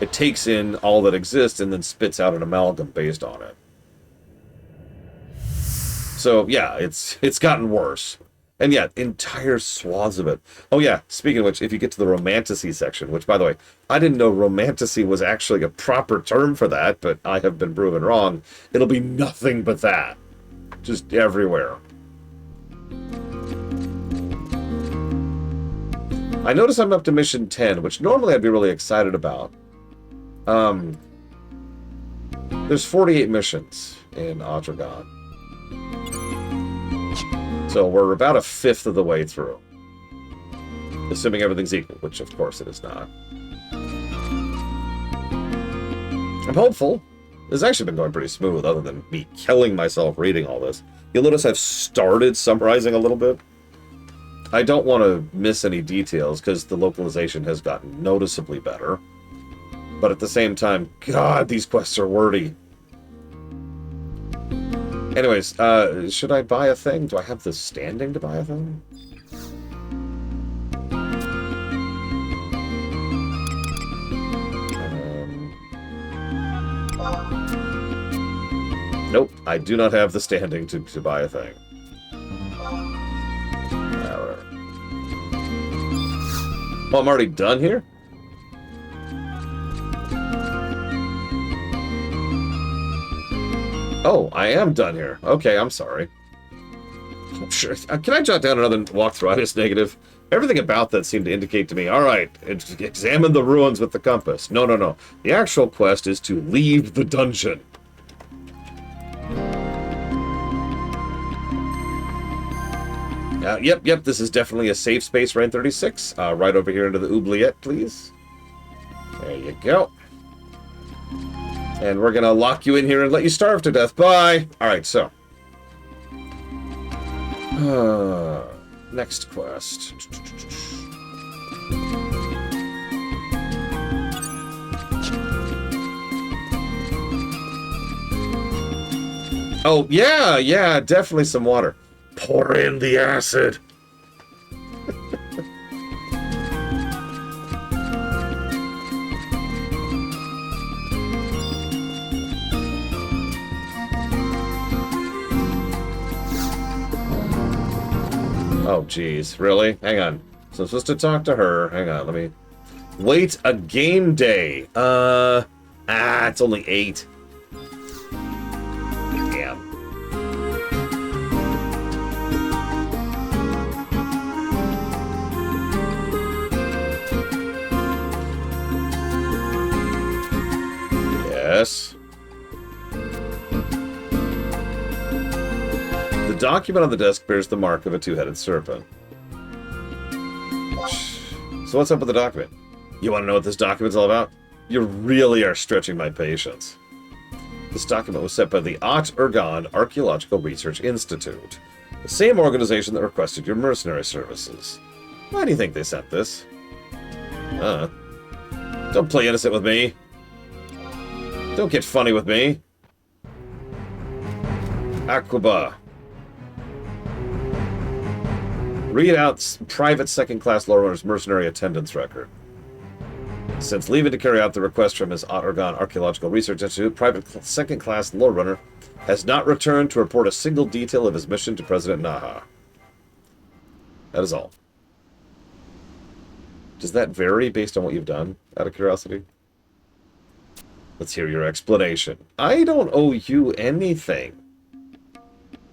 It takes in all that exists and then spits out an amalgam based on it. So, yeah, it's gotten worse. And yeah, entire swaths of it. Oh yeah, speaking of which, if you get to the romantasy section, which, by the way, I didn't know romantasy was actually a proper term for that, but I have been proven wrong. It'll be nothing but that. Just everywhere. I notice I'm up to mission 10, which normally I'd be really excited about. There's 48 missions in Atragon. So we're about a fifth of the way through. Assuming everything's equal, which of course it is not. I'm hopeful. This has actually been going pretty smooth, other than me killing myself reading all this. You'll notice I've started summarizing a little bit. I don't want to miss any details, because the localization has gotten noticeably better. But at the same time, God, these quests are wordy. Anyways, should I buy a thing? Do I have the standing to buy a thing? Nope, I do not have the standing to buy a thing. Oh, I'm already done here? Oh, I am done here. Okay, I'm sorry. Oh, sure. Can I jot down another walkthrough negative? Everything about that seemed to indicate to me, alright, examine the ruins with the compass. No, no, no. The actual quest is to leave the dungeon. Yep, this is definitely a safe space, Rain 36. Right over here into the oubliette, please. There you go. And we're gonna lock you in here and let you starve to death. Bye! Alright, so. Next quest. Oh, yeah, definitely some water. Pour in the acid. Oh, geez. Really? Hang on. So I'm supposed to talk to her. Hang on, let me... Wait a game day. It's only 8. Damn. Yes. The document on the desk bears the mark of a two-headed serpent. So what's up with the document? You want to know what this document's all about? You really are stretching my patience. This document was sent by the Ot Urgan Archaeological Research Institute, the same organization that requested your mercenary services. Why do you think they sent this? Don't play innocent with me. Don't get funny with me. Aquaba. Read out private second-class lore runner's mercenary attendance record. Since leaving to carry out the request from his Ot Urgan Archaeological Research Institute, private second-class lore runner has not returned to report a single detail of his mission to President Naha. That is all. Does that vary based on what you've done, out of curiosity? Let's hear your explanation. I don't owe you anything.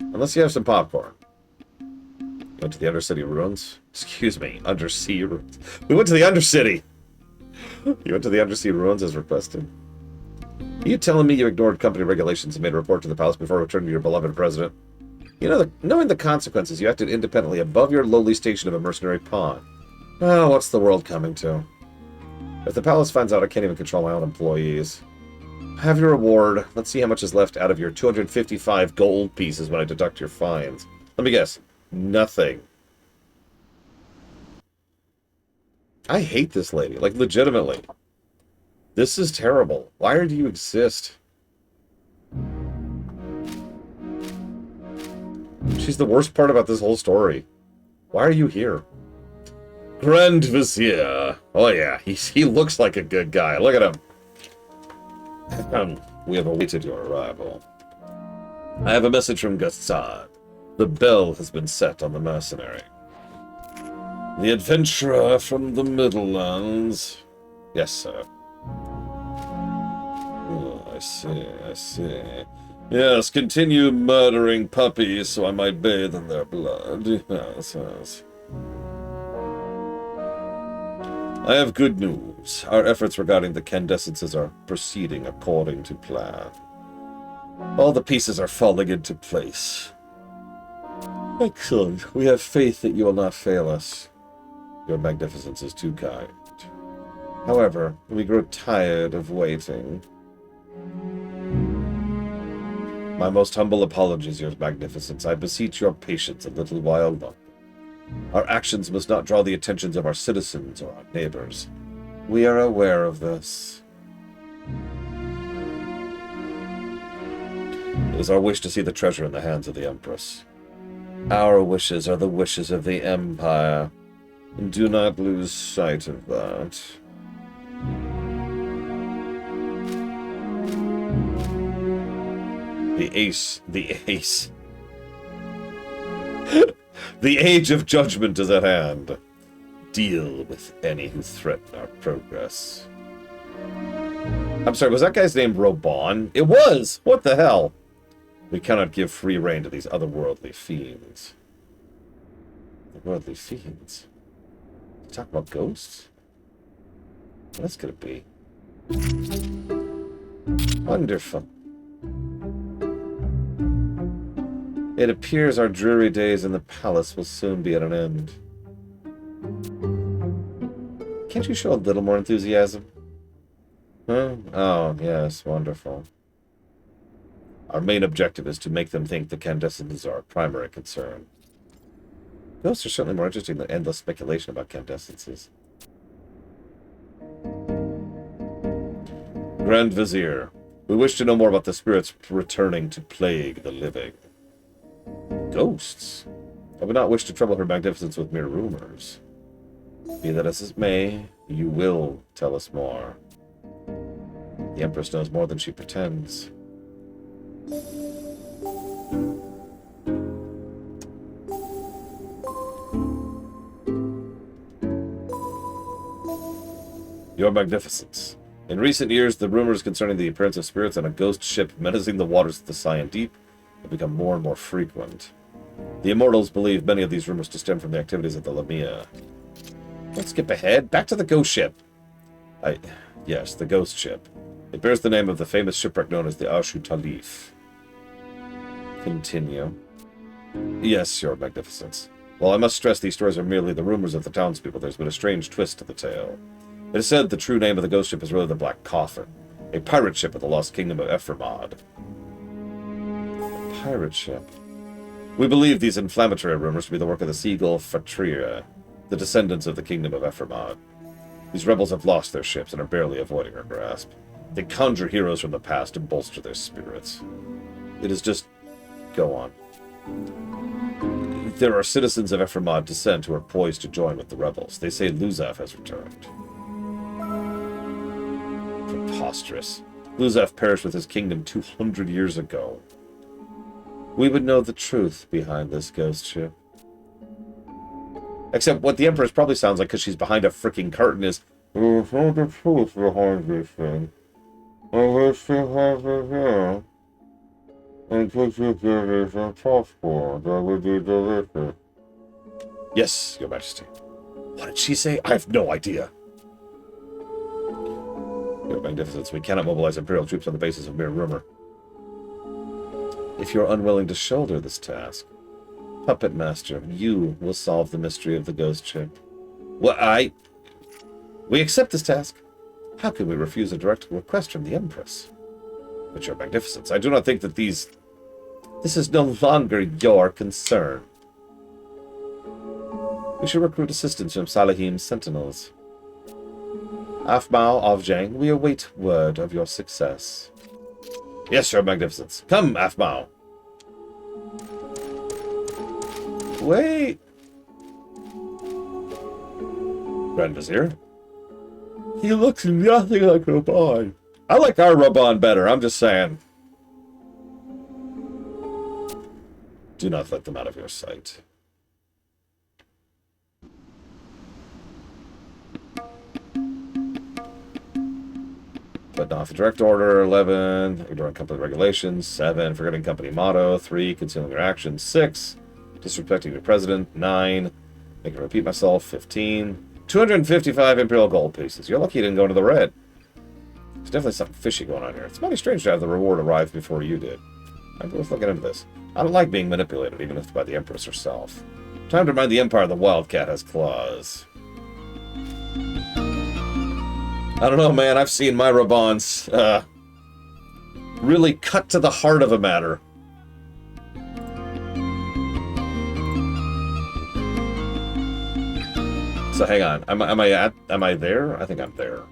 Unless you have some popcorn. Went to the Undercity ruins? Excuse me, Undersea ruins. We went to the Undercity! You went to the Undersea ruins as requested? Are you telling me you ignored company regulations and made a report to the palace before returning to your beloved president? You know, knowing the consequences, you acted independently above your lowly station of a mercenary pawn. Oh, what's the world coming to? If the palace finds out I can't even control my own employees. Have your reward. Let's see how much is left out of your 255 gold pieces when I deduct your fines. Let me guess. Nothing. I hate this lady. Like, legitimately. This is terrible. Why do you exist? She's the worst part about this whole story. Why are you here? Grand Vizier. Oh yeah, he looks like a good guy. Look at him. We have awaited your arrival. I have a message from Gassan. The bell has been set on the mercenary. The adventurer from the Middlelands. Yes, sir. Oh, I see. Yes, continue murdering puppies so I might bathe in their blood. Yes. I have good news. Our efforts regarding the Candescences are proceeding according to plan. All the pieces are falling into place. Excellent. We have faith that you will not fail us. Your magnificence is too kind. However, we grow tired of waiting. My most humble apologies, Your Magnificence. I beseech your patience a little while longer. Our actions must not draw the attentions of our citizens or our neighbors. We are aware of this. It is our wish to see the treasure in the hands of the Empress. Our wishes are the wishes of the Empire. Do not lose sight of that. The ace. The ace. The age of judgment is at hand. Deal with any who threaten our progress. I'm sorry, was that guy's name Robon? It was! What the hell? We cannot give free rein to these otherworldly fiends. Otherworldly fiends? Talk about ghosts? What's gonna be? Wonderful. It appears our dreary days in the palace will soon be at an end. Can't you show a little more enthusiasm? Huh? Oh, yes, wonderful. Our main objective is to make them think the Candescent is our primary concern. Ghosts are certainly more interesting than endless speculation about Candescences. Grand Vizier, we wish to know more about the spirits returning to plague the living. Ghosts? I would not wish to trouble her magnificence with mere rumors. Be that as it may, you will tell us more. The Empress knows more than she pretends. Your Magnificence. In recent years, the rumors concerning the appearance of spirits on a ghost ship menacing the waters of the Cyan Deep have become more and more frequent. The Immortals believe many of these rumors to stem from the activities of the Lamia. Let's skip ahead. Back to the ghost ship. Yes, the ghost ship. It bears the name of the famous shipwreck known as the Ashu Talif. Continue. Yes, Your Magnificence. While I must stress these stories are merely the rumors of the townspeople, there's been a strange twist to the tale. It is said the true name of the ghost ship is really the Black Coffin, a pirate ship of the lost kingdom of Ephraimad. A pirate ship? We believe these inflammatory rumors to be the work of the Seagull Fatria, the descendants of the kingdom of Ephraimad. These rebels have lost their ships and are barely avoiding our grasp. They conjure heroes from the past to bolster their spirits. It is just... Go on. There are citizens of Ephraimad descent who are poised to join with the rebels. They say Luzaf has returned. Preposterous. Luzaf perished with his kingdom 200 years ago. We would know the truth behind this ghost ship. Except what the Empress probably sounds like because she's behind a freaking curtain is... There's no the truth behind this thing. I wish you have it here. And could you give it a passport? That would be delicious. Yes, Your Majesty. What did she say? I have no idea. Your Magnificence, we cannot mobilize Imperial troops on the basis of mere rumor. If you're unwilling to shoulder this task, Puppet Master, you will solve the mystery of the ghost ship. Well, we accept this task. How can we refuse a direct request from the Empress? But Your Magnificence, I do not think that this is no longer your concern. We should recruit assistance from Salahim's sentinels. Afmao, Avjang, we await word of your success. Yes, Your Magnificence. Come, Afmao. Wait. Grand Vizier? He looks nothing like Raban. I like our Raban better, I'm just saying. Do not let them out of your sight. But not the direct order. 11, ignoring company regulations. 7, forgetting company motto. 3, concealing your actions. 6, disrespecting your president. 9, making me repeat myself. 15, 255 Imperial gold pieces. You're lucky you didn't go into the red. There's definitely something fishy going on here. It's mighty strange to have the reward arrive before you did. I'm worth looking into this. I don't like being manipulated, even if by the Empress herself. Time to remind the Empire the Wildcat has claws. I don't know, man. I've seen my Rabans really cut to the heart of a matter. So hang on. Am I there? I think I'm there.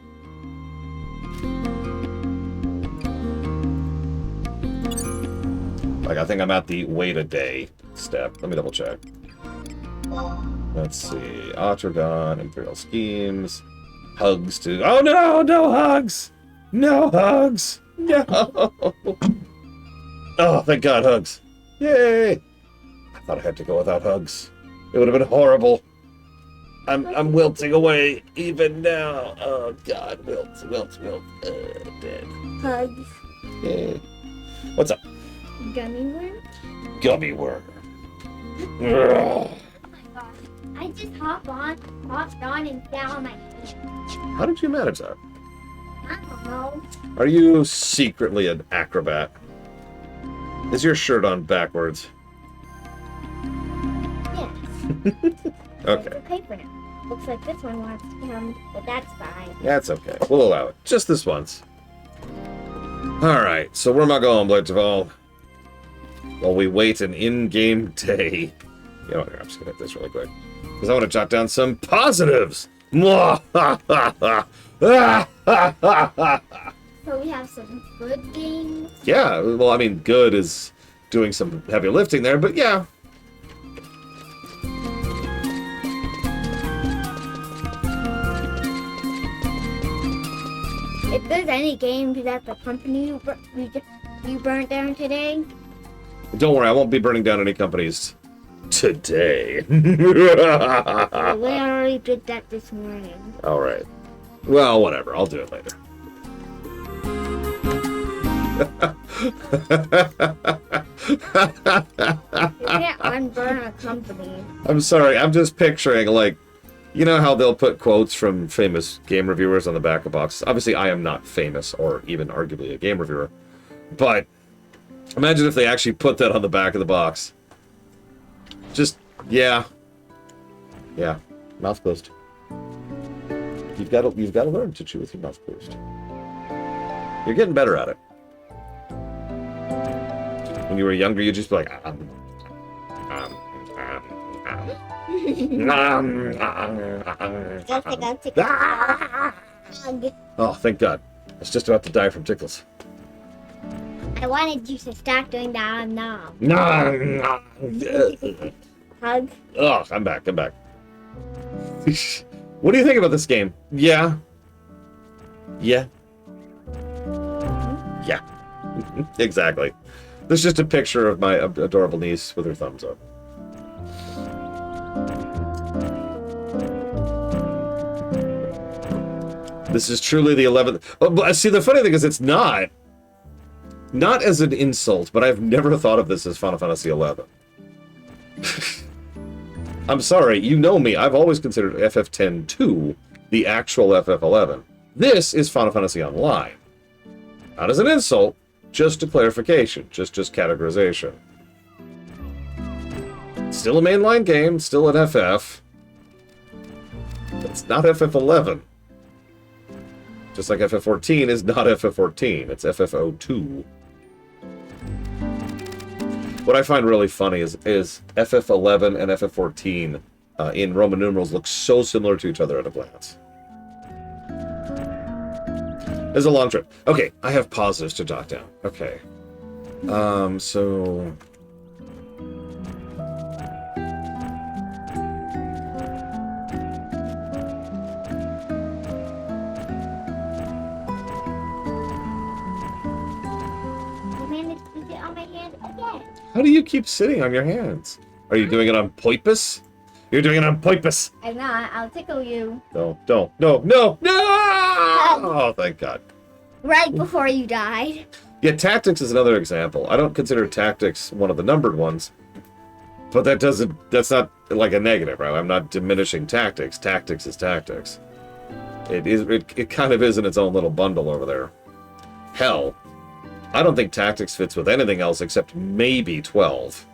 Like, I think I'm at the wait a day step. Let me double check. Let's see. Otragon, Imperial Schemes. Hugs to... Oh no! No hugs! No hugs! No! Oh, thank God, hugs. Yay! I thought I had to go without hugs. It would have been horrible. I'm wilting away even now. Oh God, wilt. Dead. Hugs. Yay. What's up? Gummy worm? Gummy worm. Ugh. Oh my gosh. I just hopped on and fell on my hand. How did you manage that? I don't know. Are you secretly an acrobat? Is your shirt on backwards? Yes. Okay. It's okay for now. Looks like this one wants to come, but that's fine. That's okay. We'll allow it. Just this once. Alright, so where am I going, Blade While we wait an in-game day. You know what, I'm just gonna hit this really quick. Because I want to jot down some positives! So we have some good games. Yeah, well, I mean, good is doing some heavy lifting there, but yeah. If there's any games that the company you burnt down today, Don't worry, I won't be burning down any companies today. we already did that this morning. Alright. Well, whatever. I'll do it later. You can't unburn a company. I'm sorry, I'm just picturing, like, you know how they'll put quotes from famous game reviewers on the back of boxes? Obviously, I am not famous or even arguably a game reviewer. But imagine if they actually put that on the back of the box. Just, yeah. Yeah. Mouth closed. You've got to learn to chew with your mouth closed. You're getting better at it. When you were younger, you'd just be like, Oh, thank God. I was just about to die from tickles. I wanted you to start doing that nom. Hug. Oh, I'm back. What do you think about this game? Yeah. Yeah. Yeah. Exactly. There's just a picture of my adorable niece with her thumbs up. This is truly the 11th. Oh, see, the funny thing is it's not. Not as an insult, but I've never thought of this as Final Fantasy XI. I'm sorry, you know me. I've always considered FF10-2 the actual FF11. This is Final Fantasy Online. Not as an insult, just a clarification, just categorization. Still a mainline game, still an FF. It's not FF11. Just like FF14 is not FF14, it's FF02. What I find really funny is FF11 and FF14 in Roman numerals look so similar to each other at a glance. It's a long trip. Okay, I have positives to jot down. Okay. So... How do you keep sitting on your hands? Are you doing it on purpose? You're doing it on purpose. I'm not. I'll tickle you. No. Oh, thank God. Right before you died. Yeah, tactics is another example. I don't consider tactics one of the numbered ones, but that's not like a negative, right? I'm not diminishing tactics. Tactics is tactics. It kind of is in its own little bundle over there. Hell, I don't think Tactics fits with anything else except maybe 12.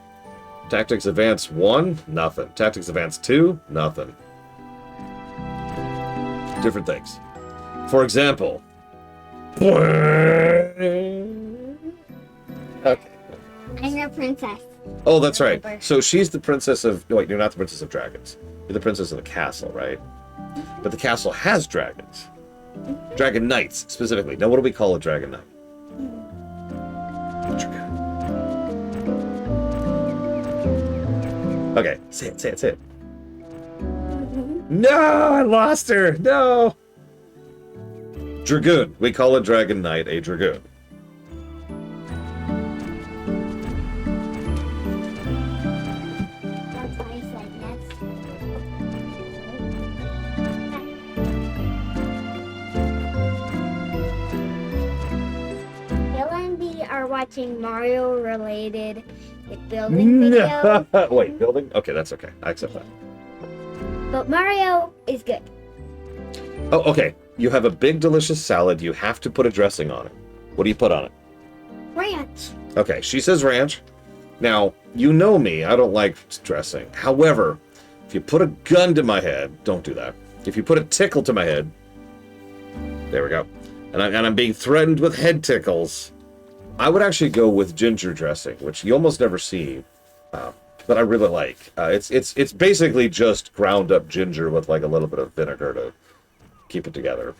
Tactics Advance 1? Nothing. Tactics Advance 2? Nothing. Different things. For example... Okay. I'm your princess. Oh, that's right. So she's the princess of... No, wait, you're not the princess of dragons. You're the princess of the castle, right? But the castle has dragons. Dragon knights, specifically. Now, what do we call a dragon knight? Okay, say it. No, I lost her. No. Dragoon. We call a dragon knight a dragoon. are watching Mario related building videos. Wait, building? Okay, that's okay. I accept that. But Mario is good. Oh, okay. You have a big, delicious salad. You have to put a dressing on it. What do you put on it? Ranch. Okay, she says ranch. Now, you know me. I don't like dressing. However, if you put a gun to my head, don't do that. If you put a tickle to my head, there we go. And I'm being threatened with head tickles. I would actually go with ginger dressing, which you almost never see, but I really like. It's basically just ground up ginger with like a little bit of vinegar to keep it together.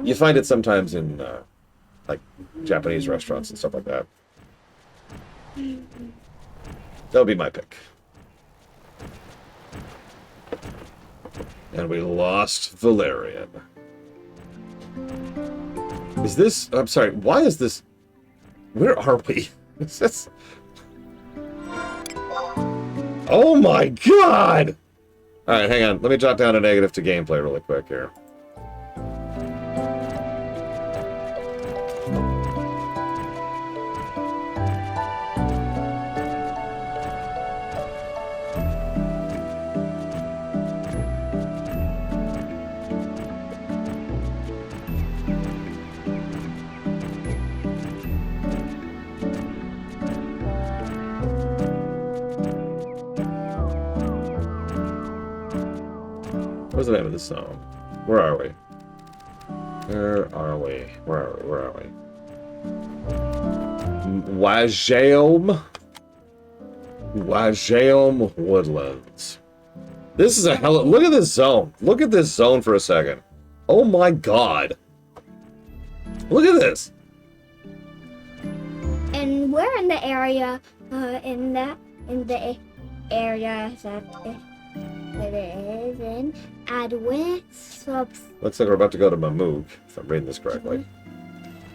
You find it sometimes in like Japanese restaurants and stuff like that. That would be my pick. And we lost Valerian. Is this... I'm sorry, why is this... Where are we? Is this... Oh my god! Alright, hang on. Let me jot down a negative to gameplay really quick here. What's the name of this song? Where are we? Where are we? Where are we? Where are we? Wajeom? Wajeom Woodlands. This is a hell of... Look at this zone. Look at this zone for a second. Oh my god. Look at this. And we're in the area, in the area that it is in Adwin Subs. Looks like we're about to go to Mamoog, if I'm reading this correctly.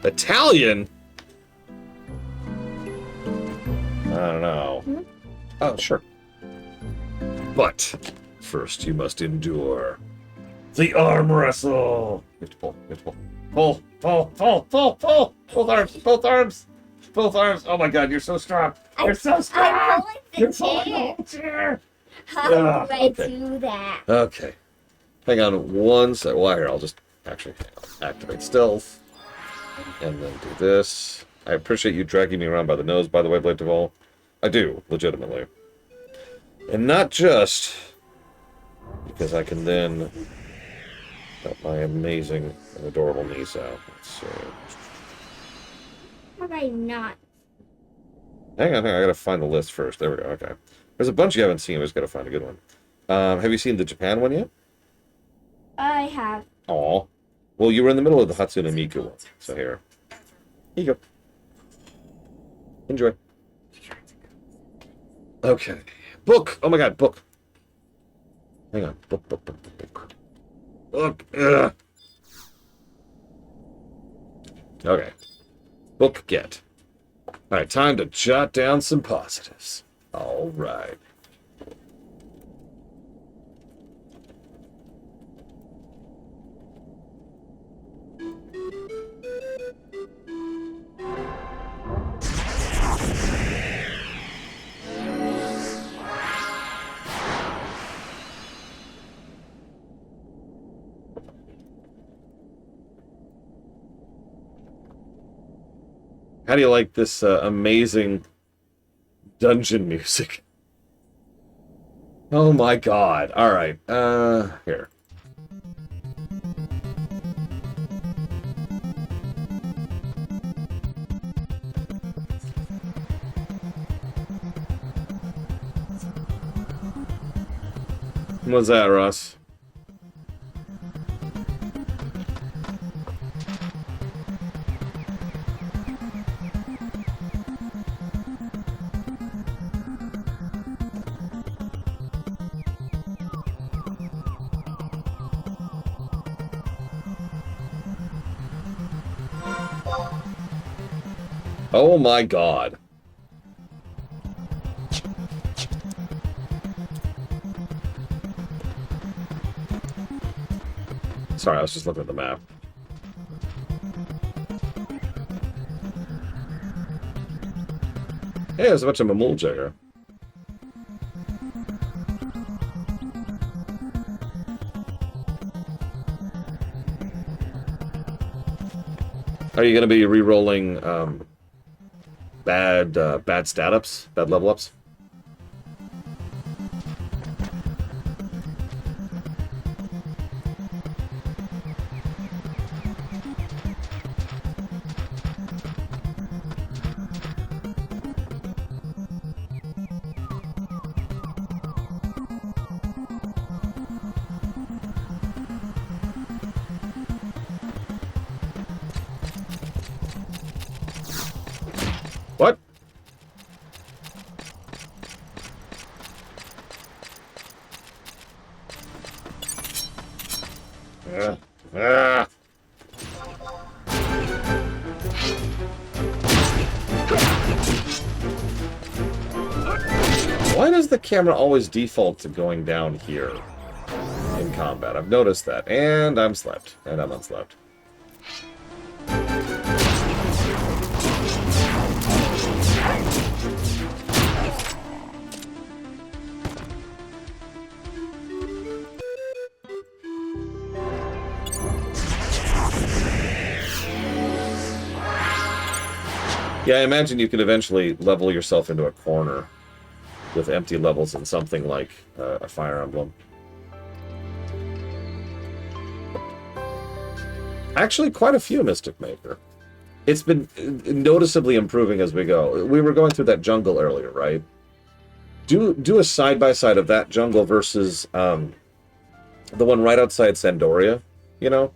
Italian? I don't know. Oh, sure. But first you must endure the arm wrestle. You have to pull. You have to pull. Pull, pull, pull, pull, pull. Both arms, both arms, both arms. Oh my god, you're so strong. You're so strong. I'm pulling You're the pulling the chair. whole chair. How Yeah, do I okay. do that? Okay. Hang on one sec. Well, here, I'll just actually activate stealth. And then do this. I appreciate you dragging me around by the nose, by the way, Blade Duvall. I do, legitimately. And not just because I can then help my amazing and adorable niece out. Let's see. How do I not? Hang on, I gotta find the list first. There we go, okay. There's a bunch you haven't seen, we just gotta find a good one. Have you seen the Japan one yet? I have. Aw. Well, you were in the middle of the Hatsune Miku one, so here. Here you go. Enjoy. Okay. Book! Oh my god, book. Hang on. Book, book, book, book, book. Book. Ugh. Okay. Book get. Alright, time to jot down some positives. Alright. How do you like this amazing dungeon music? Oh my god. Alright, here. What's that, Ross? Oh my god. Sorry, I was just looking at the map. Hey, there's a bunch of Mamul Jagger. Are you going to be re-rolling bad stat ups, bad level ups? What? Ah. Why does the camera always default to going down here in combat? I've noticed that. And I'm slept. And I'm unslept. Yeah, I imagine you could eventually level yourself into a corner with empty levels in something like a Fire Emblem. Actually, quite a few Mystic Maker. It's been noticeably improving as we go. We were going through that jungle earlier, right? Do a side-by-side of that jungle versus the one right outside Sandoria, you know?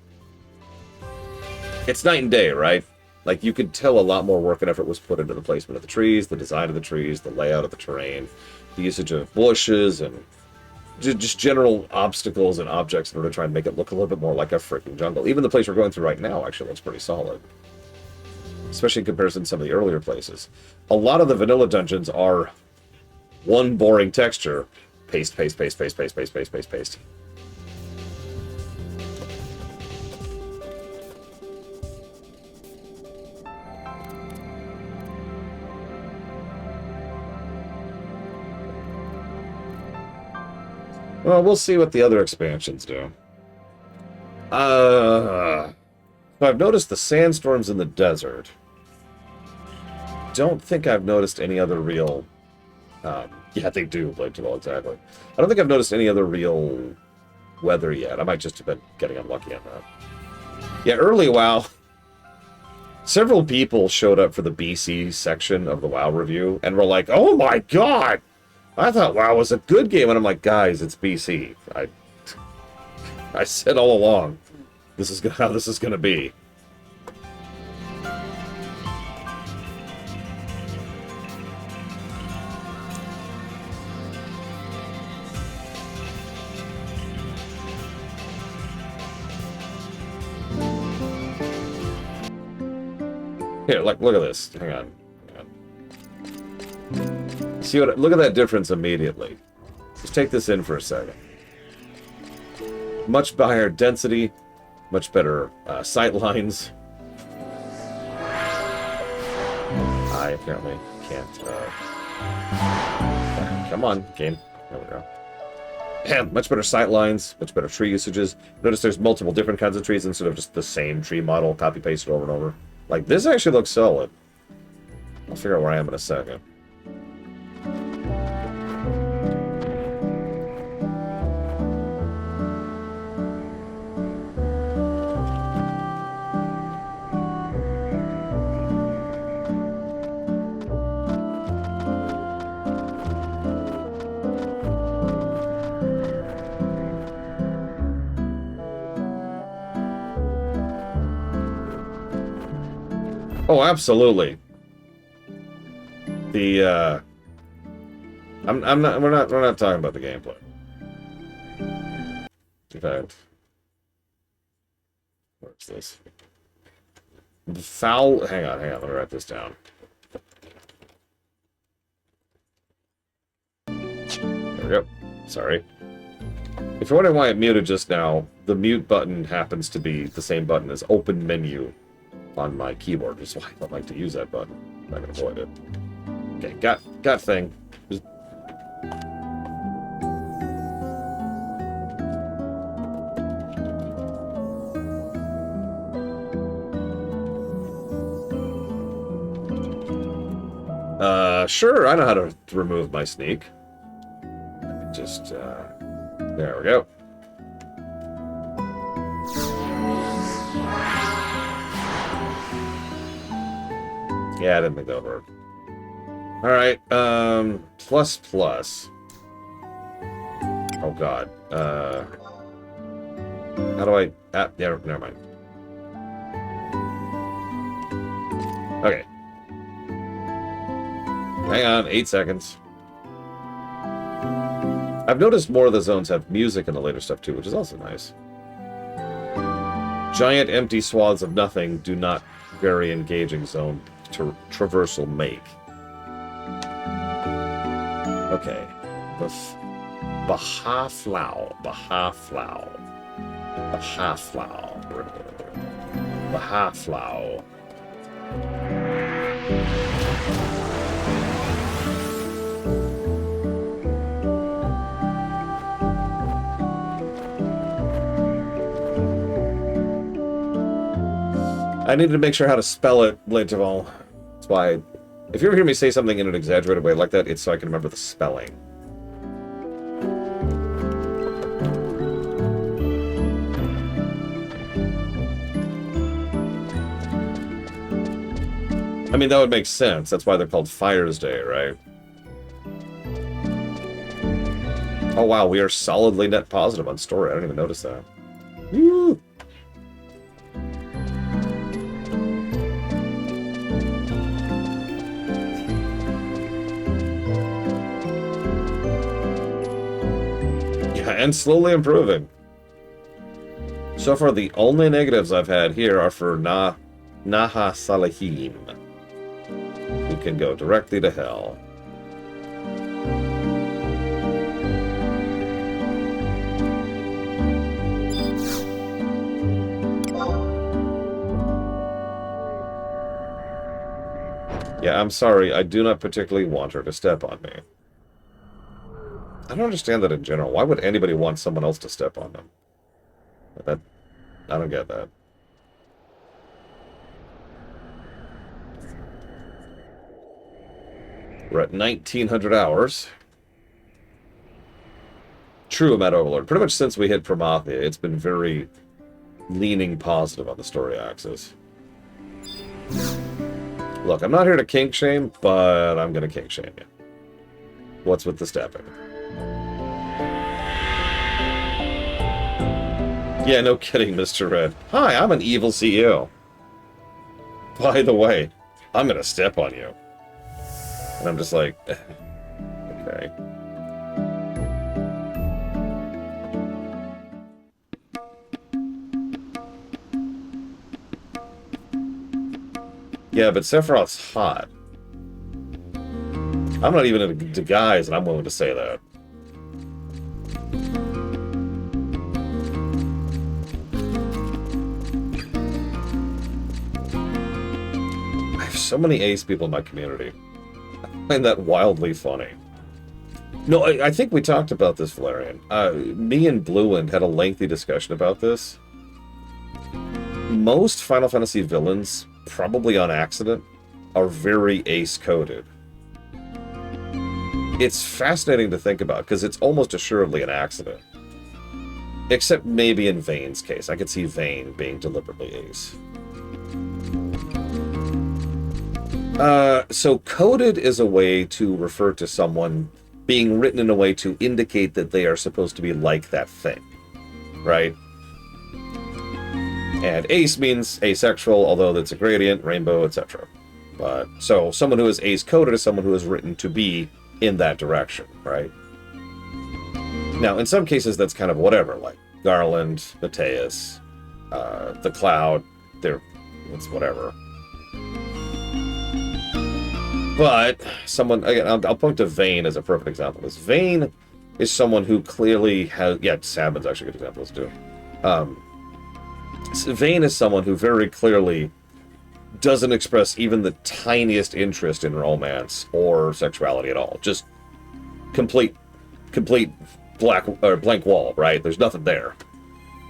It's night and day, right? Like, you could tell a lot more work and effort was put into the placement of the trees, the design of the trees, the layout of the terrain, the usage of bushes, and just general obstacles and objects in order to try and make it look a little bit more like a freaking jungle. Even the place we're going through right now actually looks pretty solid. Especially in comparison to some of the earlier places. A lot of the vanilla dungeons are one boring texture. Paste, paste, paste, paste, paste, paste, paste, paste, paste. Well, we'll see what the other expansions do. I've noticed the sandstorms in the desert. Don't think I've noticed any other real... yeah, they do, Blade to Well, exactly. I don't think I've noticed any other real weather yet. I might just have been getting unlucky on that. Yeah, early WoW, several people showed up for the BC section of the WoW review and were like, oh my god! I thought WoW was a good game, and I'm like, guys, it's BC. I said all along, this is how this is gonna be. Here, like, look at this. Hang on. See what? Look at that difference immediately. Just take this in for a second. Much higher density, much better sight lines. I apparently can't. Come on, game. There we go. And much better sight lines, much better tree usages. Notice there's multiple different kinds of trees instead of just the same tree model, copy pasted over and over. Like, this actually looks solid. I'll figure out where I am in a second. Oh, absolutely. The we're not talking about the gameplay. In fact, where's this? The foul. Hang on, let me write this down. There we go. Sorry. If you're wondering why it muted just now, the mute button happens to be the same button as open menu on my keyboard, which is why I don't like to use that button. I'm not going to avoid it. Okay, got thing. Just... Sure, I know how to remove my sneak. Let me just, there we go. Yeah, I didn't think that would work. Alright, plus plus. Oh god. How do I... yeah, never mind. Okay. Hang on, 8 seconds. I've noticed more of the zones have music in the later stuff too, which is also nice. Giant empty swaths of nothing do not very engaging zone traversal make. Okay. Bahaflau. I needed to make sure how to spell it, Blade-Javal. That's why, if you ever hear me say something in an exaggerated way like that, it's so I can remember the spelling. I mean, that would make sense. That's why they're called Fire's Day, right? Oh wow, we are solidly net positive on story. I didn't even notice that. Woo! And slowly improving. So far, the only negatives I've had here are for Naha Salahim, who can go directly to hell. Yeah, I'm sorry. I do not particularly want her to step on me. I don't understand that in general. Why would anybody want someone else to step on them? I don't get that. We're at 1900 hours. True, Meta Overlord. Pretty much since we hit Promathia, it's been very leaning positive on the story axis. Look, I'm not here to kink shame, but I'm gonna kink shame you. What's with the stepping? Yeah, no kidding, Mr. Red. Hi, I'm an evil CEO. By the way, I'm gonna step on you. And I'm just like, okay. Yeah, but Sephiroth's hot. I'm not even into guys, and I'm willing to say that. I have so many ace people in my community. I find that wildly funny. No, I think we talked about this, Valerian. Me and Bluewind had a lengthy discussion about this. Most Final Fantasy villains, probably on accident, are very ace-coded. It's fascinating to think about, because it's almost assuredly an accident. Except maybe in Vayne's case. I could see Vayne being deliberately ace. So coded is a way to refer to someone being written in a way to indicate that they are supposed to be like that thing. Right? And ace means asexual, although that's a gradient, rainbow, etc. But so someone who is ace-coded is someone who is written to be in that direction, right? Now, in some cases, that's kind of whatever, like Garland, Mateus, the Cloud, it's whatever. But someone, again, I'll point to Vayne as a perfect example. This Vayne is someone who clearly has, yeah, Sabin's actually a good example, let's do it. Vayne is someone who very clearly doesn't express even the tiniest interest in romance or sexuality at all. Just complete blank wall, right? There's nothing there.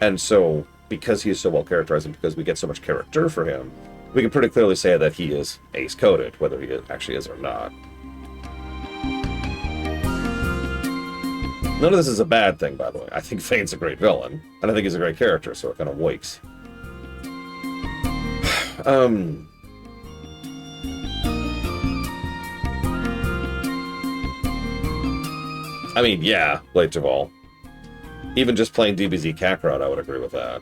And so, because he is so well characterized and because we get so much character for him, we can pretty clearly say that he is ace-coded, whether he actually is or not. None of this is a bad thing, by the way. I think Fane's a great villain, and I think he's a great character, so it kind of wakes. I mean, yeah, Blade Javal. Even just playing DBZ Kakarot, I would agree with that.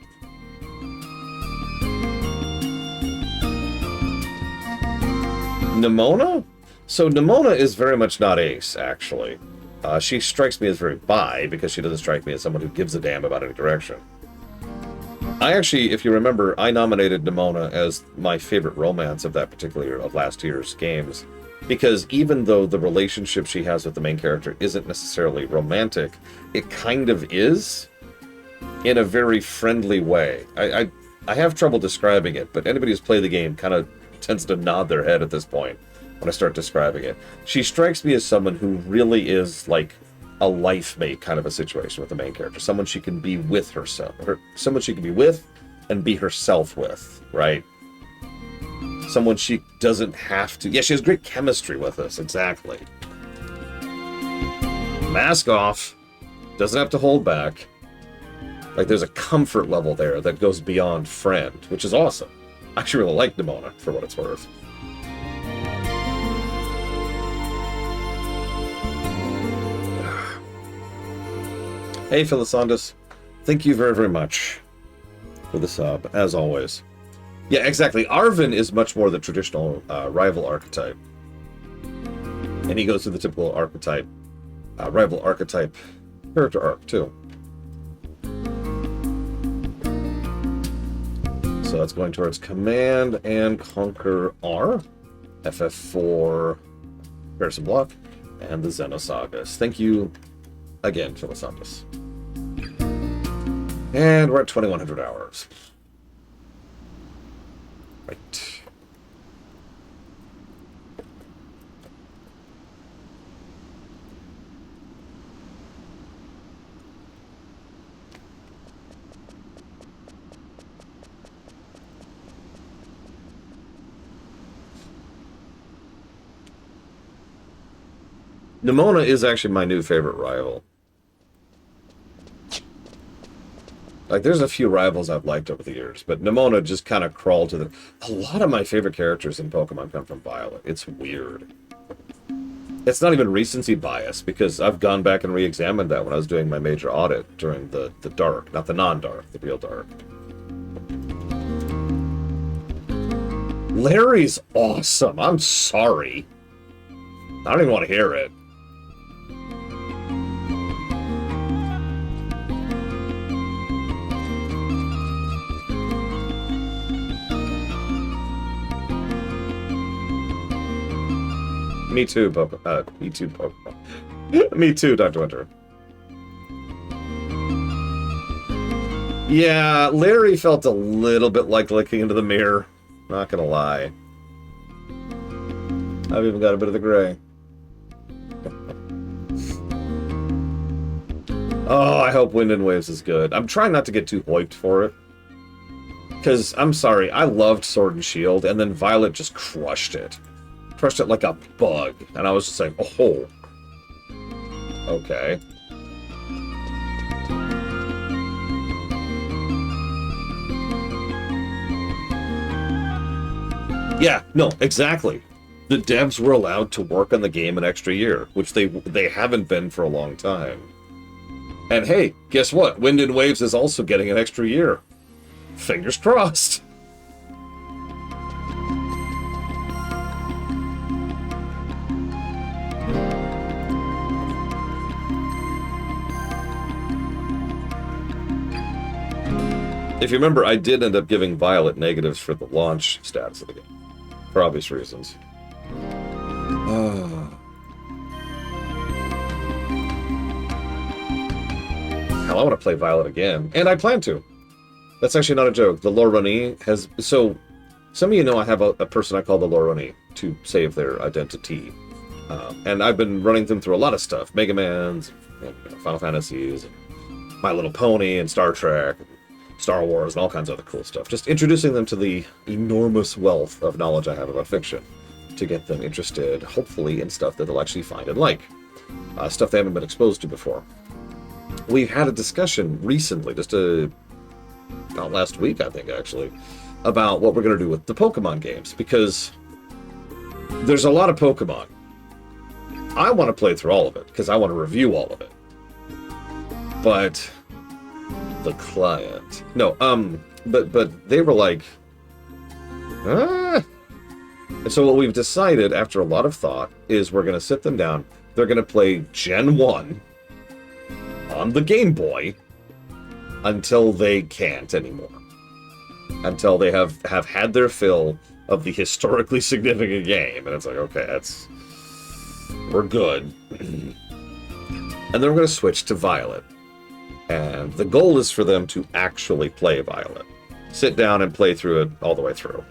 Nimona? So Nimona is very much not ace, actually. She strikes me as very bi, because she doesn't strike me as someone who gives a damn about any direction. I actually, if you remember, I nominated Nimona as my favorite romance of that particular of last year's games, because even though the relationship she has with the main character isn't necessarily romantic, it kind of is, in a very friendly way. I have trouble describing it, but anybody who's played the game kind of tends to nod their head at this point when I start describing it. She strikes me as someone who really is like a life mate kind of a situation with the main character. Someone she can be with herself. Someone she can be with and be herself with, right? Someone she doesn't have to... Yeah, she has great chemistry with us, exactly. Mask off. Doesn't have to hold back. Like, there's a comfort level there that goes beyond friend, which is awesome. I actually really like Nimona, for what it's worth. Hey, Philisandus. Thank you very, very much for the sub, as always. Yeah, exactly. Arven is much more the traditional rival archetype. And he goes through the typical archetype, rival archetype character arc, too. So that's going towards Command and Conquer R, FF4, Comparison Block, and the Xenosagas. Thank you again, Philisandus. And we're at 2100 hours. Right. Nimona is actually my new favorite rival. Like, there's a few rivals I've liked over the years, but Nimona just kind of crawled to the... A lot of my favorite characters in Pokemon come from Violet. It's weird. It's not even recency bias, because I've gone back and re-examined that when I was doing my major audit during the dark, not the non-dark, the real dark. Larry's awesome. I'm sorry. I don't even want to hear it. Me too, Pokemon. Me too, Pokemon. Me too, Dr. Winter. Yeah, Larry felt a little bit like looking into the mirror. Not gonna lie. I've even got a bit of the gray. Oh, I hope Wind and Waves is good. I'm trying not to get too hyped for it. Because, I'm sorry, I loved Sword and Shield, and then Violet just crushed it. Crushed it like a bug. And I was just like, oh. Okay. Yeah, no, exactly. The devs were allowed to work on the game an extra year, which they haven't been for a long time. And hey, guess what? Wind and Waves is also getting an extra year. Fingers crossed. If you remember, I did end up giving Violet negatives for the launch status of the game. For obvious reasons. Hell, I want to play Violet again. And I plan to. That's actually not a joke. The Lorani has... So, some of you know I have a person I call the Loroni to save their identity. And I've been running them through a lot of stuff. Mega Man's, and, Final Fantasies, and My Little Pony, and Star Trek, and Star Wars, and all kinds of other cool stuff. Just introducing them to the enormous wealth of knowledge I have about fiction to get them interested, hopefully, in stuff that they'll actually find and like. Stuff they haven't been exposed to before. We've had a discussion recently, not last week, I think, actually, about what we're going to do with the Pokemon games, because there's a lot of Pokemon. I want to play through all of it, because I want to review all of it. But the client... No, but they were like... And so what we've decided, after a lot of thought, is we're going to sit them down. They're going to play Gen 1 on the Game Boy until they can't anymore. Until they have had their fill of the historically significant game. And it's like, okay, we're good. And then we're going to switch to Violet. And the goal is for them to actually play Violet. Sit down and play through it all the way through.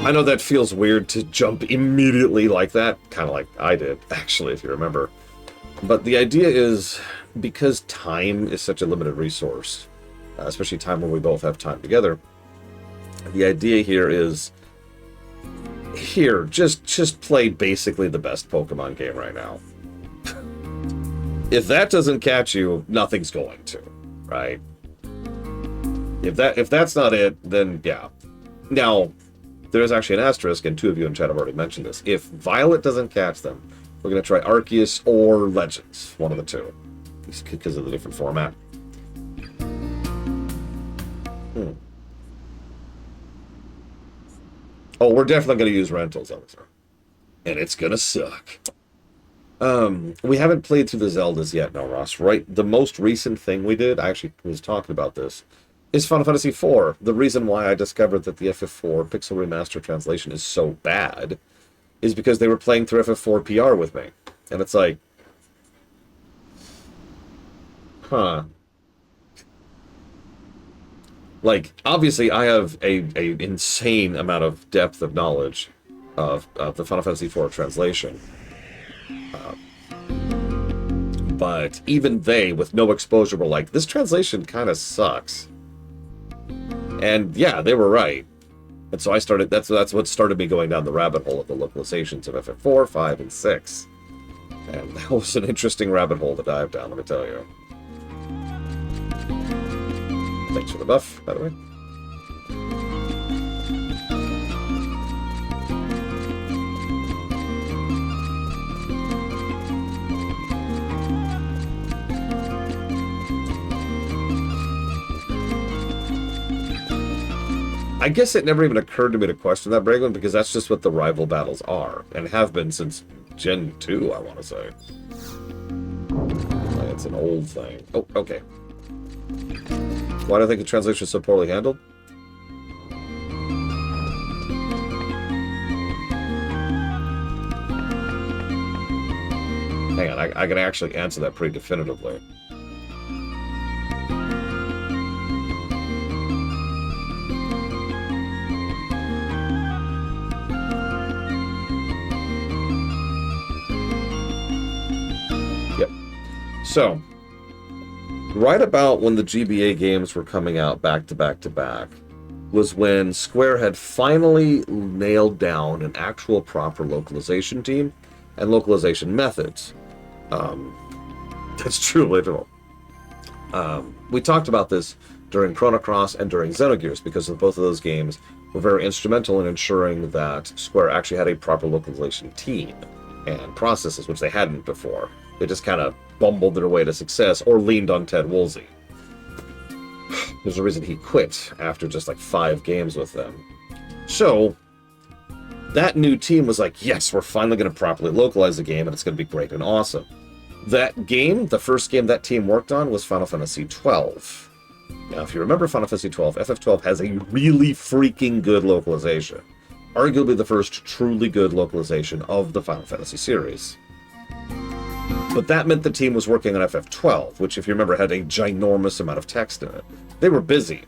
I know that feels weird to jump immediately like that, kind of like I did, actually, if you remember. But the idea is, because time is such a limited resource, especially time when we both have time together, the idea here is, just play basically the best Pokemon game right now. If that doesn't catch you, nothing's going to, right? If that's not it, then yeah. Now, there's actually an asterisk, and two of you in chat have already mentioned this. If Violet doesn't catch them, we're going to try Arceus or Legends, one of the two, because of the different format. Oh, we're definitely going to use rentals on this, and it's going to suck. We haven't played through the Zeldas yet, no, Ross, right? The most recent thing we did, I actually was talking about this, is Final Fantasy IV. The reason why I discovered that the FF4 Pixel Remaster translation is so bad is because they were playing through FF4 PR with me. And it's like, Like, obviously, I have a insane amount of depth of knowledge of the Final Fantasy IV translation. But even they, with no exposure, were like, this translation kind of sucks. And yeah, they were right. And so I started, that's what started me going down the rabbit hole of the localizations of FF4, 5, and 6. And that was an interesting rabbit hole to dive down, let me tell you. Thanks for the buff, by the way. I guess it never even occurred to me to question that, Braglin, because that's just what the rival battles are, and have been since Gen 2, I want to say. It's an old thing. Oh, okay. Why do I think the translation is so poorly handled? Hang on, I can actually answer that pretty definitively. So, right about when the GBA games were coming out back to back to back was when Square had finally nailed down an actual proper localization team and localization methods. That's true, literal. We talked about this during Chrono Cross and during Xenogears because of both of those games were very instrumental in ensuring that Square actually had a proper localization team and processes, which they hadn't before. They just kind of bumbled their way to success or leaned on Ted Woolsey. There's a reason he quit after just like 5 games with them. So, that new team was like, yes, we're finally going to properly localize the game and it's going to be great and awesome. That game, the first game that team worked on was Final Fantasy XII. Now, if you remember Final Fantasy XII, FF12 has a really freaking good localization. Arguably the first truly good localization of the Final Fantasy series. But that meant the team was working on FF12, which, if you remember, had a ginormous amount of text in it. They were busy.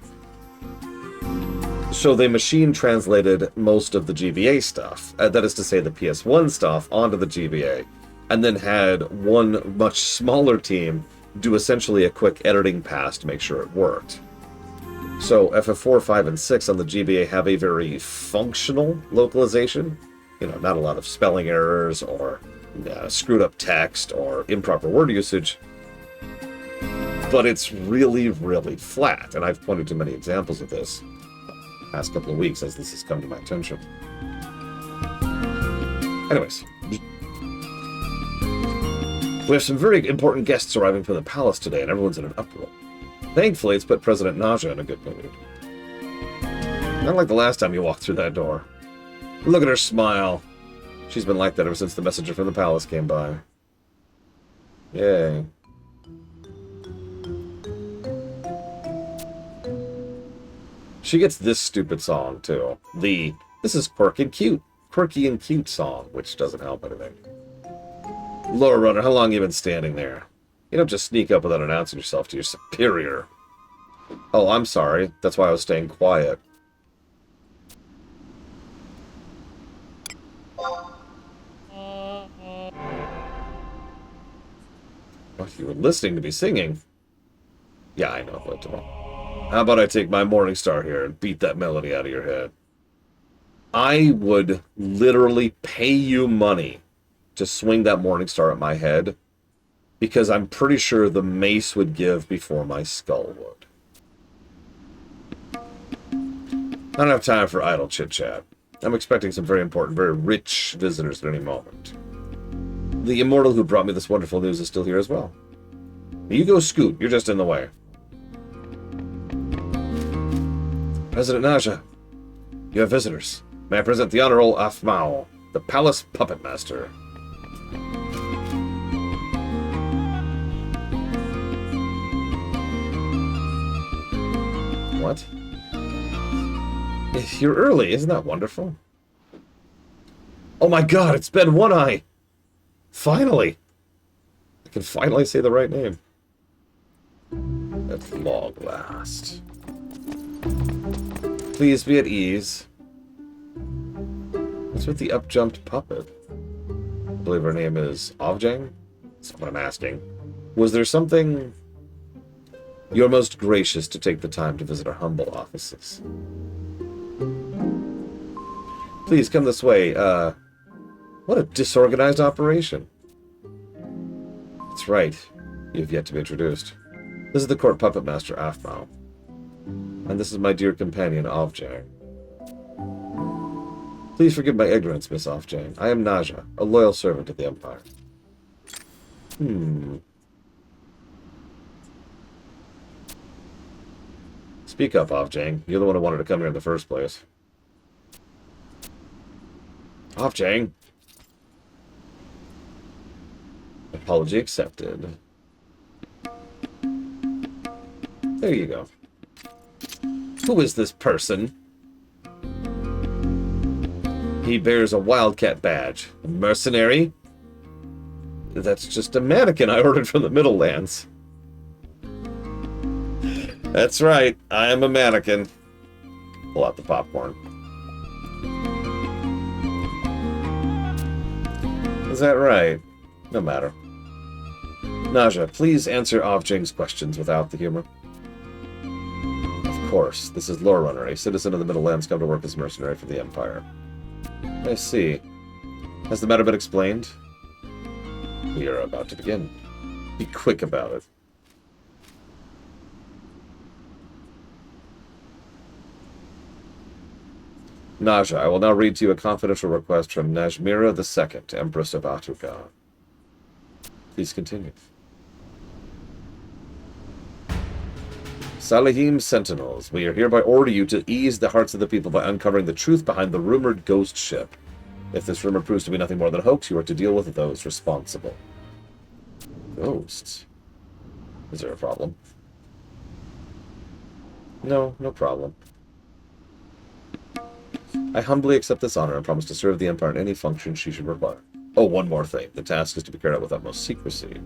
So they machine translated most of the GBA stuff, that is to say the PS1 stuff, onto the GBA, and then had one much smaller team do essentially a quick editing pass to make sure it worked. So FF4, 5, and 6 on the GBA have a very functional localization. You know, not a lot of spelling errors or screwed up text or improper word usage. But it's really, really flat, and I've pointed to many examples of this the past couple of weeks as this has come to my attention. Anyways, we have some very important guests arriving from the palace today, and everyone's in an uproar. Thankfully, it's put President Naja in a good mood. Not like the last time you walked through that door. Look at her smile. She's been like that ever since the messenger from the palace came by. Yay. She gets this stupid song, too. This is quirky and cute song, which doesn't help anything. Lore Runner, how long have you been standing there? You don't just sneak up without announcing yourself to your superior. Oh, I'm sorry. That's why I was staying quiet. What, you were listening to me singing? Yeah, I know. But, how about I take my Morning Star here and beat that melody out of your head? I would literally pay you money to swing that Morning Star at my head, because I'm pretty sure the mace would give before my skull would. I don't have time for idle chit-chat. I'm expecting some very important, very rich visitors at any moment. The immortal who brought me this wonderful news is still here as well. You go scoot, you're just in the way. President Naja, you have visitors. May I present the Honorable Afmao, the Palace Puppet Master. What? You're early, isn't that wonderful? Oh my god, it's Ben One Eye! Finally! I can finally say the right name. At long last. Please be at ease. What's with the up-jumped puppet? I believe her name is Ovjang? That's what I'm asking. Was there something... You're most gracious to take the time to visit our humble offices. Please come this way. What a disorganized operation. That's right. You've yet to be introduced. This is the court puppet master, Afmao. And this is my dear companion, Ovjang. Please forgive my ignorance, Miss Ovjang. I am Naja, a loyal servant of the Empire. Speak up, Ovjang. You're the one who wanted to come here in the first place. Ovjang! Apology accepted. There you go. Who is this person? He bears a wildcat badge. A mercenary? That's just a mannequin I ordered from the Middle Lands. That's right, I am a mannequin. Pull out the popcorn. Is that right? No matter. Naja, please answer Ovjang's questions without the humor. Of course, this is Lore Runner, a citizen of the Middle Lands come to work as mercenary for the Empire. I see. Has the matter been explained? We are about to begin. Be quick about it. Naja, I will now read to you a confidential request from Najmira II, Empress of Atuka. Please continue. Salahim Sentinels, we are hereby order you to ease the hearts of the people by uncovering the truth behind the rumored ghost ship. If this rumor proves to be nothing more than a hoax, you are to deal with those responsible. Ghosts? Is there a problem? No, no problem. I humbly accept this honor and promise to serve the Empire in any function she should require. Oh, one more thing. The task is to be carried out with utmost secrecy.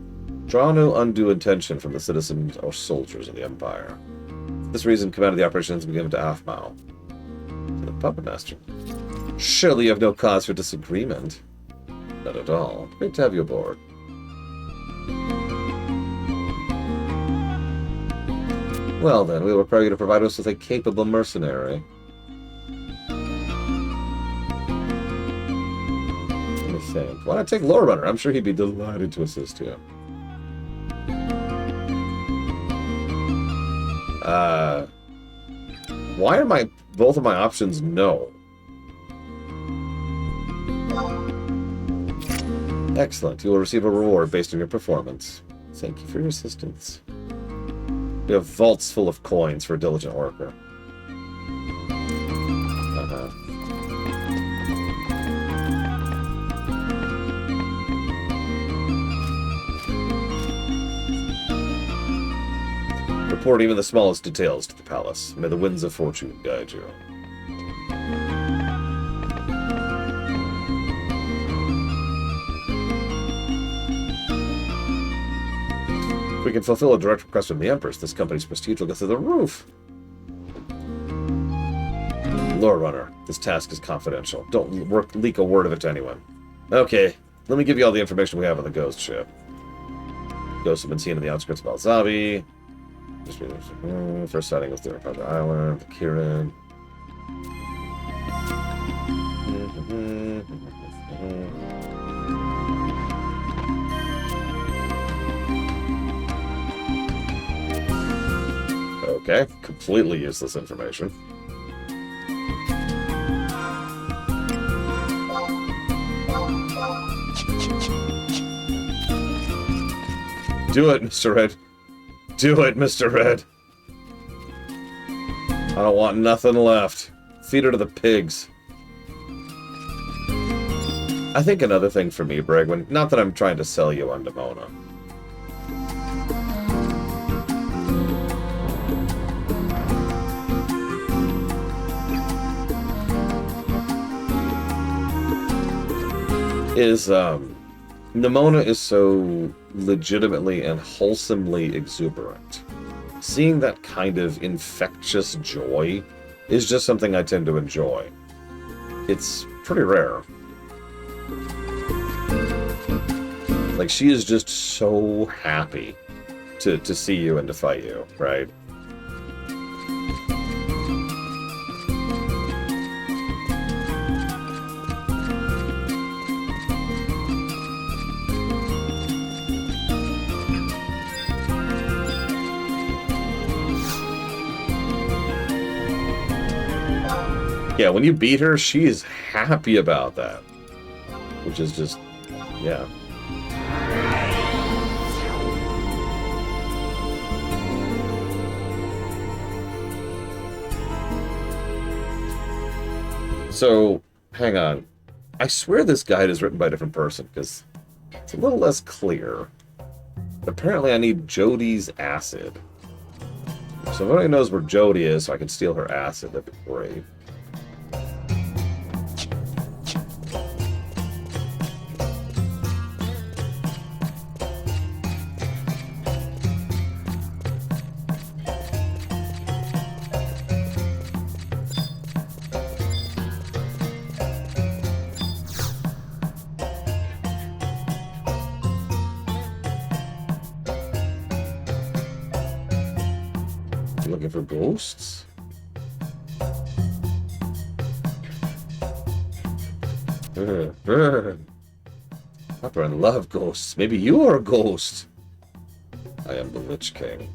Draw no undue attention from the citizens or soldiers of the Empire. For this reason, command of the operation has been given to Afmao. Puppet Master. Surely you have no cause for disagreement. Not at all. Great to have you aboard. Well then, we will require you to provide us with a capable mercenary. Let me think. Why not take Lore Runner? I'm sure he'd be delighted to assist you. Why are both of my options no? Excellent. You will receive a reward based on your performance. Thank you for your assistance. We have vaults full of coins for a diligent worker. Report even the smallest details to the palace. May the winds of fortune guide you. If we can fulfill a direct request from the Empress, this company's prestige will go through the roof. Lore Runner, this task is confidential. Don't leak a word of it to anyone. Okay, let me give you all the information we have on the ghost ship. Ghosts have been seen in the outskirts of Alzabi. First sighting was there on the island, the Kirin. Okay, completely useless information. Do it, Mr. Red. Do it, Mr. Red. I don't want nothing left. Feed her to the pigs. I think another thing for me, Bregwin, not that I'm trying to sell you on Demona. Nemona is so legitimately and wholesomely exuberant. Seeing that kind of infectious joy is just something I tend to enjoy. It's pretty rare. Like, she is just so happy to see you and to fight you, right? Yeah, when you beat her, she is happy about that. Which is just, yeah. So, hang on. I swear this guide is written by a different person, because it's a little less clear. But apparently I need Jodie's acid. So if anybody knows where Jodie is, so I can steal her acid, that'd be great. Looking for ghosts? Papa and love ghosts. Maybe you are a ghost. I am the Lich King.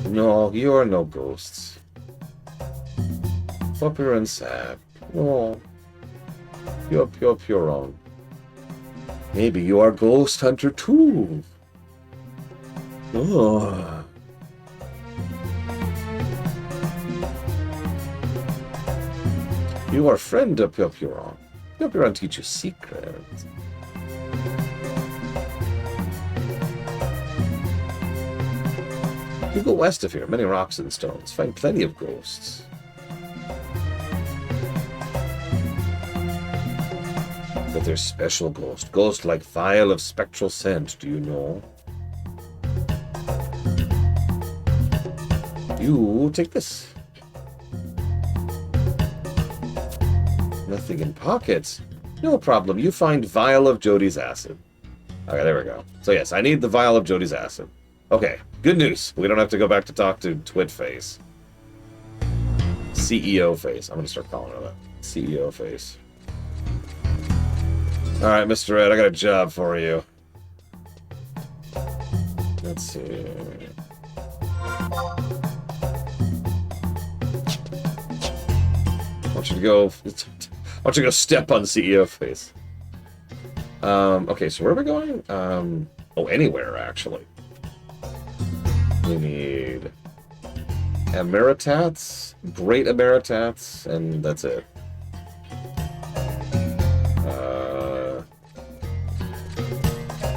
No, you are no ghosts. Puppier and sad. Oh, you're pure own. Maybe you are Ghost Hunter too. Oh. You are friend of Pyopuron. Pyopuron teach you secrets. You go west of here, many rocks and stones. Find plenty of ghosts. But there's special ghost like vial of spectral scent, do you know? You take this. Nothing in pockets. No problem. You find vial of Jody's acid. Okay, there we go. So yes, I need the vial of Jody's acid. Okay, good news. We don't have to go back to talk to Twitface. CEO Face. I'm going to start calling her that. CEO Face. Alright, Mr. Ed, I got a job for you. Let's see. I want you to go step on CEO Face. Okay, so where are we going? Oh, anywhere, actually. We need Emeritats, Great Emeritats, and that's it.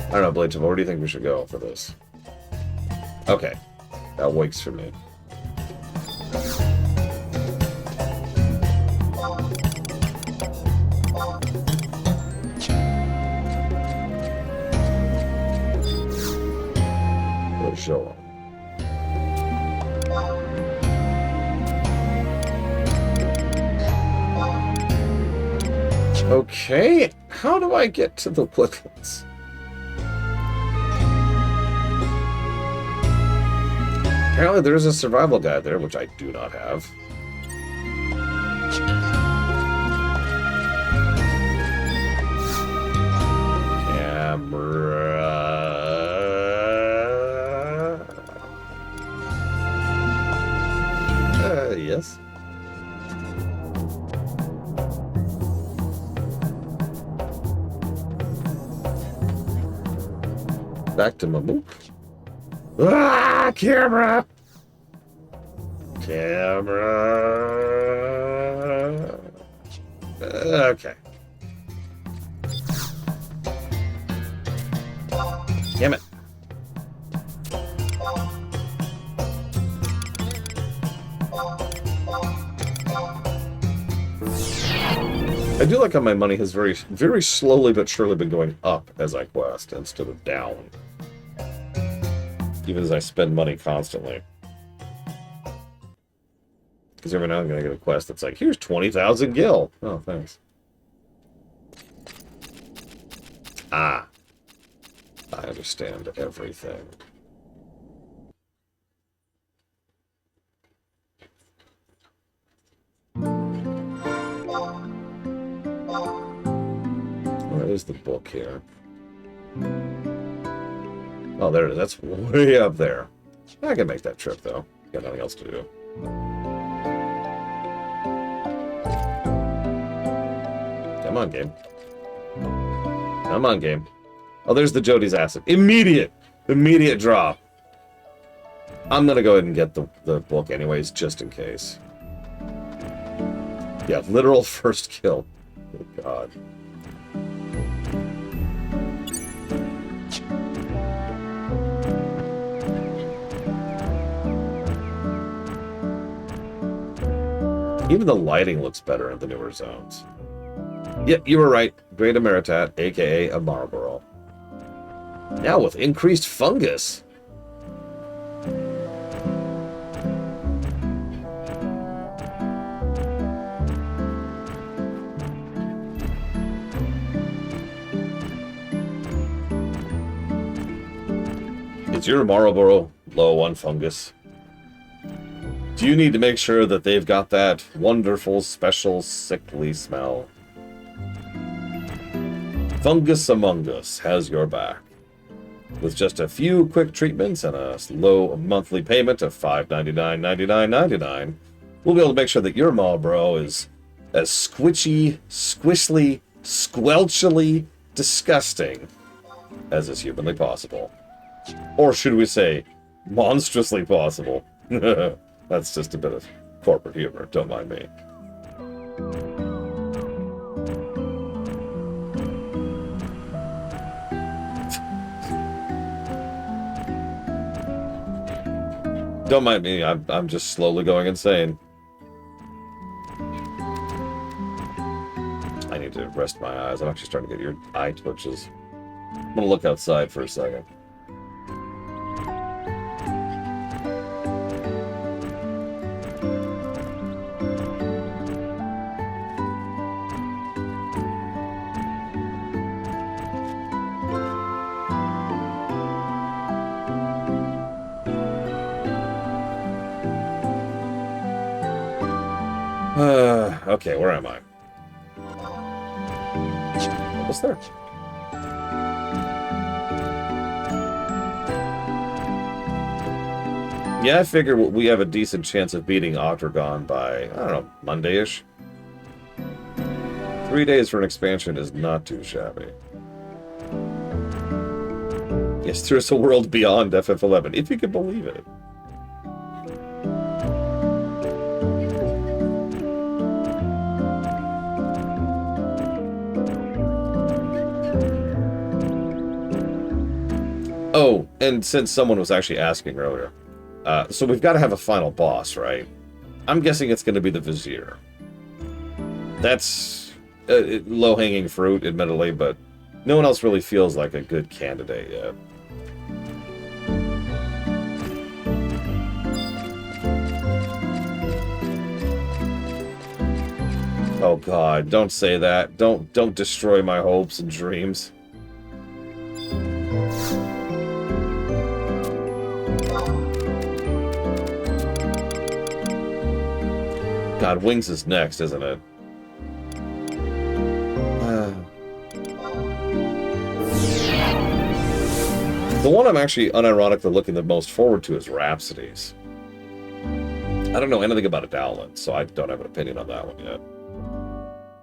I don't know, Blade, where do you think we should go for this? Okay, that works for me. Show. Okay, how do I get to the woodlands? Apparently there's a survival guide there, which I do not have. Yes. Back to Mamook. Ah, camera! Camera. Okay. Damn it. I do like how my money has very, very slowly but surely been going up as I quest instead of down. Even as I spend money constantly. Because every now and then I get a quest that's like, here's 20,000 gil. Oh, thanks. Ah. I understand everything. Where is the book here? Oh, there it is. That's way up there. I can make that trip, though. Got nothing else to do. Come on, game. Come on, game. Oh, there's the Jody's acid. Immediate drop. I'm gonna go ahead and get the book anyways, just in case. Yeah, literal first kill. Oh, God. Even the lighting looks better in the newer zones. Yeah, you were right. Great Emeritat, aka a Marlboro. Now with increased fungus. Is your Marlboro low on fungus? Do you need to make sure that they've got that wonderful, special, sickly smell? Fungus Among Us has your back. With just a few quick treatments and a low monthly payment of $5.99, we'll be able to make sure that your Marlboro is as squishy, squishly, squelchily disgusting as is humanly possible. Or should we say, monstrously possible? That's just a bit of corporate humor, don't mind me. Don't mind me, I'm just slowly going insane. I need to rest my eyes. I'm actually starting to get your eye twitches. I'm gonna look outside for a second. Okay, where am I? What's there? Yeah, I figure we have a decent chance of beating Octagon by, I don't know, Monday-ish. 3 days for an expansion is not too shabby. Yes, there's a world beyond FF11, if you can believe it. Oh, and since someone was actually asking earlier, so we've got to have a final boss, right? I'm guessing it's going to be the Vizier. That's low-hanging fruit, admittedly, but no one else really feels like a good candidate yet. Oh God, don't say that. Don't destroy my hopes and dreams. God, Wings is next, isn't it? The one I'm actually unironically looking the most forward to is Rhapsodies. I don't know anything about a Dowland, so I don't have an opinion on that one yet.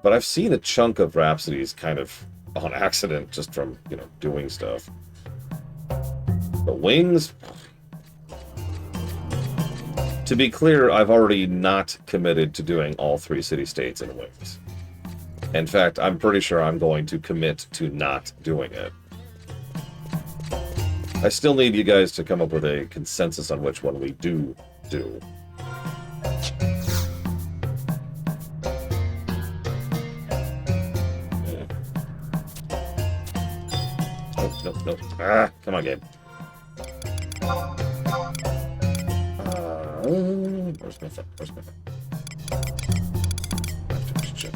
But I've seen a chunk of Rhapsodies kind of on accident, just from, you know, doing stuff. But Wings... To be clear, I've already not committed to doing all 3 city-states in Wings. In fact, I'm pretty sure I'm going to commit to not doing it. I still need you guys to come up with a consensus on which one we do. Nope. Ah, come on, game. Where's my phone? I have to check.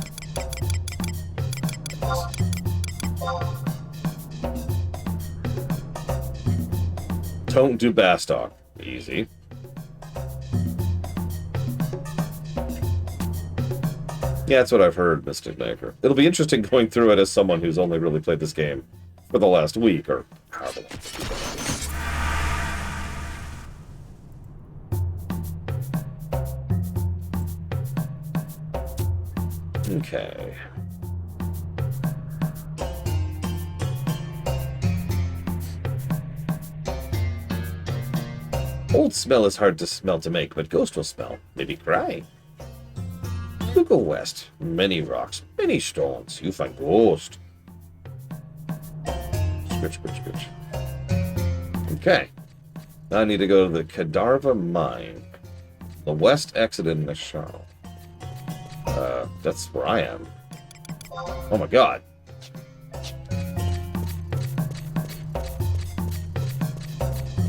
Don't do Bastok. Easy. Yeah, that's what I've heard, Mystic Maker. It'll be interesting going through it as someone who's only really played this game for the last week, or however long. Okay. Old smell is hard to smell to make, but ghost will smell. Maybe cry. You go west. Many rocks, many stones. You find ghost. Scritch. Okay. Now I need to go to the Kadarva Mine. The west exit in Nashal. That's where I am. Oh my God.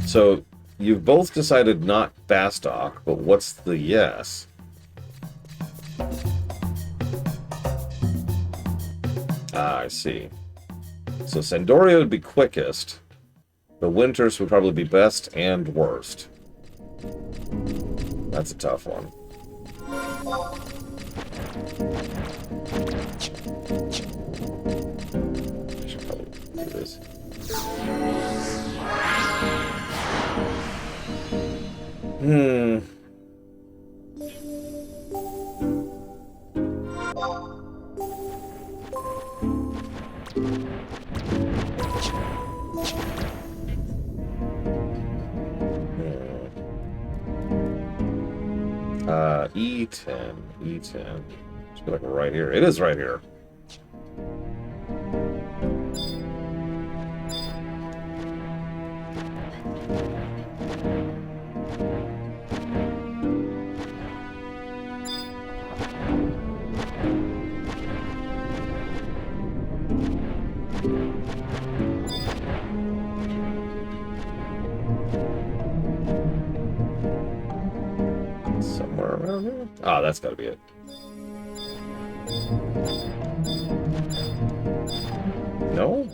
So, you've both decided not Bastok, but what's the yes? Ah, I see. So Sandoria would be quickest. The Winters would probably be best and worst. That's a tough one. I should probably do this. E10. Should be like right here. It is right here. Somewhere around here? Ah, that's gotta be it. No?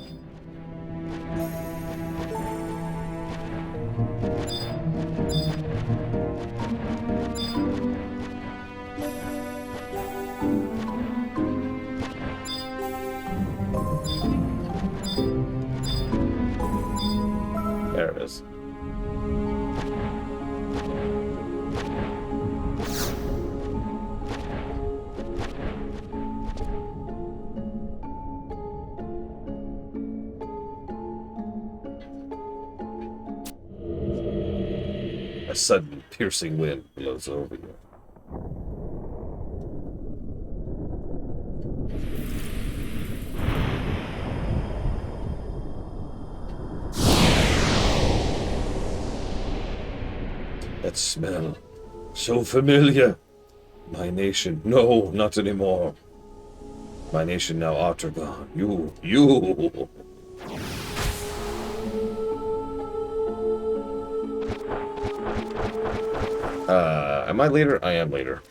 A sudden, piercing wind blows over you. That smell, so familiar. My nation, no, not anymore. My nation now Artagon. You. Am I leader? I am leader.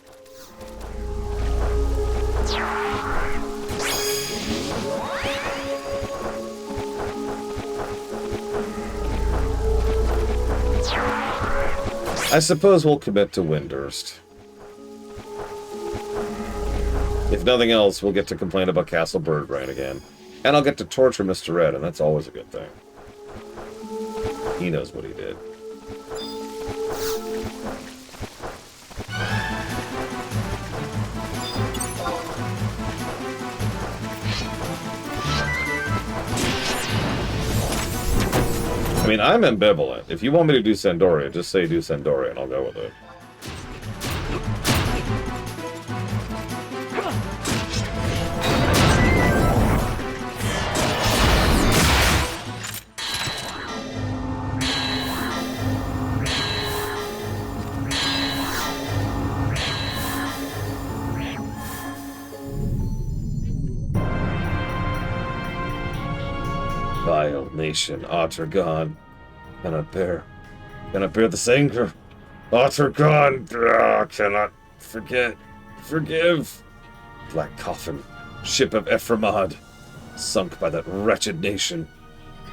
I suppose we'll commit to Windurst. If nothing else, we'll get to complain about Castle Birdbrain again. And I'll get to torture Mr. Red, and that's always a good thing. He knows what he did. I mean, I'm ambivalent. If you want me to do Sandoria, just say do Sandoria, and I'll go with it. Vile nation, Artagon. Cannot bear this anger. Artagon, cannot forgive. Black coffin, ship of Ephraimad, sunk by that wretched nation.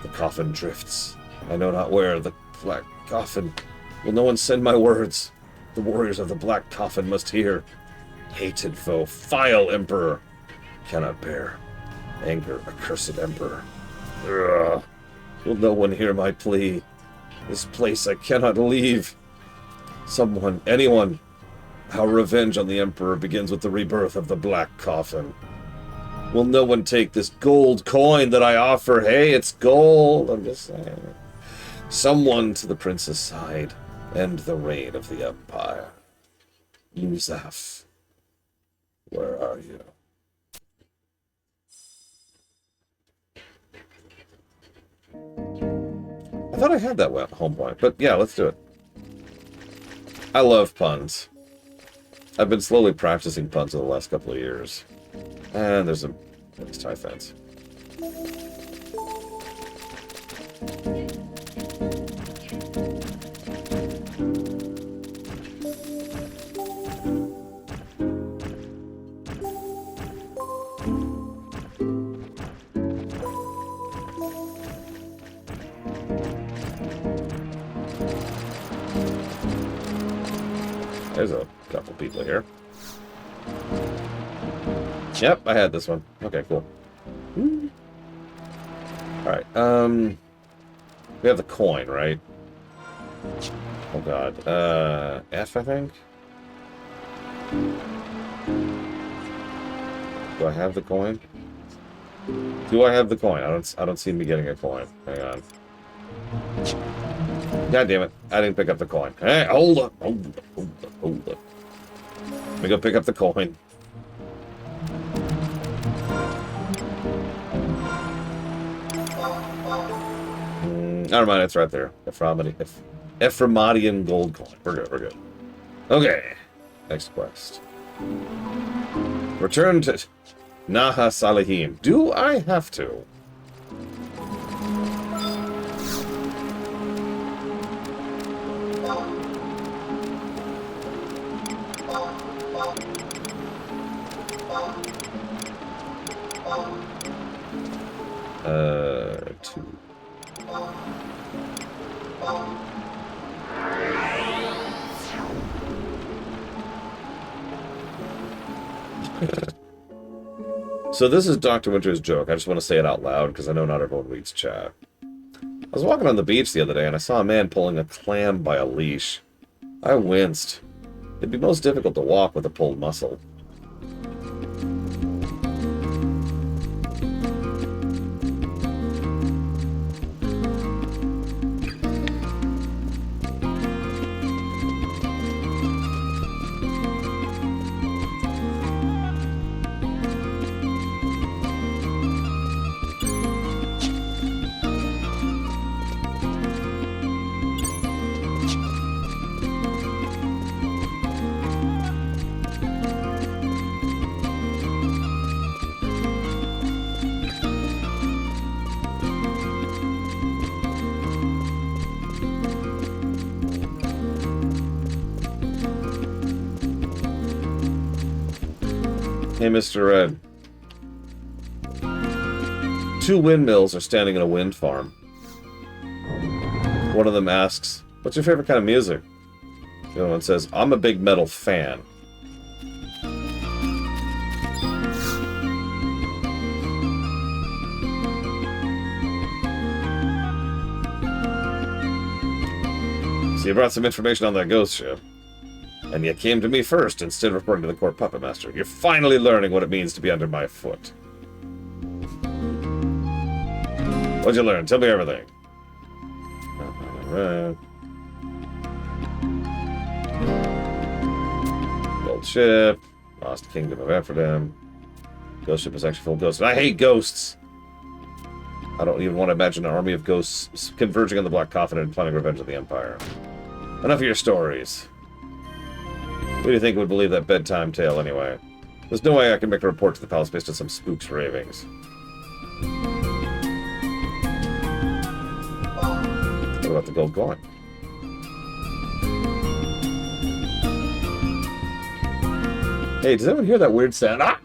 The coffin drifts. I know not where. The black coffin. Will no one send my words? The warriors of the black coffin must hear. Hated foe, vile emperor. Cannot bear. Anger, accursed emperor. Ugh. Will no one hear my plea? This place I cannot leave. Someone, anyone. Our revenge on the Emperor begins with the rebirth of the Black Coffin. Will no one take this gold coin that I offer? Hey, it's gold, I'm just saying. Someone to the prince's side. End the reign of the Empire. Yuzaf, where are you? I thought I had that home point, but yeah, let's do it. I love puns. I've been slowly practicing puns over the last couple of years. And there's tie fence. There's a couple people here. Yep, I had this one. Okay, cool. Alright, we have the coin, right? Oh god. F, I think? Do I have the coin? Do I have the coin? I don't seem to be getting a coin. Hang on. God damn it. I didn't pick up the coin. Hey, hold up. Hold up. Let me go pick up the coin. Never mind, it's right there. Ephraimadian gold coin. We're good. Okay. Next quest. Return to Naha Salahim. Do I have to? Two. So this is Dr. Winter's joke. I just want to say it out loud because I know not everyone reads chat. I was walking on the beach the other day and I saw a man pulling a clam by a leash. I winced. It'd be most difficult to walk with a pulled muscle. Hey, Mr. Red. 2 windmills are standing in a wind farm. One of them asks, "What's your favorite kind of music?" The other one says, "I'm a big metal fan." So you brought some information on that ghost ship. And you came to me first instead of reporting to the court puppet master. You're finally learning what it means to be under my foot. What'd you learn? Tell me everything. Gold ship. Lost Kingdom of Ephraim. Ghost ship is actually full of ghosts. And I hate ghosts! I don't even want to imagine an army of ghosts converging on the Black Coffin and planning revenge of the Empire. Enough of your stories. Who do you think would believe that bedtime tale, anyway? There's no way I can make a report to the palace based on some spook's ravings. What about the gold coin? Hey, does anyone hear that weird sound? Ah!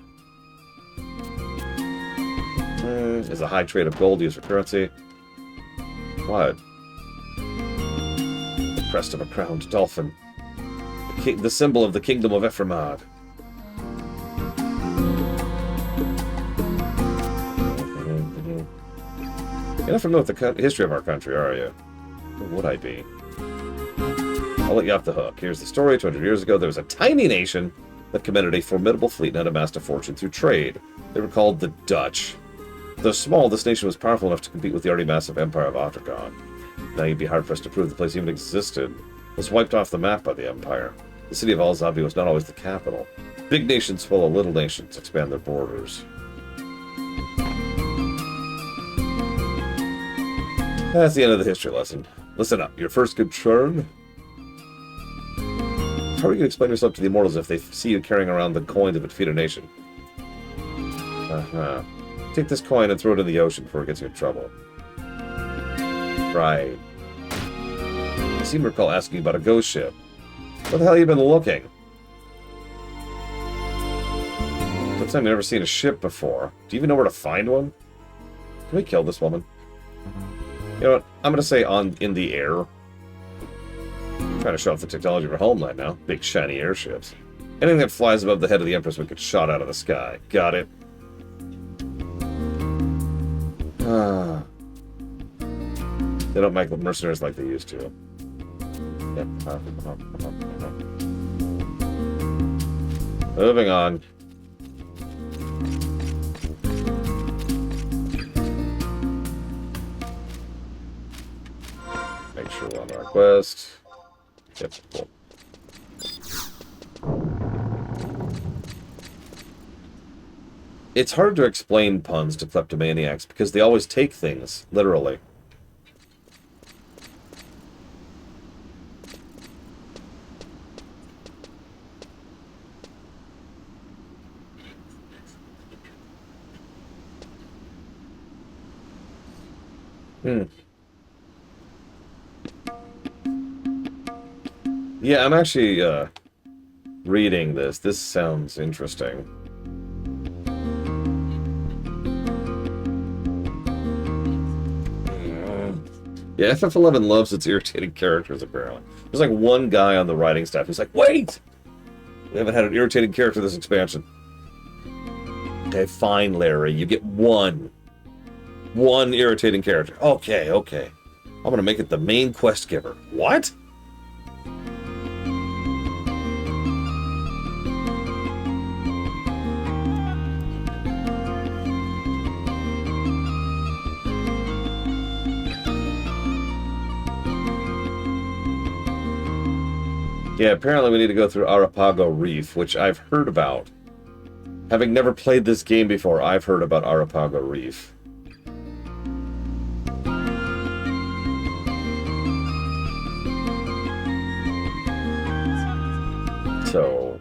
Is a high trade of gold used for currency? What? The crest of a crowned dolphin. The symbol of the Kingdom of Ephraimad. You're not familiar with the history of our country, are you? Who would I be? I'll let you off the hook. Here's the story. 200 years ago, there was a tiny nation that commanded a formidable fleet and had amassed a fortune through trade. They were called the Dutch. Though small, this nation was powerful enough to compete with the already massive Empire of Otragon. Now you'd be hard-pressed to prove the place even existed. It was wiped off the map by the Empire. The city of Al-Zabi was not always the capital. Big nations follow little nations, expand their borders. That's the end of the history lesson. Listen up, your first concern? How are you going to explain yourself to the immortals if they see you carrying around the coins of a defeated nation? Take this coin and throw it in the ocean before it gets you in trouble. Right. I seem to recall asking you about a ghost ship. Where the hell have you been looking? Looks like I've never seen a ship before. Do you even know where to find one? Can we kill this woman? You know what? I'm gonna say in the air. Trying to show off the technology of our homeland now. Big shiny airships. Anything that flies above the head of the Empress would get shot out of the sky. Got it? They don't make the mercenaries like they used to. Yep. Moving on. Make sure we're on our quest. Yep, cool. It's hard to explain puns to kleptomaniacs because they always take things literally. Yeah, I'm actually reading this. This sounds interesting. Yeah, FF11 loves its irritating characters, apparently. There's like one guy on the writing staff who's like, wait! We haven't had an irritating character this expansion. Okay, fine, Larry. You get one. One irritating character. Okay, okay. I'm gonna make it the main quest giver. What? Yeah, apparently we need to go through Arapago Reef, which I've heard about. Having never played this game before, I've heard about Arapago Reef. So...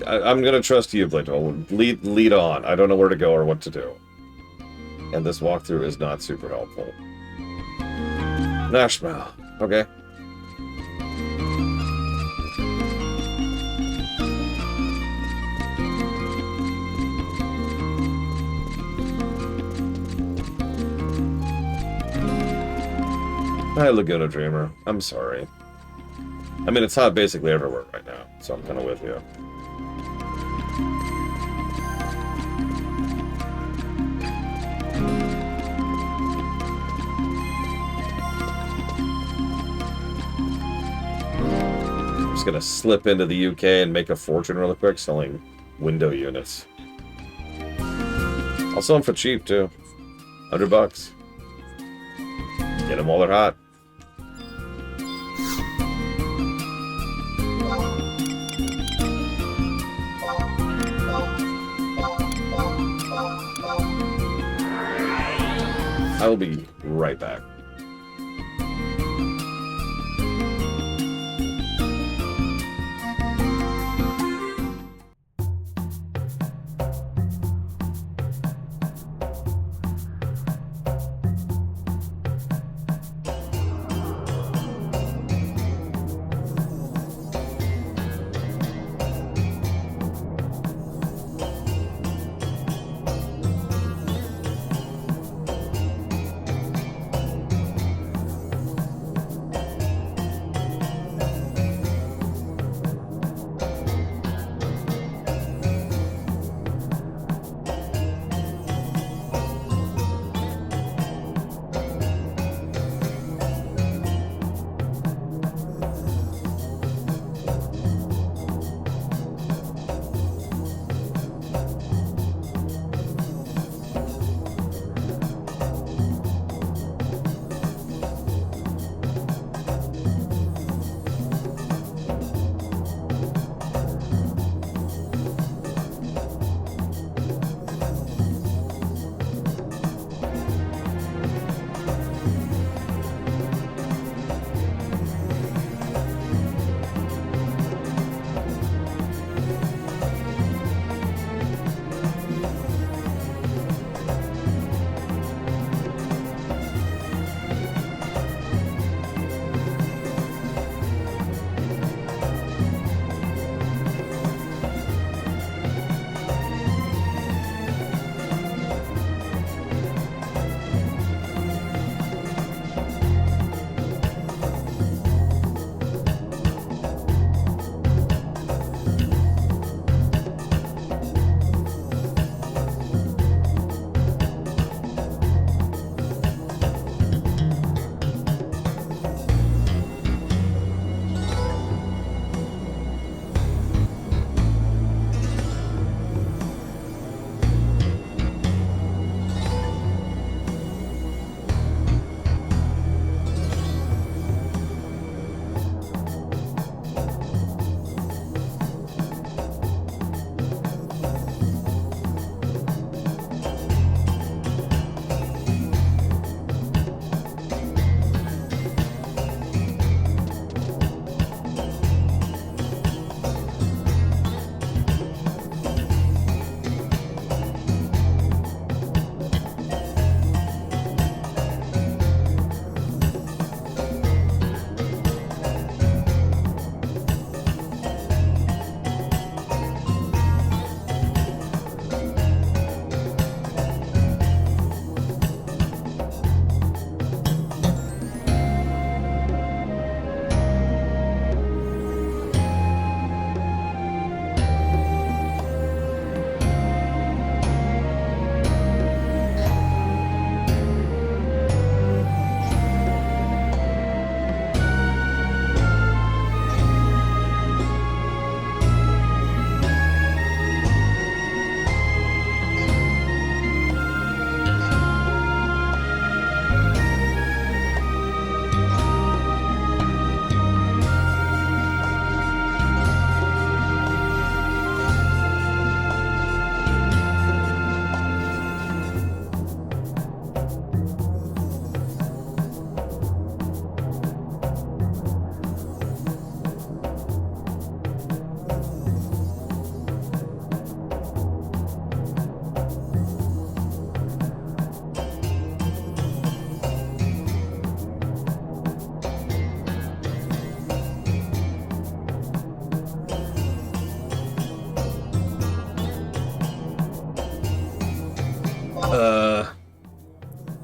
I'm gonna trust you, Blato. Lead on. I don't know where to go or what to do. And this walkthrough is not super helpful. Nashma. Okay. Hi, Laguna Dreamer. I'm sorry. I mean, it's hot basically everywhere right now, so I'm kind of with you. I'm just gonna slip into the UK and make a fortune really quick selling window units. I'll sell them for cheap, too. $100. Get them while they're hot. I will be right back.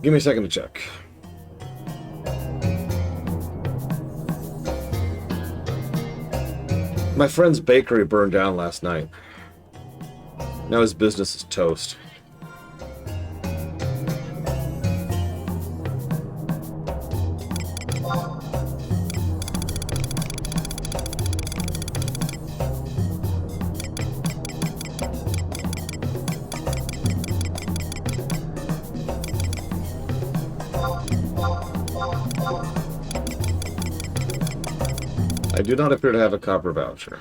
Give me a second to check. My friend's bakery burned down last night. Now his business is toast. I do not appear to have a copper voucher.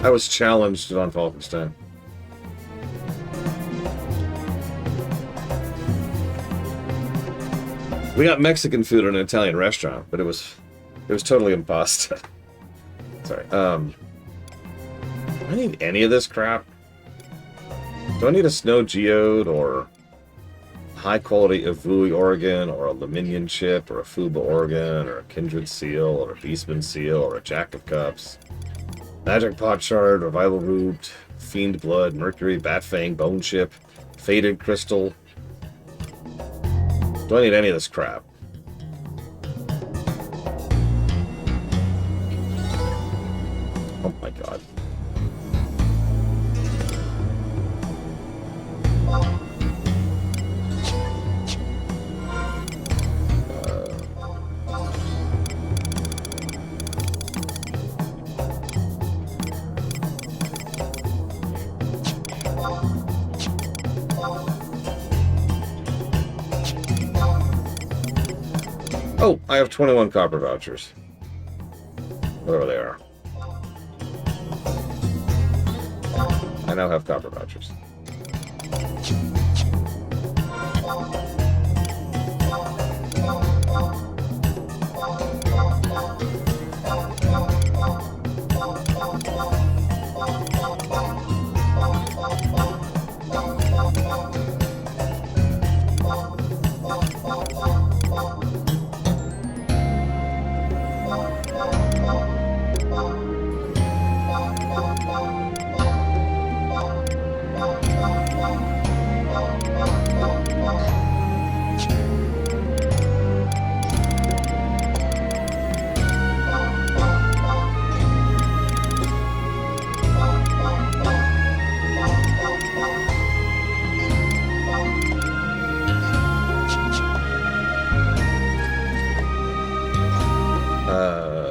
I was challenged on Falkenstein. We got Mexican food at an Italian restaurant, but it was totally impasta. Sorry. Do I need any of this crap? Do I need a snow geode or high quality Avui organ or a Leminion chip or a Fuba organ or a Kindred seal or a Beastman seal or a Jack of Cups? Magic pot shard, revival root, fiend blood, mercury, bat fang, bone chip, faded crystal. Do I need any of this crap? Oh my god. Oh, I have 21 copper vouchers. Whatever they are. I now have copper vouchers.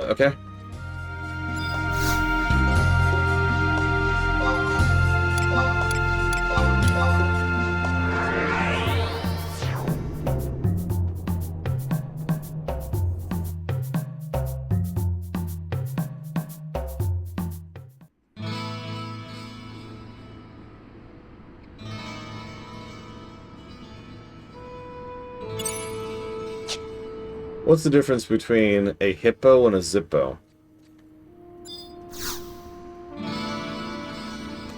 Okay. What's the difference between a hippo and a zippo?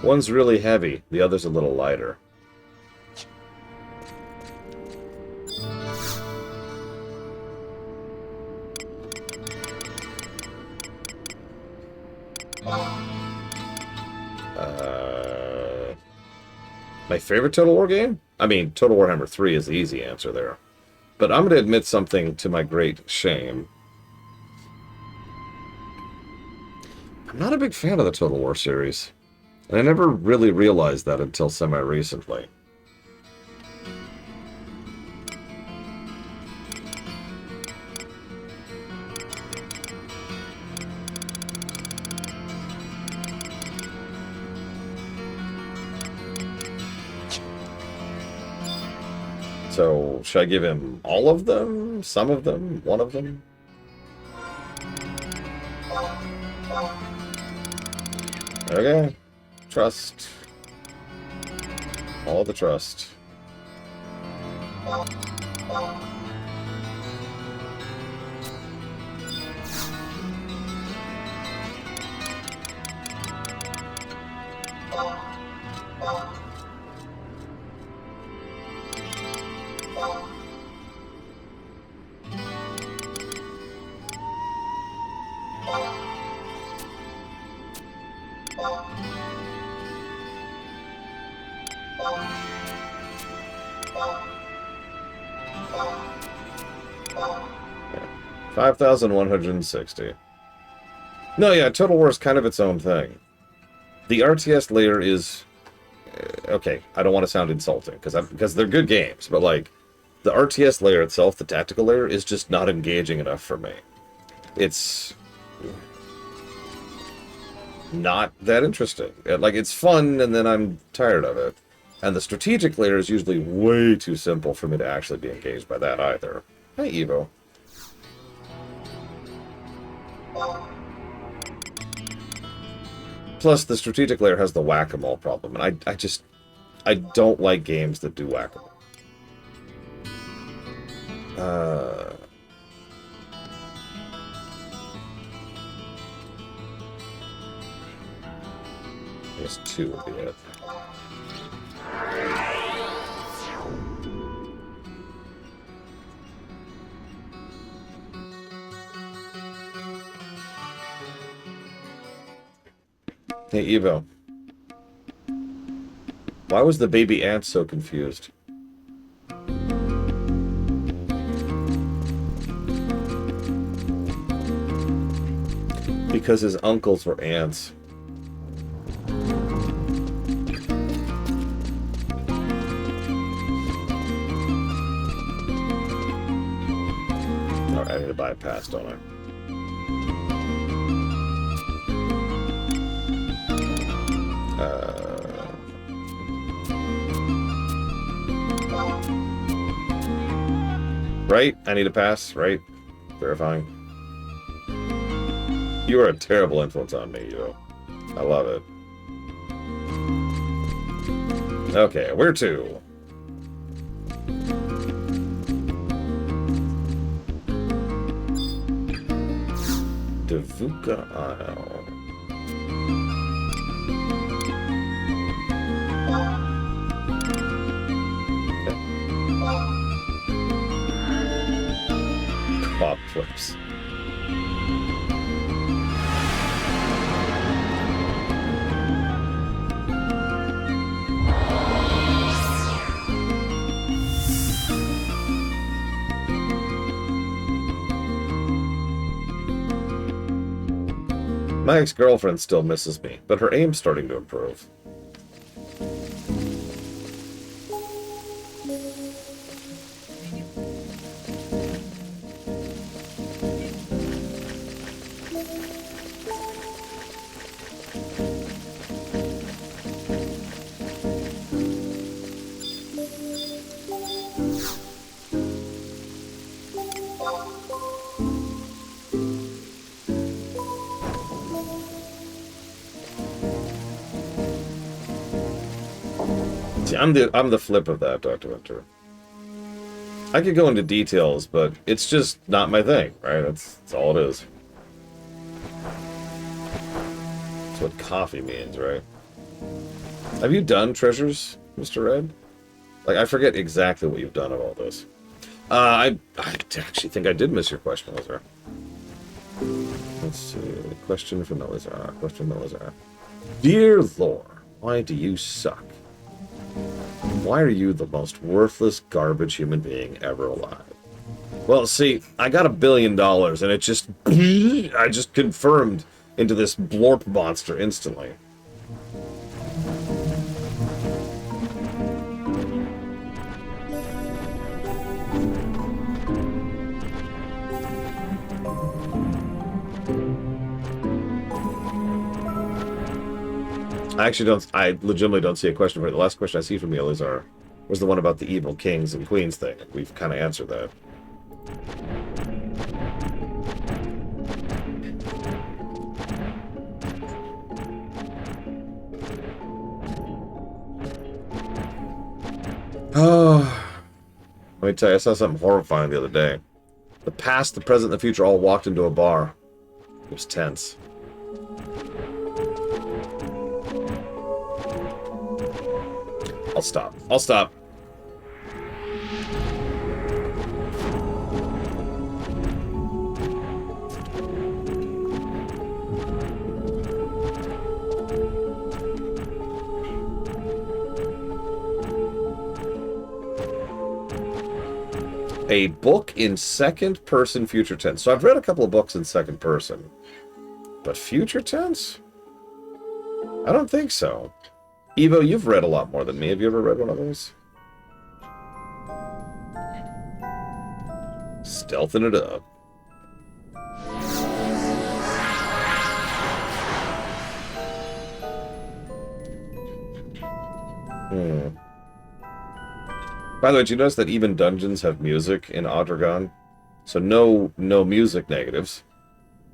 One's really heavy, the other's a little lighter. My favorite Total War game? I mean, Total Warhammer 3 is the easy answer there. But I'm going to admit something to my great shame. I'm not a big fan of the Total War series. And I never really realized that until semi-recently. So, should I give him all of them? Some of them? One of them? Okay. Trust. All the trust. Yeah. 5,160. No, yeah, Total War is kind of its own thing. The RTS layer is... okay, I don't want to sound insulting, because they're good games, but, like, the RTS layer itself, the tactical layer, is just not engaging enough for me. It's... not that interesting. Like, it's fun, and then I'm tired of it. And the strategic layer is usually way too simple for me to actually be engaged by that either. Hey, Evo. Plus, the strategic layer has the whack-a-mole problem, and I don't like games that do whack-a-mole. I guess 2 would be it. Hey, Evo. Why was the baby ant so confused? Because his uncles were ants. Alright, I need to buy a pass, don't I? Right? I need a pass, right? Verifying. You are a terrible influence on me, yo. I love it. Okay, where to? Devuka Isle. Pop flips. My ex-girlfriend still misses me, but her aim's starting to improve. See, I'm the flip of that, Dr. Winter. I could go into details, but it's just not my thing, right? That's all it is. That's what coffee means, right? Have you done treasures, Mr. Red? Like, I forget exactly what you've done of all this. I actually think I did miss your question, Elizar. Let's see. Question from Elizar. Dear Lore, why do you suck? Why are you the most worthless garbage human being ever alive? Well, see, I got $1 billion, and it just... I just confirmed into this blorp monster instantly. I legitimately don't see a question for you. The last question I see from you, Elizar, was the one about the evil kings and queens thing. We've kind of answered that. Oh, let me tell you, I saw something horrifying the other day. The past, the present, and the future all walked into a bar. It was tense. I'll stop. I'll stop. A book in second person future tense. So I've read a couple of books in second person. But future tense? I don't think so. Evo, you've read a lot more than me. Have you ever read one of those? Stealthing it up. By the way, did you notice that even dungeons have music in Odragon? So no music negatives.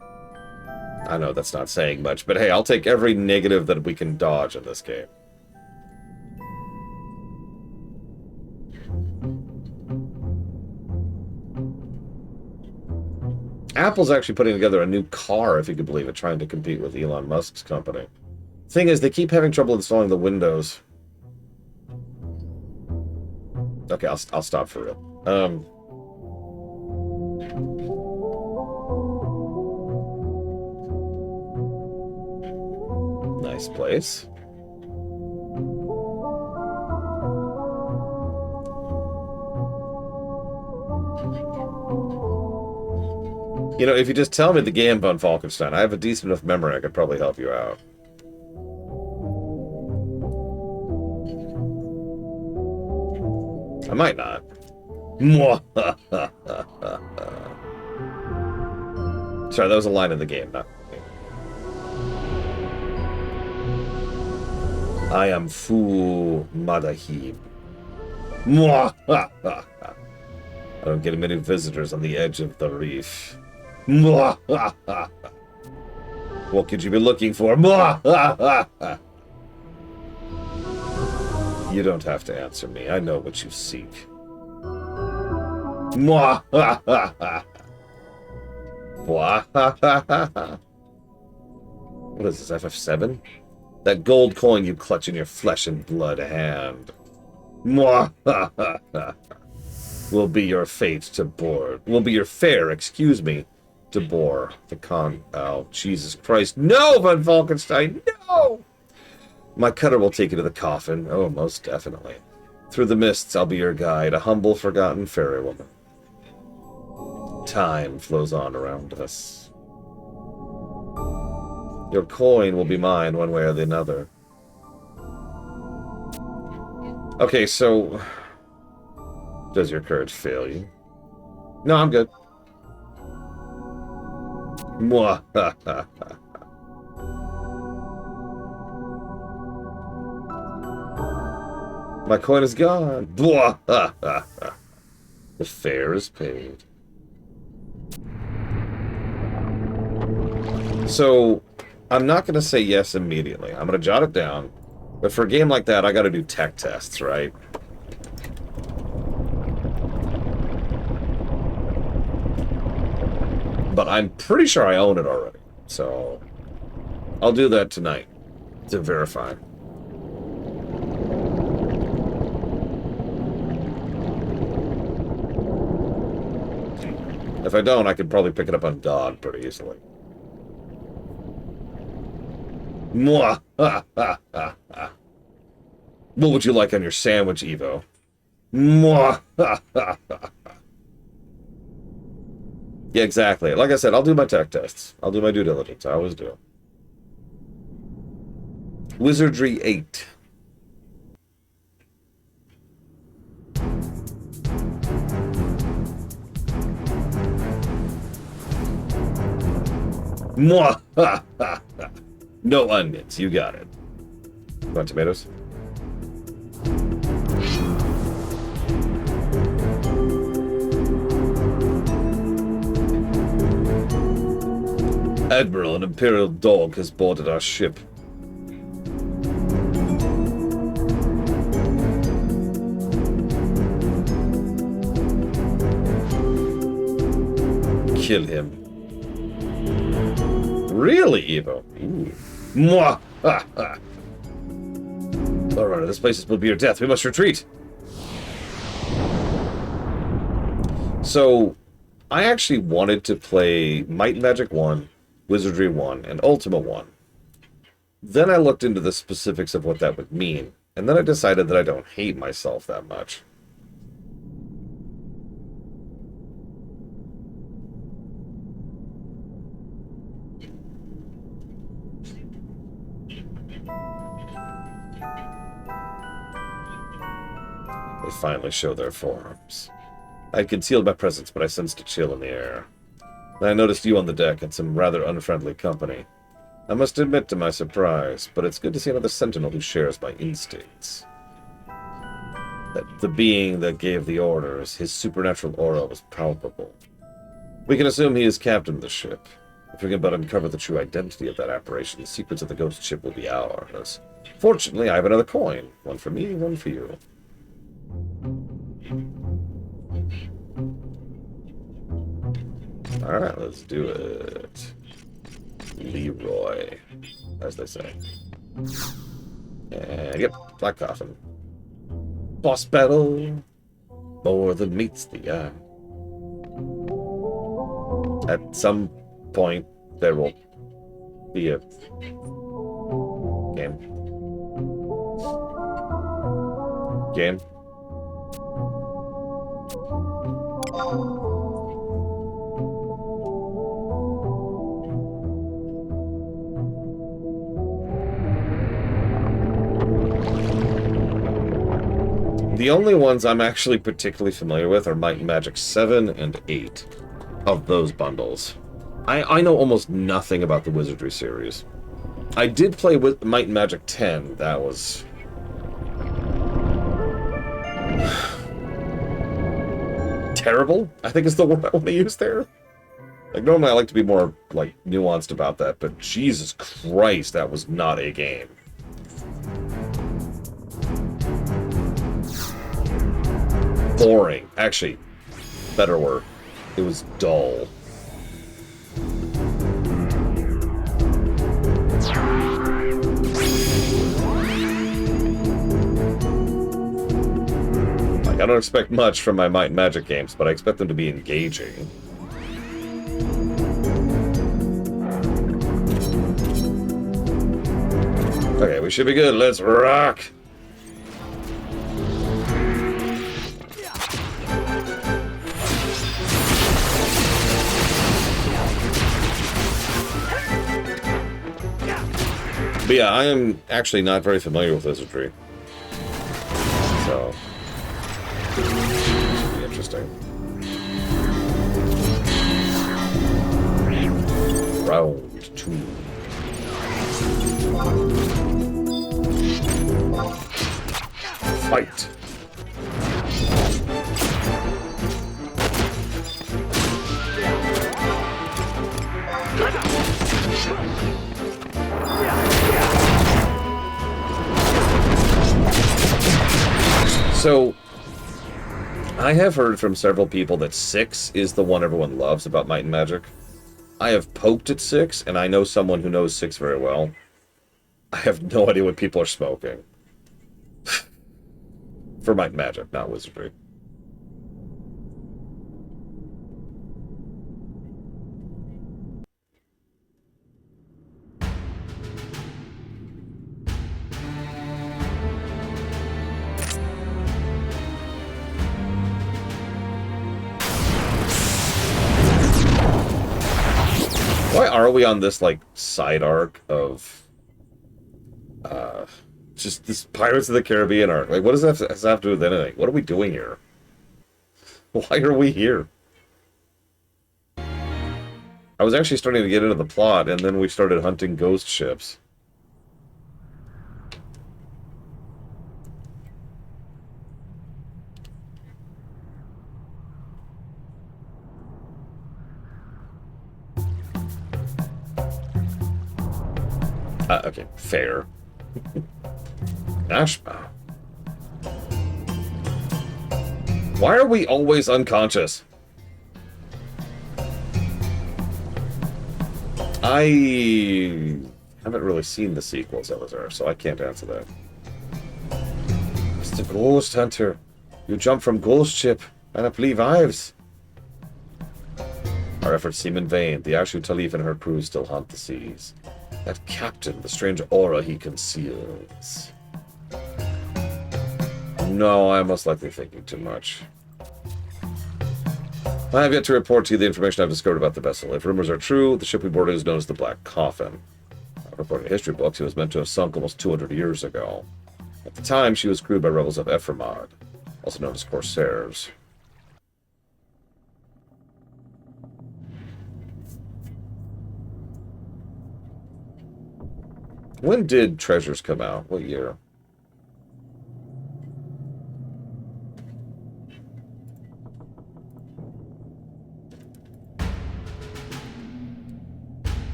I know that's not saying much, but hey, I'll take every negative that we can dodge in this game. Apple's actually putting together a new car, if you could believe it, trying to compete with Elon Musk's company. Thing is, they keep having trouble installing the Windows. Okay, I'll stop for real. Nice place. You know, if you just tell me the game, Von Falkenstein, I have a decent enough memory, I could probably help you out. I might not. Sorry, that was a line in the game, not me. I am Fu Madahib. I don't get many visitors on the edge of the reef. What could you be looking for? You don't have to answer me. I know what you seek. What is this, FF7? That gold coin you clutch in your flesh and blood hand. Will be your fate to bore. Will be your fare, excuse me, to bore the con. Oh, Jesus Christ. No, Von Falkenstein, no! My cutter will take you to the coffin. Oh, most definitely. Through the mists, I'll be your guide, a humble, forgotten fairy woman. Time flows on around us. Your coin will be mine one way or the other. Okay, so... Does your courage fail you? No, I'm good. My coin is gone. The fare is paid. So, I'm not going to say yes immediately. I'm going to jot it down. But for a game like that, I got to do tech tests, right? But I'm pretty sure I own it already. So, I'll do that tonight to verify. If I don't, I could probably pick it up on GOG pretty easily. Mwah! What would you like on your sandwich, Evo? Mwah! Yeah, exactly. Like I said, I'll do my tech tests. I'll do my due diligence. I always do. Wizardry 8. Mwah! No onions. You got it. Want tomatoes? Admiral, an Imperial dog has boarded our ship. Kill him. Really, Evo? Ooh. Mwah! Alright, this place will be your death. We must retreat. So, I actually wanted to play Might and Magic 1, Wizardry 1, and Ultima 1. Then I looked into the specifics of what that would mean, and then I decided that I don't hate myself that much. They finally show their forms. I had concealed my presence, but I sensed a chill in the air. Then I noticed you on the deck and some rather unfriendly company. I must admit to my surprise, but it's good to see another sentinel who shares my instincts. That the being that gave the orders, his supernatural aura was palpable. We can assume he is captain of the ship. If we can but uncover the true identity of that apparition, the secrets of the ghost ship will be ours. Fortunately, I have another coin. One for me, one for you. Alright, let's do it. Leroy, as they say. And yep, Black Coffin. Boss battle. More than meets the eye. At some point, there will be a game. Game. The only ones I'm actually particularly familiar with are Might and Magic 7 and 8 of those bundles. I know almost nothing about the Wizardry series. I did play with Might and Magic 10. That was... terrible, I think is the word I want to use there. Like, normally I like to be more, like, nuanced about that, but Jesus Christ, that was not a game. Boring. Actually, better word. It was dull. Like, I don't expect much from my Might and Magic games, but I expect them to be engaging. Okay, we should be good. Let's rock! But yeah, I am actually not very familiar with Wizardry. So, should be interesting. Round 2. Fight! So, I have heard from several people that 6 is the one everyone loves about Might and Magic. I have poked at 6, and I know someone who knows 6 very well. I have no idea what people are smoking. For Might and Magic, not Wizardry. Why are we on this, like, side arc of, just this Pirates of the Caribbean arc? Like, what does that have to do with anything? What are we doing here? Why are we here? I was actually starting to get into the plot, and then we started hunting ghost ships. Okay, fair. Ashbow. Why are we always unconscious? I haven't really seen the sequels, Elazar, so I can't answer that. Mr. Ghost Hunter, you jumped from Ghost Ship, and I believe Ives. Our efforts seem in vain. The Ashu Talif and her crew still haunt the seas. That captain, the strange aura he conceals. No, I'm most likely thinking too much. I have yet to report to you the information I've discovered about the vessel. If rumors are true, the ship we boarded is known as the Black Coffin. According to history books, it was meant to have sunk almost 200 years ago. At the time, she was crewed by rebels of Ephraimad, also known as Corsairs. When did Treasures come out? What year?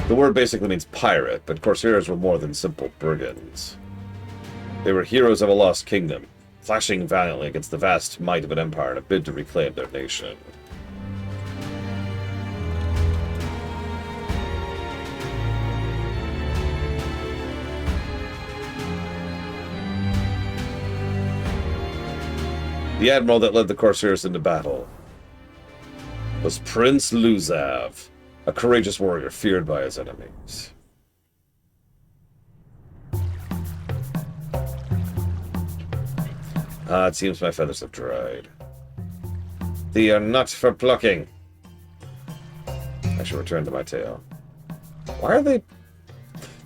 The word basically means pirate, but Corsairs were more than simple brigands. They were heroes of a lost kingdom, flashing valiantly against the vast might of an empire in a bid to reclaim their nation. The admiral that led the Corsairs into battle was Prince Luzav, a courageous warrior feared by his enemies. Ah, it seems my feathers have dried. They are not for plucking. I shall return to my tale. Why are they...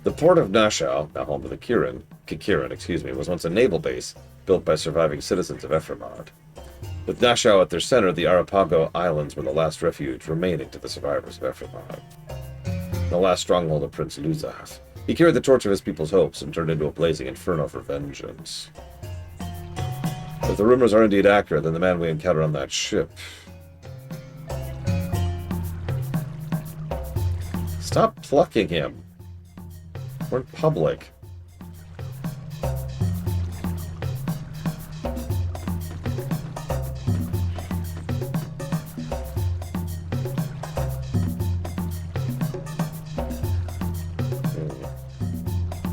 The port of Nashau, now home to the Kikirin, was once a naval base built by surviving citizens of Ephraimad. With Nashau at their center, the Arapago Islands were the last refuge remaining to the survivors of Ephraimad. The last stronghold of Prince Luzav. He carried the torch of his people's hopes and turned into a blazing inferno for vengeance. If the rumors are indeed accurate, then the man we encountered on that ship... Stop plucking him. We're in public.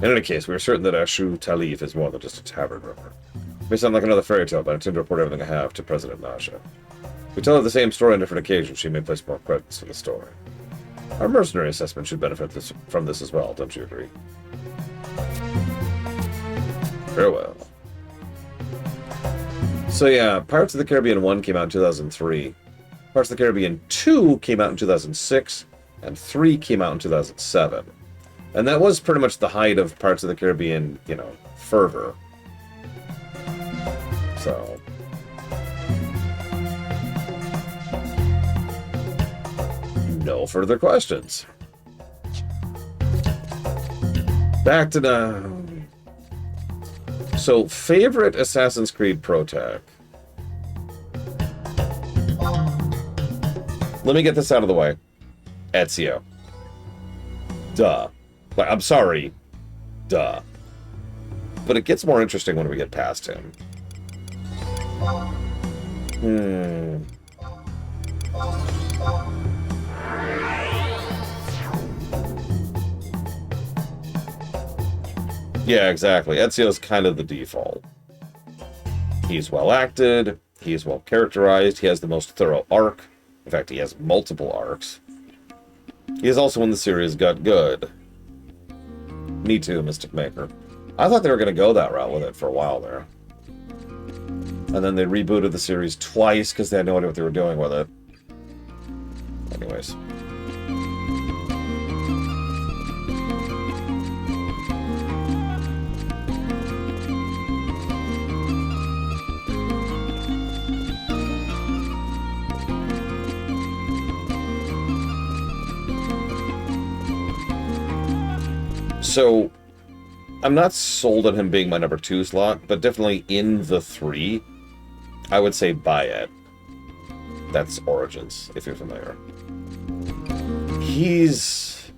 In any case, we are certain that Ashu Talif is more than just a tavern rumor. It may sound like another fairy tale, but I intend to report everything I have to President Nasha. If we tell her the same story on different occasions, she may place more credence to the story. Our mercenary assessment should benefit from this as well, don't you agree? Very well. So yeah, Pirates of the Caribbean 1 came out in 2003. Pirates of the Caribbean 2 came out in 2006, and 3 came out in 2007. And that was pretty much the height of Pirates of the Caribbean, fervor. So... no further questions. Back to the... So, favorite Assassin's Creed Pro Tech. Let me get this out of the way. Ezio. Duh. I'm sorry. Duh. But it gets more interesting when we get past him. Yeah, exactly. Ezio's kind of the default. He's well acted, he's well characterized, he has the most thorough arc. In fact, he has multiple arcs. He is also in the series Got Good. Me too, Mystic Maker. I thought they were going to go that route with it for a while there. And then they rebooted the series twice because they had no idea what they were doing with it. Anyways. So, I'm not sold on him being my number 2 slot, but definitely in the 3, I would say Bayet. That's Origins, if you're familiar. He's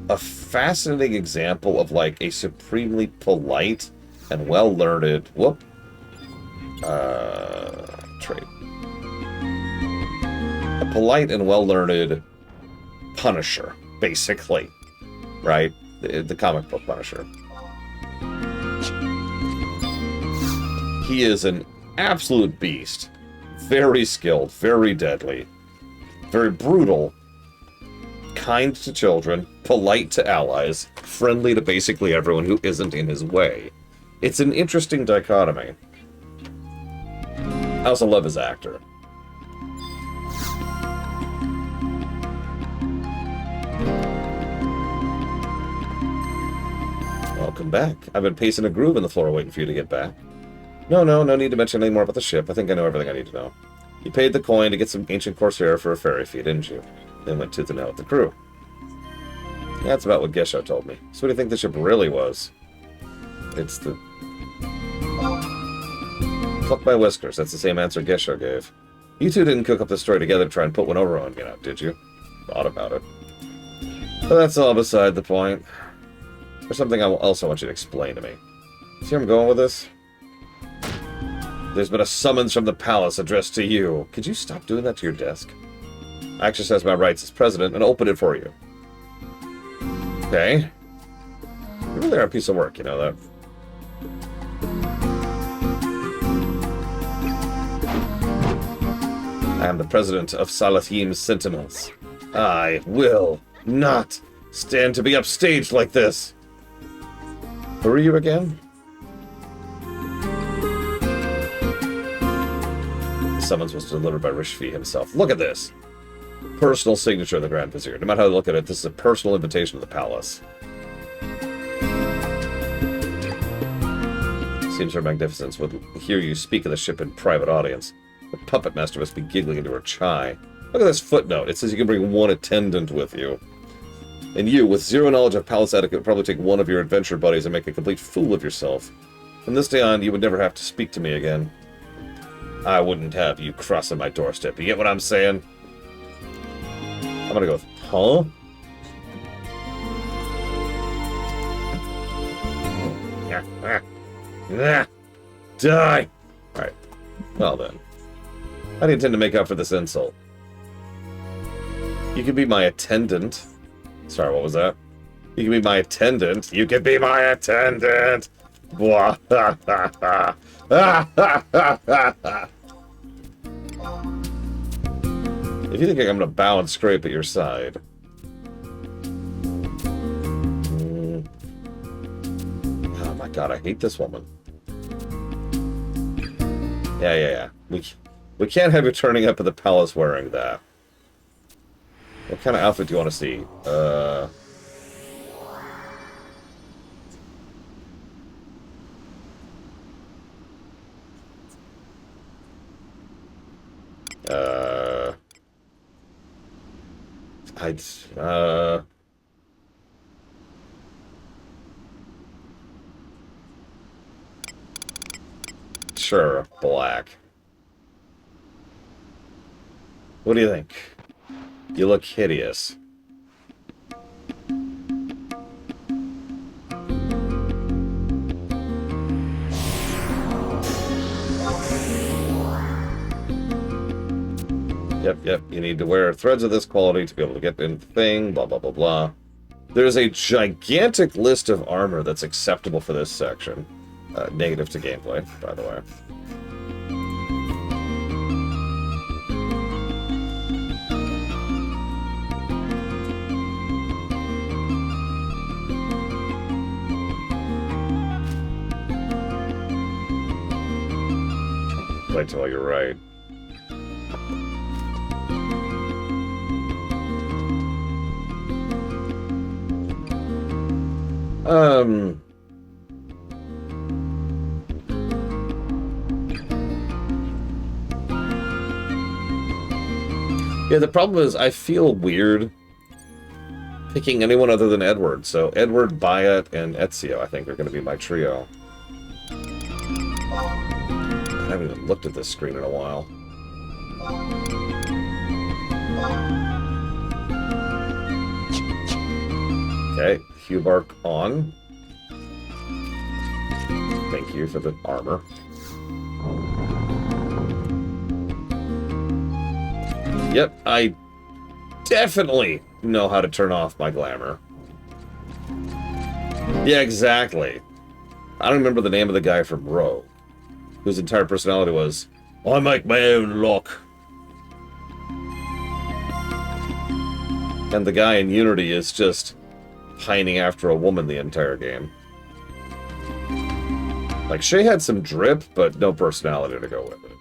a fascinating example of, like, a supremely polite and well-learned... trait. A polite and well-learned Punisher, basically. Right? The comic book Punisher. He is an absolute beast. Very skilled, very deadly, very brutal, kind to children, polite to allies, friendly to basically everyone who isn't in his way. It's an interesting dichotomy. I also love his actor. Welcome back. I've been pacing a groove in the floor waiting for you to get back. No need to mention any more about the ship. I think I know everything I need to know. You paid the coin to get some ancient Corsair for a ferry fee, didn't you? Then went tooth and nail with the crew. That's about what Gesho told me. So what do you think the ship really was? It's the... Pluck my whiskers. That's the same answer Gesho gave. You two didn't cook up the story together to try and put one over on me now, did you? Thought about it. But that's all beside the point. There's something I also want you to explain to me. See where I'm going with this? There's been a summons from the palace addressed to you. Could you stop doing that to your desk? I exercise my rights as president and open it for you. Okay. You really are a piece of work, you know that? I am the president of Salathim's Sentinels. I will not stand to be upstaged like this. Who are you again? The summons was delivered by Rishvi himself. Look at this. Personal signature of the Grand Vizier. No matter how you look at it, this is a personal invitation to the palace. Seems Her Magnificence would hear you speak of the ship in private audience. The puppet master must be giggling into her chai. Look at this footnote. It says you can bring one attendant with you. And you, with zero knowledge of palace etiquette, would probably take one of your adventure buddies and make a complete fool of yourself. From this day on, you would never have to speak to me again. I wouldn't have you crossing my doorstep. You get what I'm saying? I'm gonna go with, huh? Die! Alright. Well then. How do you intend to make up for this insult? You can be my attendant. Sorry, what was that? You can be my attendant. You can be my attendant! Blah. If you think I'm gonna bow and scrape at your side. Oh my god, I hate this woman. Yeah. We can't have you turning up at the palace wearing that. What kind of outfit do you want to see? Sure, black. What do you think? You look hideous. Yep. You need to wear threads of this quality to be able to get in the thing, blah, blah, blah, blah. There's a gigantic list of armor that's acceptable for this section. Negative to gameplay, by the way. Wait till you're right. Yeah, the problem is I feel weird picking anyone other than Edward. So Edward, Bayat, and Ezio, I think, are going to be my trio. I haven't even looked at this screen in a while. Okay, Hubark on. Thank you for the armor. Yep, I definitely know how to turn off my glamour. Yeah, exactly. I don't remember the name of the guy from Rogue, whose entire personality was, I make my own luck. And the guy in Unity is just pining after a woman the entire game. Like, Shay had some drip, but no personality to go with it.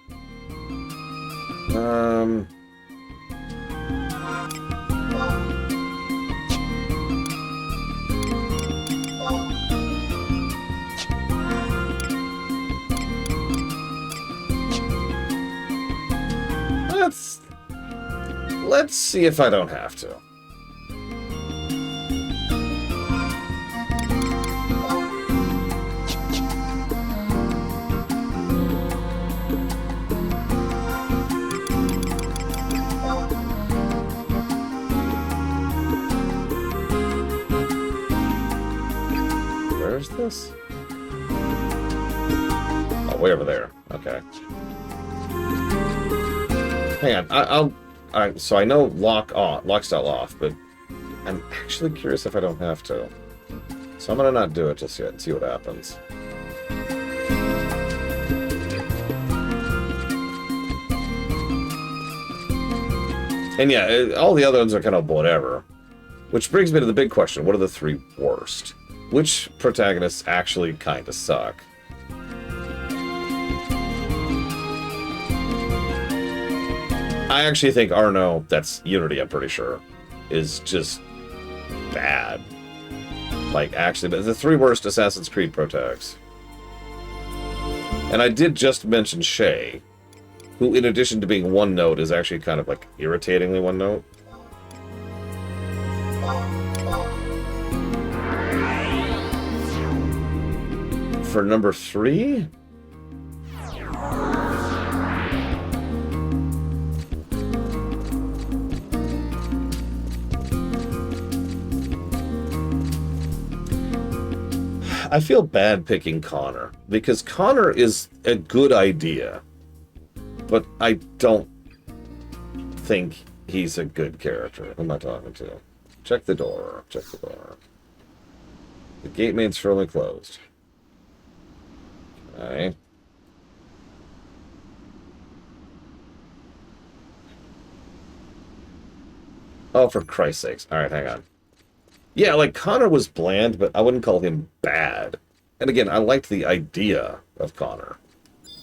let's see if I don't have to. Where's this? Oh, way over there. Okay. Hang on, Alright, so I know lock style off, but I'm actually curious if I don't have to. So I'm gonna not do it just yet and see what happens. And yeah, all the other ones are kind of whatever. Which brings me to the big question, what are the 3 worst? Which protagonists actually kind of suck? I actually think Arno, that's Unity, I'm pretty sure, is just bad. Like, actually, but the 3 worst Assassin's Creed protags. And I did just mention Shay, who, in addition to being one note, is actually kind of, like, irritatingly one note. For number 3? I feel bad picking Connor, because Connor is a good idea, but I don't think he's a good character. Who am I talking to? Check the door. Check the door. The gate main's firmly closed. Okay. Oh, for Christ's sakes. Alright, hang on. Yeah, like, Connor was bland, but I wouldn't call him bad. And again, I liked the idea of Connor.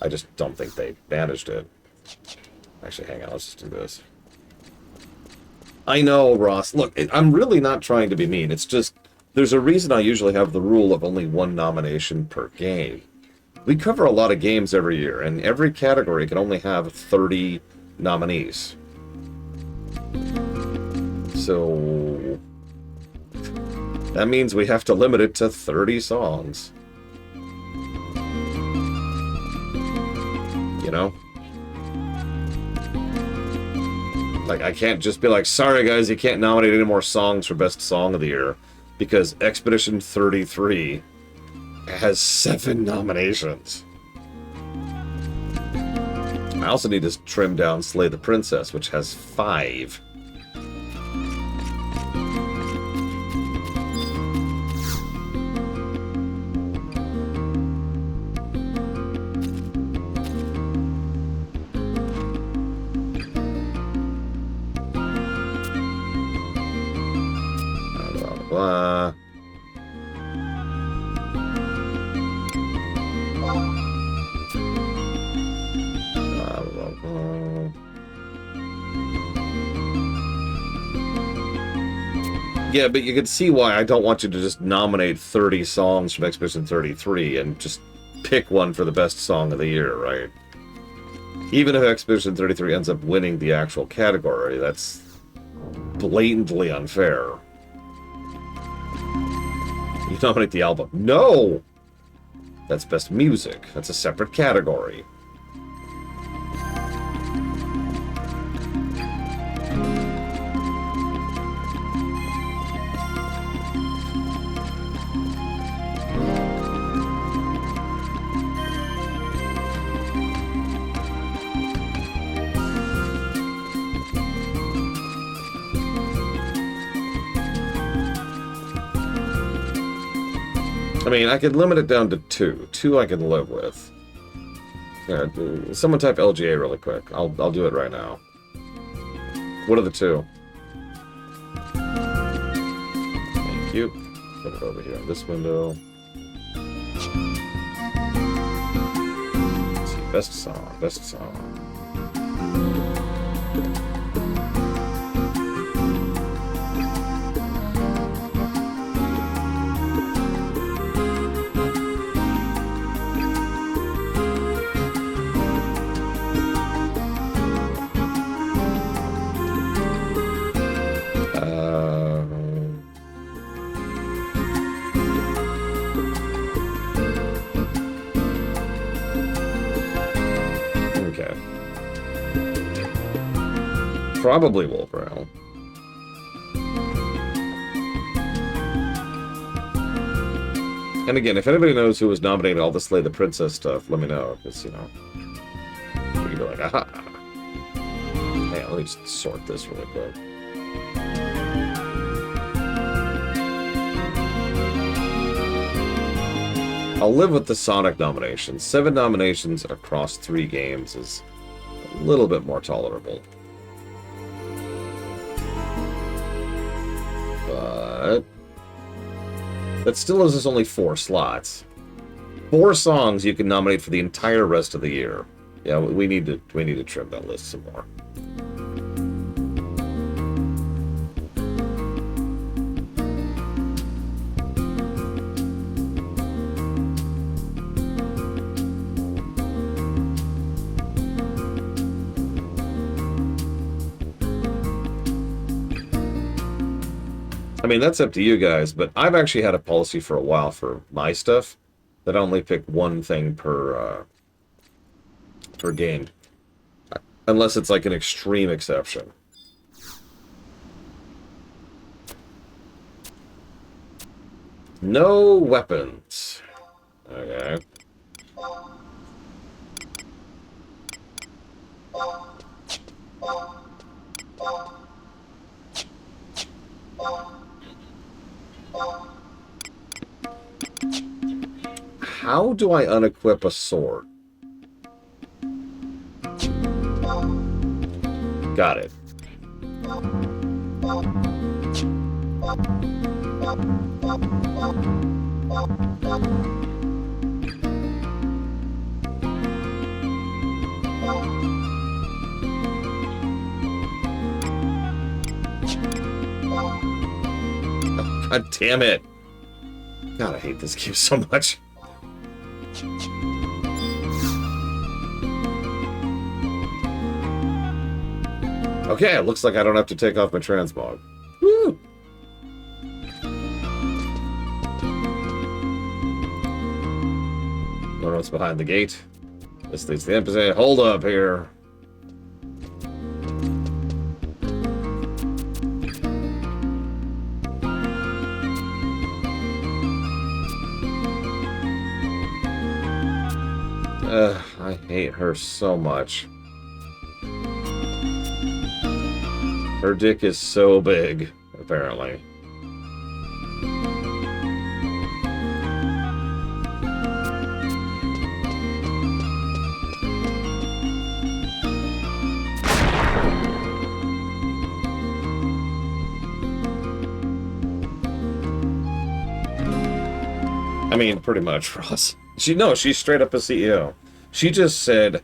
I just don't think they managed it. Actually, hang on, let's just do this. I know, Ross. Look, I'm really not trying to be mean. It's just, there's a reason I usually have the rule of only 1 nomination per game. We cover a lot of games every year, and every category can only have 30 nominees. So that means we have to limit it to 30 songs. You know? Like, I can't just be like, sorry guys, you can't nominate any more songs for Best Song of the Year, because Expedition 33 has 7 nominations. I also need to trim down Slay the Princess, which has 5. Blah. Yeah, but you can see why I don't want you to just nominate 30 songs from Expedition 33 and just pick one for the best song of the year, right? Even if Expedition 33 ends up winning the actual category, that's blatantly unfair. You nominate the album. No! That's best music. That's a separate category. I mean, I could limit it down to 2. 2 I can live with. Yeah, someone type LGA really quick. I'll do it right now. What are the 2? Thank you. Put it over here in this window. Let's see, best song, best song. Probably Wolverine. And again, if anybody knows who was nominated all the Slay the Princess stuff, let me know. Because, you know, you can be like, aha. Hey, let me just sort this really quick. I'll live with the Sonic nominations. 7 nominations across 3 games is a little bit more tolerable. But that still leaves us only 4 slots. 4 songs you can nominate for the entire rest of the year. Yeah, we need to trim that list some more. I mean, that's up to you guys, but I've actually had a policy for a while for my stuff that I only pick one thing per game. Unless it's like an extreme exception. No weapons. Okay. How do I unequip a sword? Got it. Oh, God damn it. God, I hate this game so much. Okay, it looks like I don't have to take off my transmog. Woo! Don't know what's behind the gate. This leads to the embassy. Hold up here. I hate her so much. Her dick is so big, apparently. I mean, pretty much, Ross. She's straight up a CEO. She just said,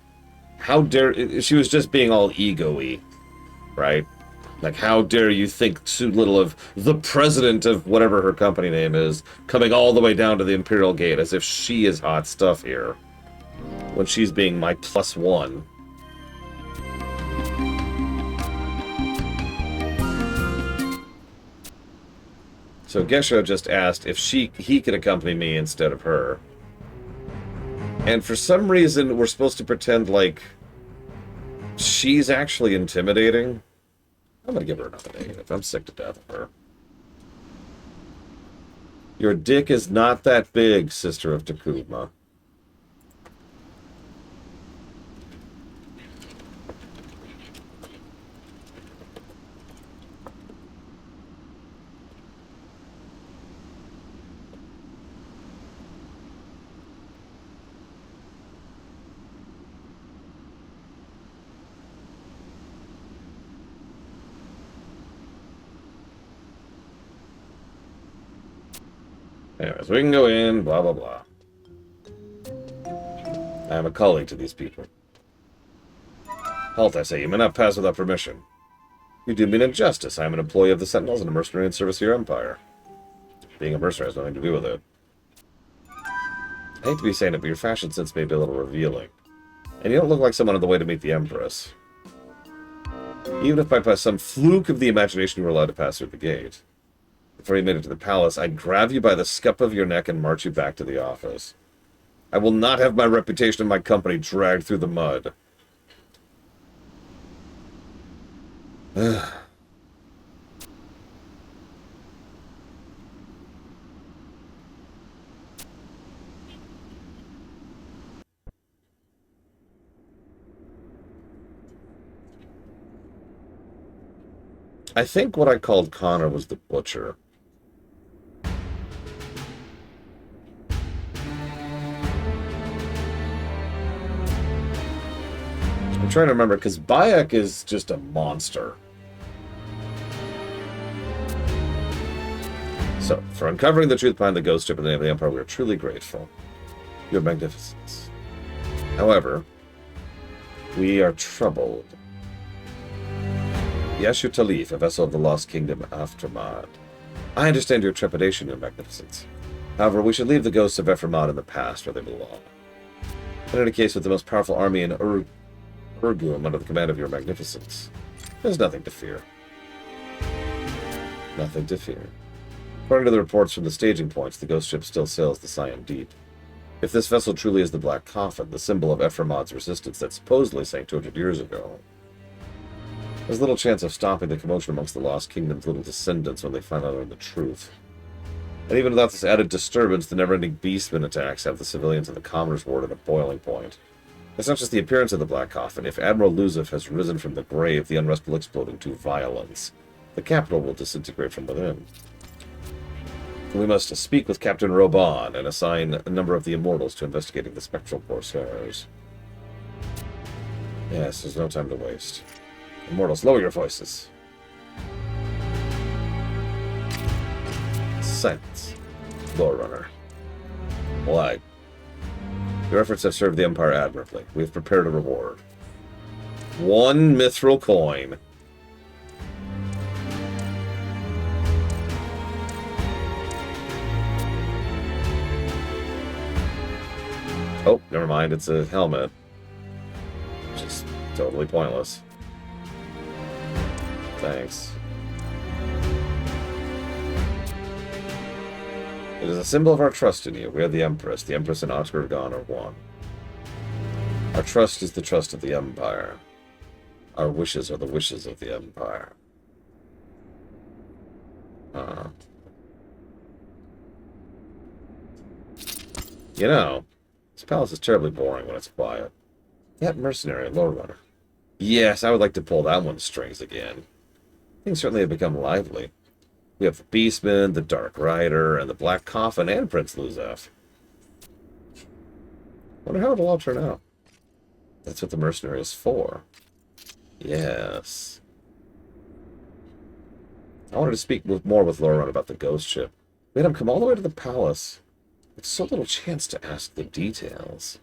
how dare... She was just being all ego-y, right? Like, how dare you think too little of the president of whatever her company name is, coming all the way down to the Imperial Gate, as if she is hot stuff here, when she's being my +1. So Gesho just asked if he could accompany me instead of her. And for some reason, we're supposed to pretend like she's actually intimidating. I'm gonna give her another negative. I'm sick to death of her. Your dick is not that big, Sister of Takuma. Anyways, we can go in, blah, blah, blah. I am a colleague to these people. Halt, I say, you may not pass without permission. You do me an injustice. I am an employee of the Sentinels and a mercenary in service of your empire. Being a mercenary has nothing to do with it. I hate to be saying it, but your fashion sense may be a little revealing. And you don't look like someone on the way to meet the Empress. Even if by some fluke of the imagination you were allowed to pass through the gate. Before you made it to the palace, I'd grab you by the scuff of your neck and march you back to the office. I will not have my reputation and my company dragged through the mud. I think what I called Connor was the Butcher. I'm trying to remember, because Bayek is just a monster. So, for uncovering the truth behind the ghost ship in the name of the Empire, we are truly grateful. Your magnificence. However, we are troubled. Yashu Talif, a vessel of the Lost Kingdom, Aftermad. I understand your trepidation, your magnificence. However, we should leave the ghosts of Ephraimad in the past where they belong. In any case, with the most powerful army in Urgum under the command of your magnificence, there's nothing to fear. Nothing to fear. According to the reports from the staging points, the ghost ship still sails the Cyan Deep. If this vessel truly is the Black Coffin, the symbol of Ephraim's resistance that supposedly sank 200 years ago, there's little chance of stopping the commotion amongst the Lost Kingdom's little descendants when they finally learn the truth. And even without this added disturbance, the never-ending Beastmen attacks have the civilians of the Commerce Ward at a boiling point. It's not just the appearance of the Black Coffin. If Admiral Luzef has risen from the grave, the unrest will explode into violence. The capital will disintegrate from within. We must speak with Captain Roban and assign a number of the Immortals to investigating the spectral corsairs. Yes, there's no time to waste. Immortals, lower your voices. Silence. Lore Runner. Why? Your efforts have served the Empire admirably. We have prepared a reward. 1 mithril coin. Oh, never mind. It's a helmet. Which is totally pointless. Thanks. It is a symbol of our trust in you. We are the Empress. The Empress and Oxford-Gon are one. Our trust is the trust of the Empire. Our wishes are the wishes of the Empire. You know, this palace is terribly boring when it's quiet. That mercenary, Lore Runner. Yes, I would like to pull that one's strings again. Things certainly have become lively. We have the Beastman, the Dark Rider, and the Black Coffin, and Prince Luzef. Wonder how it'll all turn out. That's what the mercenary is for. Yes. I wanted to speak more with Lore Runner about the ghost ship. We had him come all the way to the palace. With so little chance to ask the details.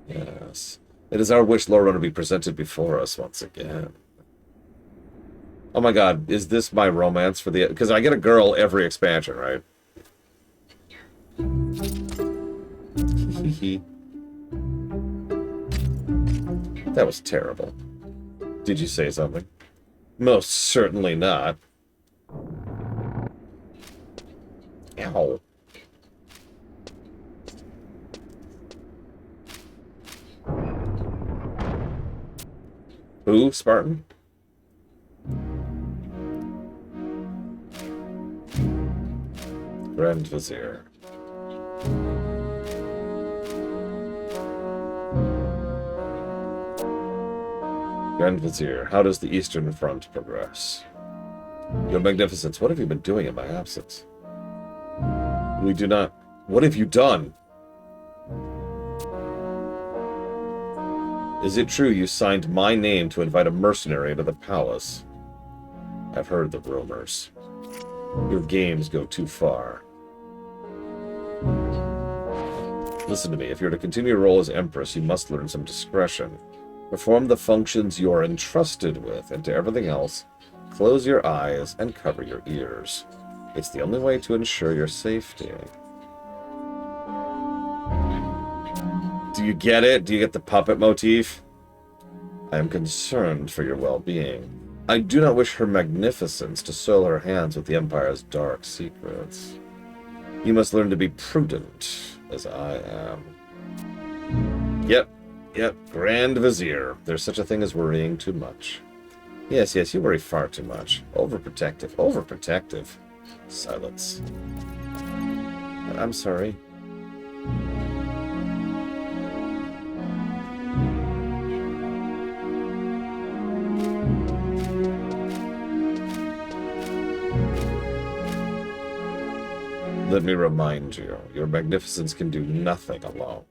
Yes. It is our wish Lore Runner be presented before us once again. Oh my god, is this my romance for the... Because I get a girl every expansion, right? That was terrible. Did you say something? Most certainly not. Ow. Who, Spartan? Grand Vizier. Grand Vizier, how does the Eastern Front progress? Your Magnificence, what have you been doing in my absence? We do not... What have you done? Is it true you signed my name to invite a mercenary into the palace? I've heard the rumors. Your games go too far. Listen to me. If you're to continue your role as Empress, you must learn some discretion. Perform the functions you're entrusted with, and to everything else, close your eyes and cover your ears. It's the only way to ensure your safety. Do you get it? Do you get the puppet motif? I am concerned for your well-being. I do not wish Her Magnificence to soil her hands with the Empire's dark secrets. You must learn to be prudent, as I am. Yep, Grand Vizier. There's such a thing as worrying too much. Yes, yes, you worry far too much. Overprotective. Overprotective. Silence. I'm sorry. Let me remind you, your magnificence can do nothing alone.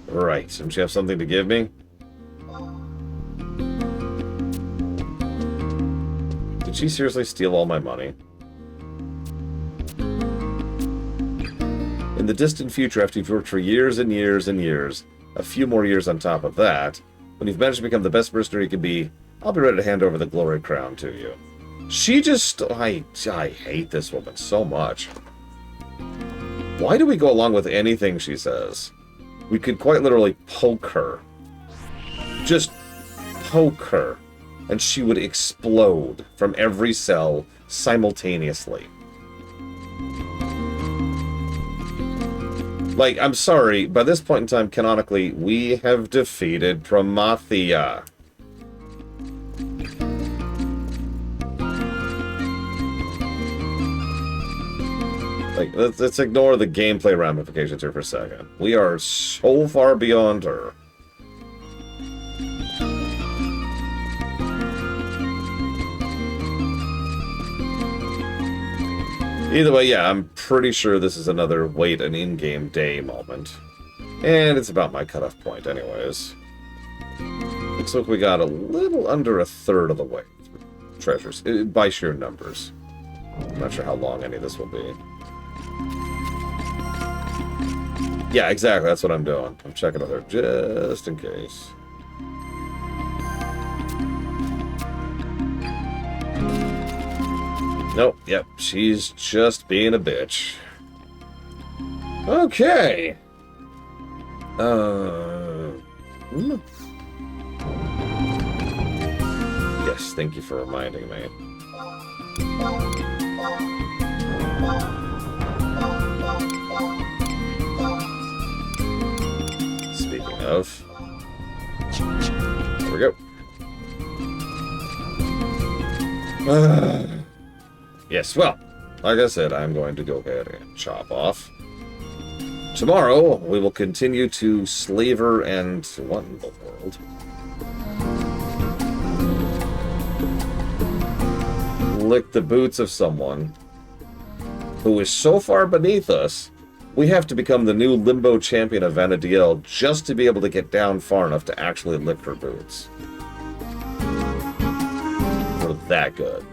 Right, don't you have something to give me? Did she seriously steal all my money? In the distant future, after you've worked for years and years and years, a few more years on top of that, when you've managed to become the best mercenary you can be, I'll be ready to hand over the glory crown to you. She just... I hate this woman so much. Why do we go along with anything she says? We could quite literally poke her. Just poke her. And she would explode from every cell simultaneously. Like, I'm sorry, by this point in time, canonically, we have defeated Promathia. Like, let's ignore the gameplay ramifications here for a second. We are so far beyond her. Either way, yeah, I'm pretty sure this is another wait an in-game day moment. And it's about my cutoff point anyways. Looks like we got a little under a third of the way through treasures, by sheer numbers. I'm not sure how long any of this will be. Yeah, exactly, that's what I'm doing. I'm checking with her just in case. Nope, yep, she's just being a bitch. Okay. Yes, thank you for reminding me. Speaking of, there we go. Yes, well, like I said, I'm going to go ahead and chop off. Tomorrow, we will continue to slaver and what in the world? Lick the boots of someone who is so far beneath us, we have to become the new Limbo champion of Vana'diel just to be able to get down far enough to actually lick her boots. We're that good.